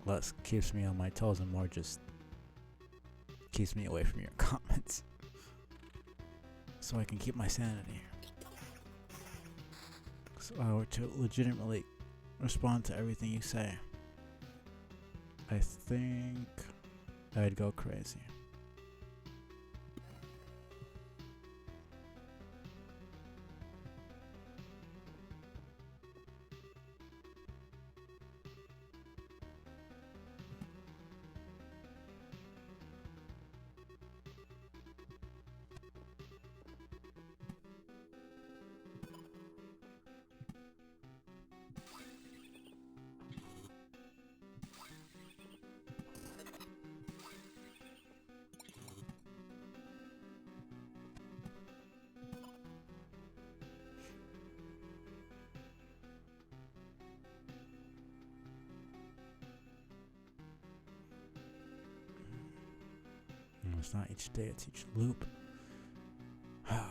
Less keeps me on my toes and more just keeps me away from your comments. So I can keep my sanity. So if I were to legitimately respond to everything you say, I think I'd go crazy. It's not each day, it's each loop. Ah, man.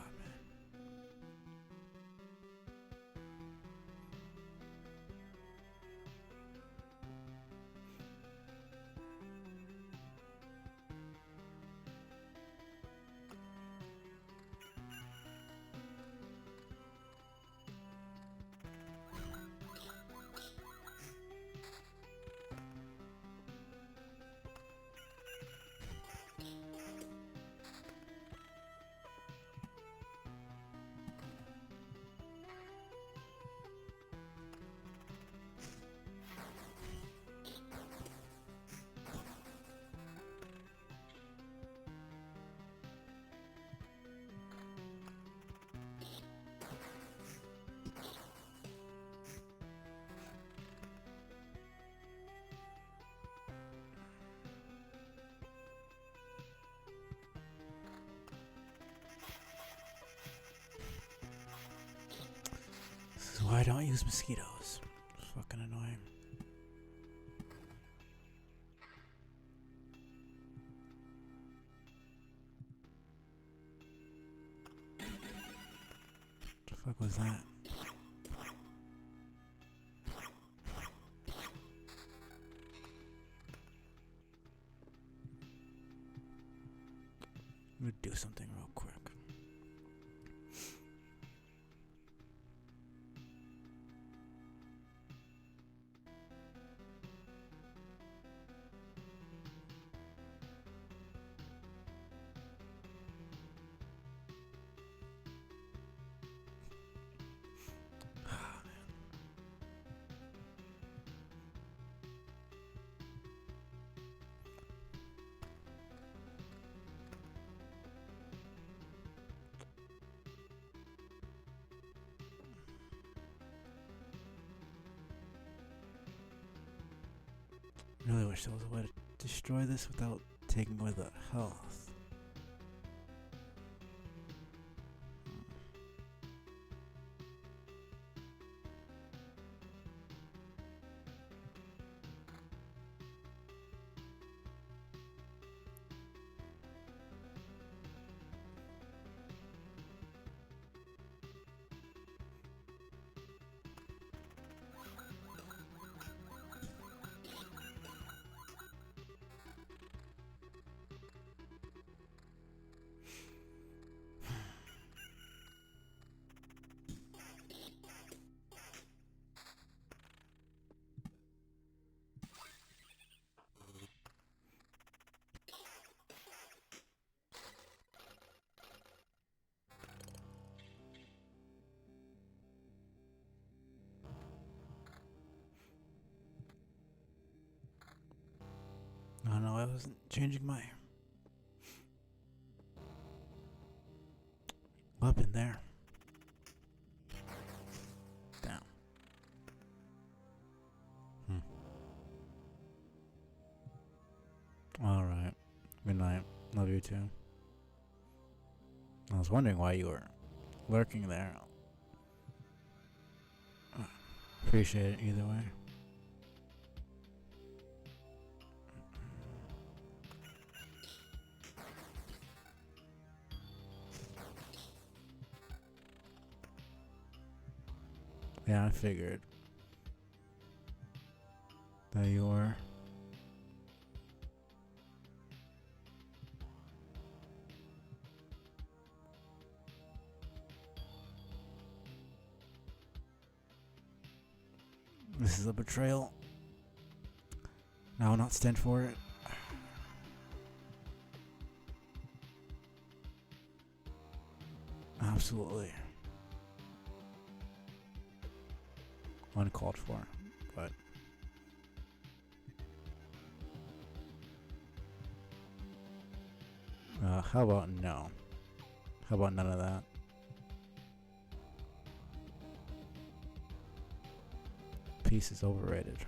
This is why I don't use mosquitoes. It's fucking annoying. What the fuck was that? I'm gonna do something real quick. Really wish there was a way to destroy this without taking away the health. wasn't changing my weapon there. Damn. Alright. Good night. Love you too. I was wondering why you were lurking there. Appreciate it either way. Yeah, I figured that you were. This is a betrayal. I will not stand for it. Absolutely. Uncalled for, but how about no? How about none of that? Peace is overrated.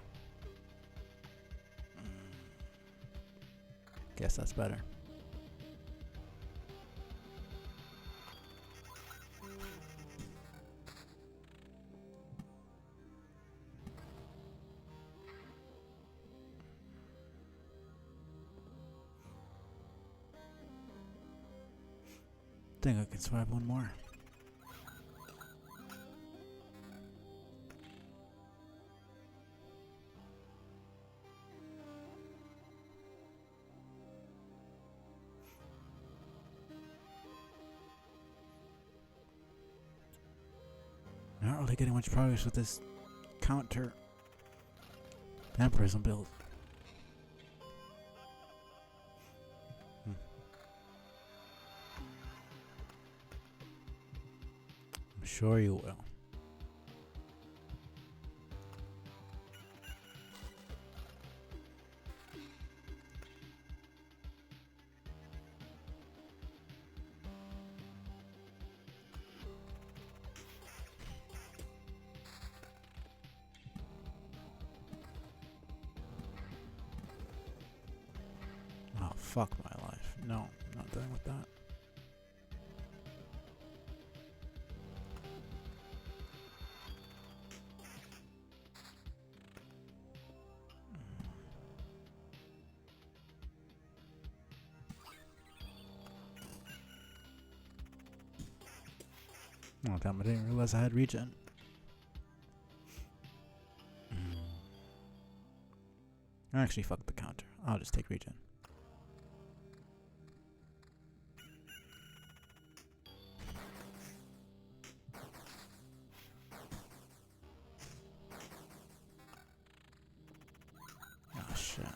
Guess that's better. Think I can swipe one more. Not really getting much progress with this counter vampirism build. I'm sure you will. Oh, fuck my life. No, I'm not dealing with that. Oh, damn, I didn't realize I had regen. Actually, fuck the counter. I'll just take regen. Oh, shit.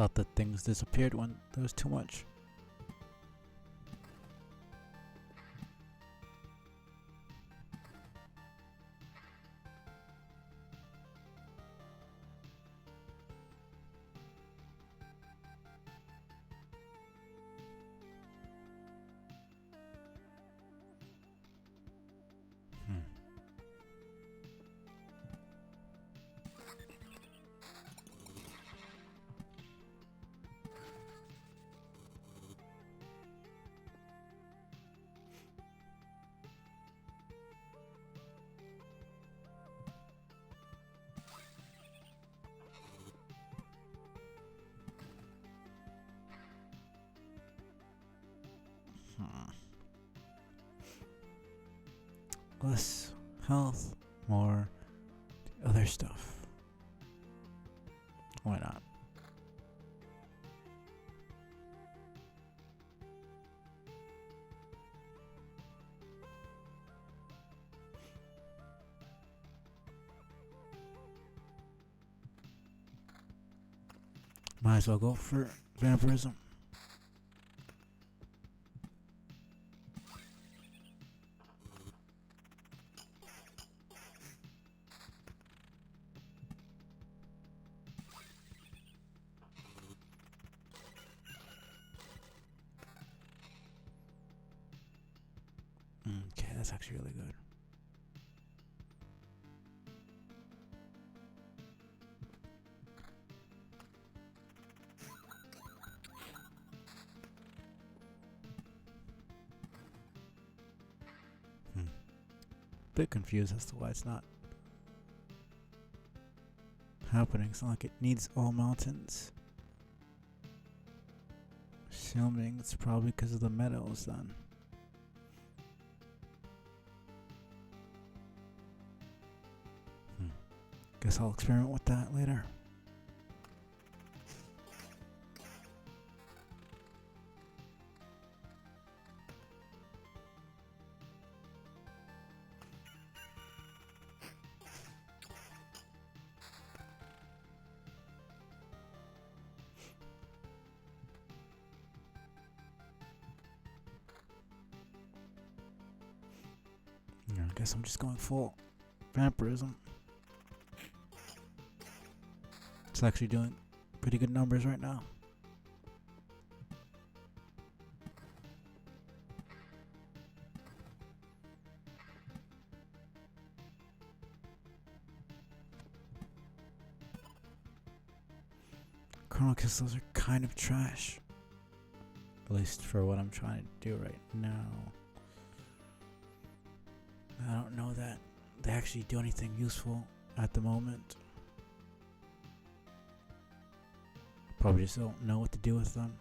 thought that things disappeared when there was too much. Hmm. Hmm. Less health, more other stuff. Why not? Might as well go for vampirism. Okay, that's actually really good. Bit confused as to why it's not happening. It's not like it needs all mountains. Assuming it's probably because of the meadows then. Guess I'll experiment with that later. Yeah, I guess I'm just going full vampirism. It's actually doing pretty good numbers right now. Chrono crystals are kind of trash. At least for what I'm trying to do right now. I don't know that they actually do anything useful at the moment. Probably just don't know what to do with them.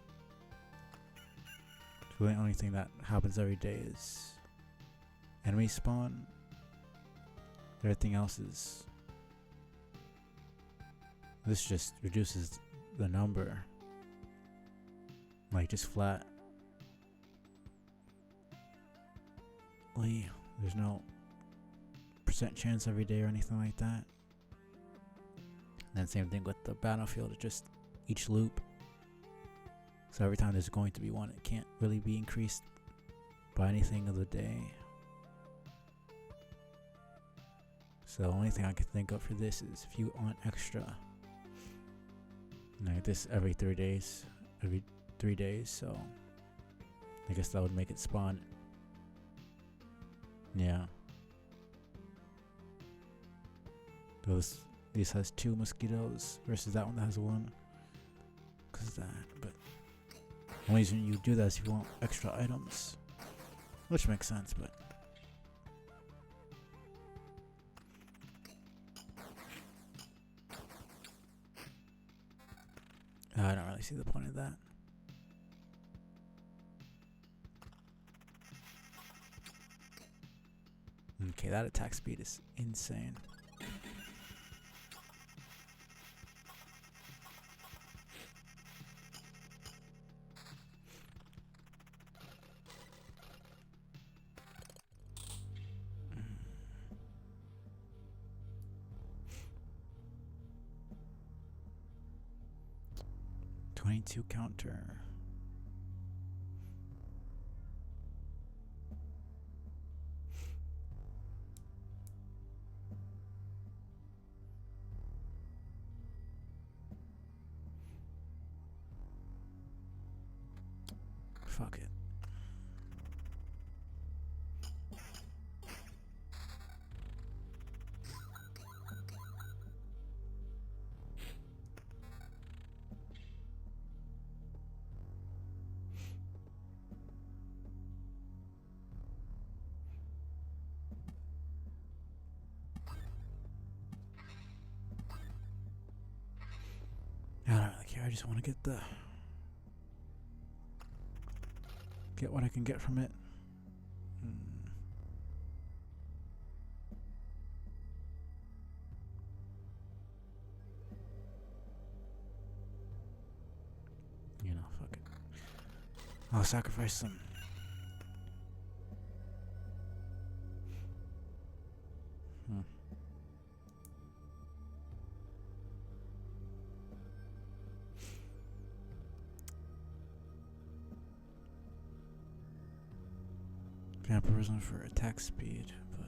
So the only thing that happens every day is enemy spawn. Everything else is... This just reduces the number. Like just flat. There's no percent chance every day or anything like that. And then same thing with the battlefield, it's just each loop. So every time there's going to be one, it can't really be increased by anything of the day. So the only thing I could think of for this is if you want extra, like this every 3 days, so I guess that would make it spawn. Yeah. This has 2 mosquitoes versus that one that has 1. Cause of that, but the only reason you do that is if you want extra items, which makes sense. But I don't really see the point of that. Okay, that attack speed is insane. 22 counter. Fuck it. I don't really care. I just want to get what I can get from it. You know, fuck it. I'll sacrifice some. Vampirism for attack speed, but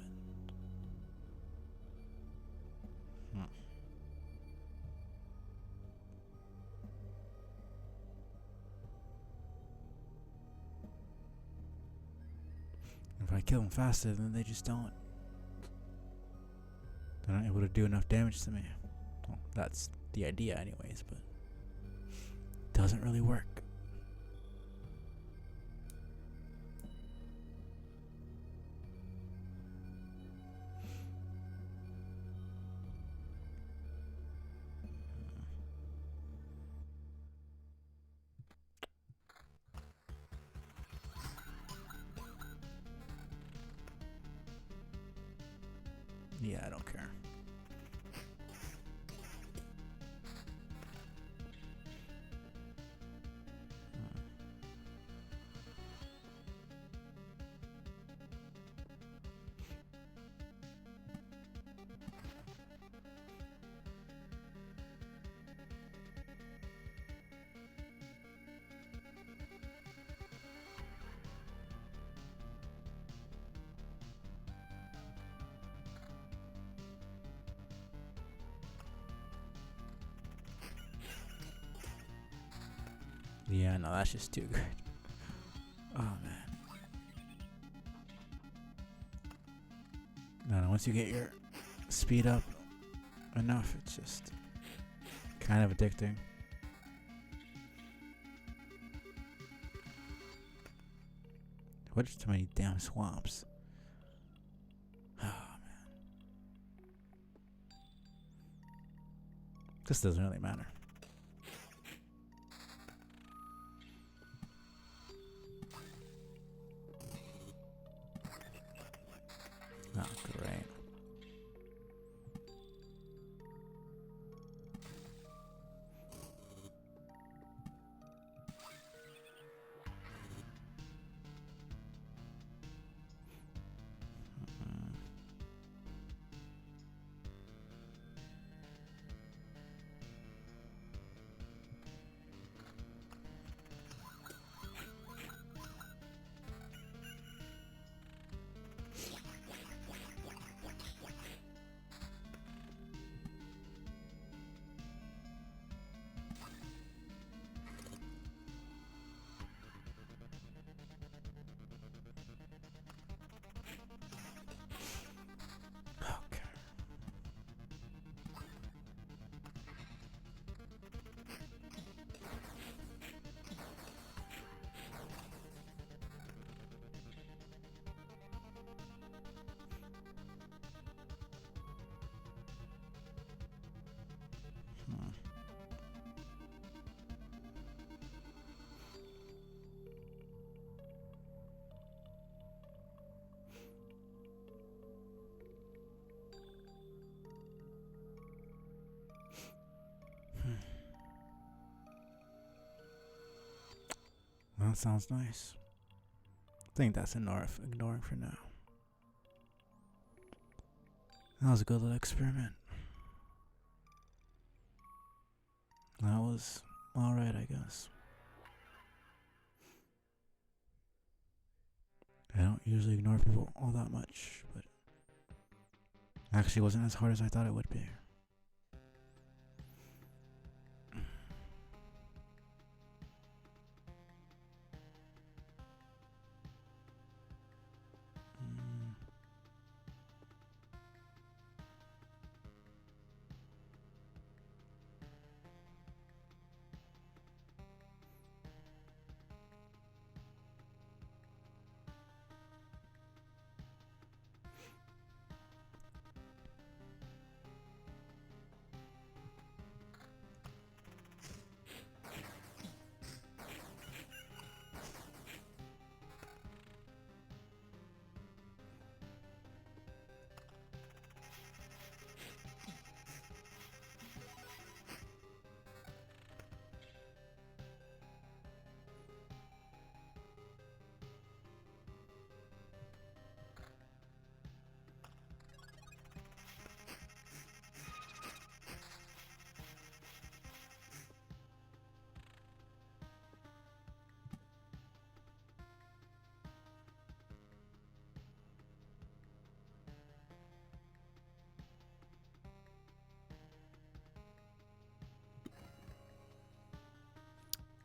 if I kill them faster, then they just don't. They're not able to do enough damage to me. Well, that's the idea, anyways, but it doesn't really work. Yeah, I don't care. Yeah, no, that's just too good. Oh, man. No, once you get your speed up enough, it's just kind of addicting. What are too many damn swamps? Oh, man. This doesn't really matter. Oh, great. Well, that sounds nice. I think that's enough ignoring for now. That was a good little experiment. That was alright, I guess. I don't usually ignore people all that much, but actually wasn't as hard as I thought it would be.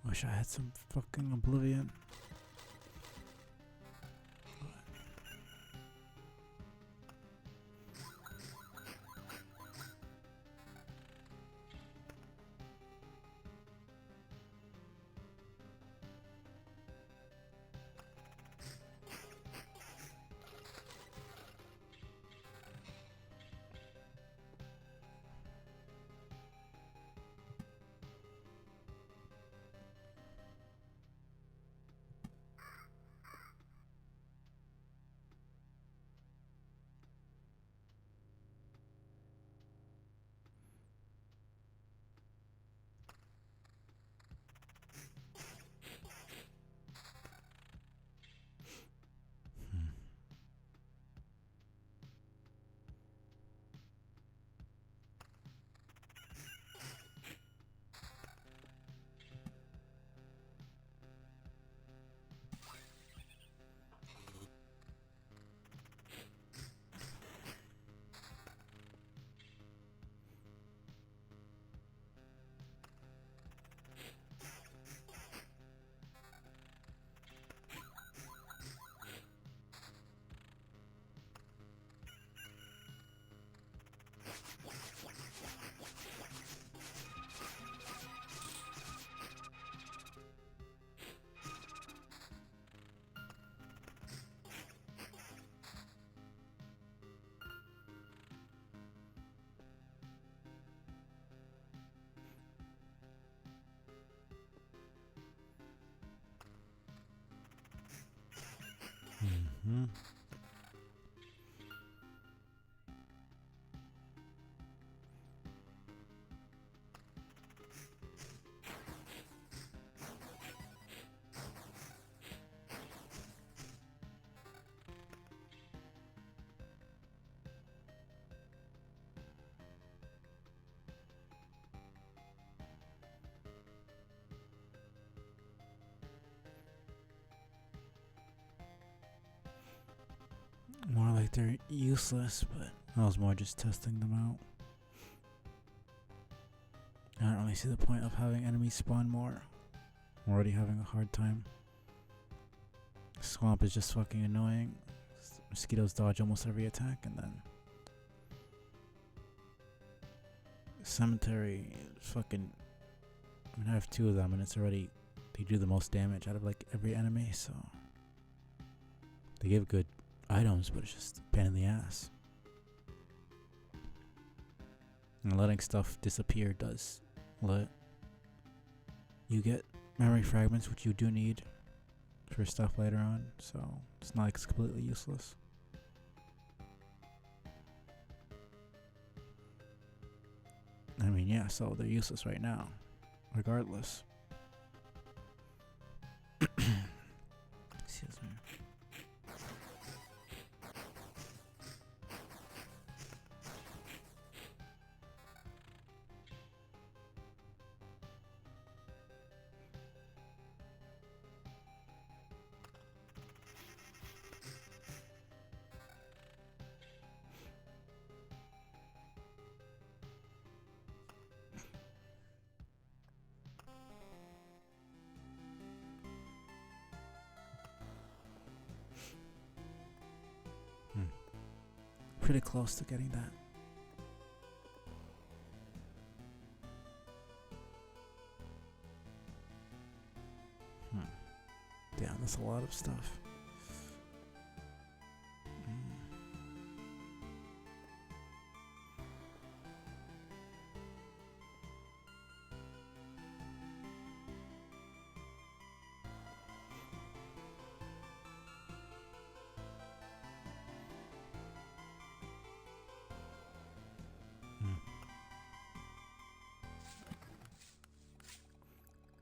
Wish I had some fucking Oblivion. Mm-hmm. More like they're useless, but I was more just testing them out. I don't really see the point of having enemies spawn more. I'm already having a hard time. Swamp is just fucking annoying. Mosquitoes dodge almost every attack, and then cemetery is fucking. I mean, I have 2 of them, and it's already. They do the most damage out of like every enemy, so. They give good items, but it's just a pain in the ass. And letting stuff disappear does let you get memory fragments, which you do need for stuff later on, so it's not like it's completely useless. I mean, yeah, so they're useless right now, regardless. Excuse me. pretty close to getting that. Damn, that's a lot of stuff.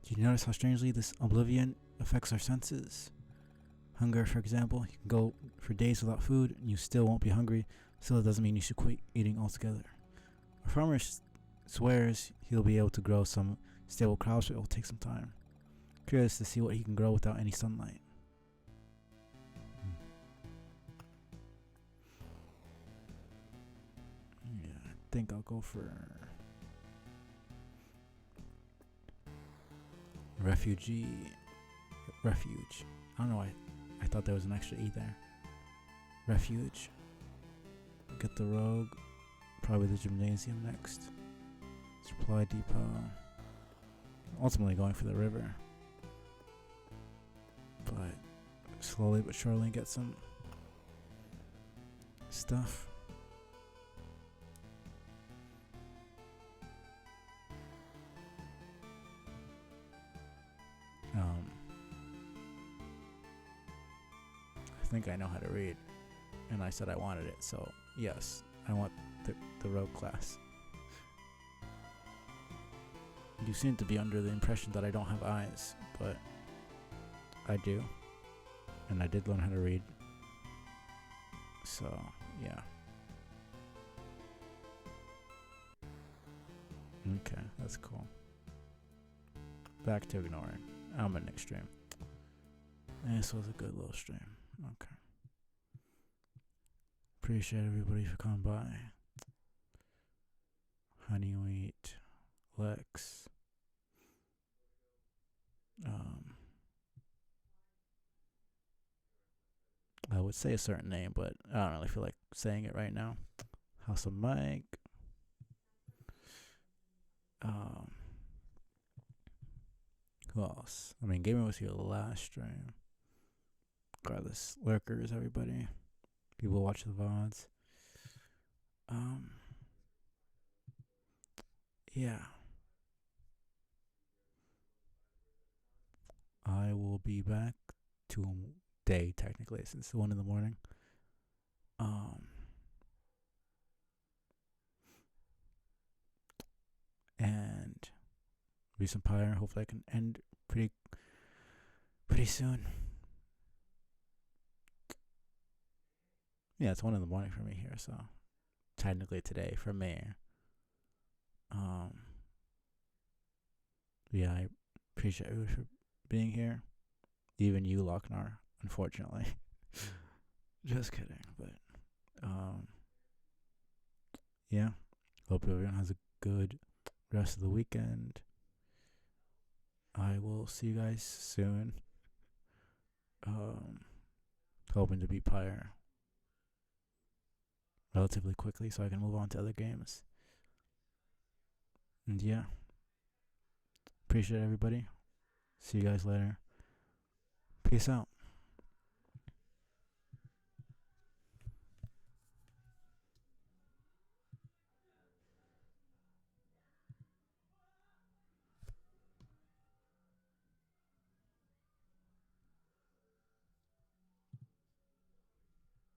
Do you notice how strangely this oblivion affects our senses? Hunger, for example, you can go for days without food and you still won't be hungry. Still, it doesn't mean you should quit eating altogether. A farmer swears he'll be able to grow some stable crops, but it will take some time. Curious to see what he can grow without any sunlight. Yeah, I think I'll go for refuge. I don't know why. I thought there was an extra E there. Refuge. Get the rogue. Probably the gymnasium next. Supply depot. Ultimately going for the river. But slowly but surely get some stuff. I think I know how to read, and I said I wanted it, so yes, I want the rogue class. You seem to be under the impression that I don't have eyes, but I do, and I did learn how to read, so yeah. Okay, that's cool. Back to ignoring. I'm an extreme. This was a good little stream. Okay. Appreciate everybody for coming by. Honeywheat, Lex. I would say a certain name, but I don't really feel like saying it right now. House of Mike. Who else? I mean, Gamer was here last stream. Regardless, lurkers, everybody. People watch the VODs. Yeah. I will be back today, technically, since it's 1 in the morning. And be some pyre. Hopefully I can end pretty soon. Yeah, it's 1 in the morning for me here, so technically today for me. Yeah, I appreciate you for being here. Even you, Lochnar, unfortunately. Just kidding, but yeah. Hope everyone has a good rest of the weekend. I will see you guys soon. Hoping to beat Pyre relatively quickly so I can move on to other games. And yeah. Appreciate everybody. See you guys later. Peace out.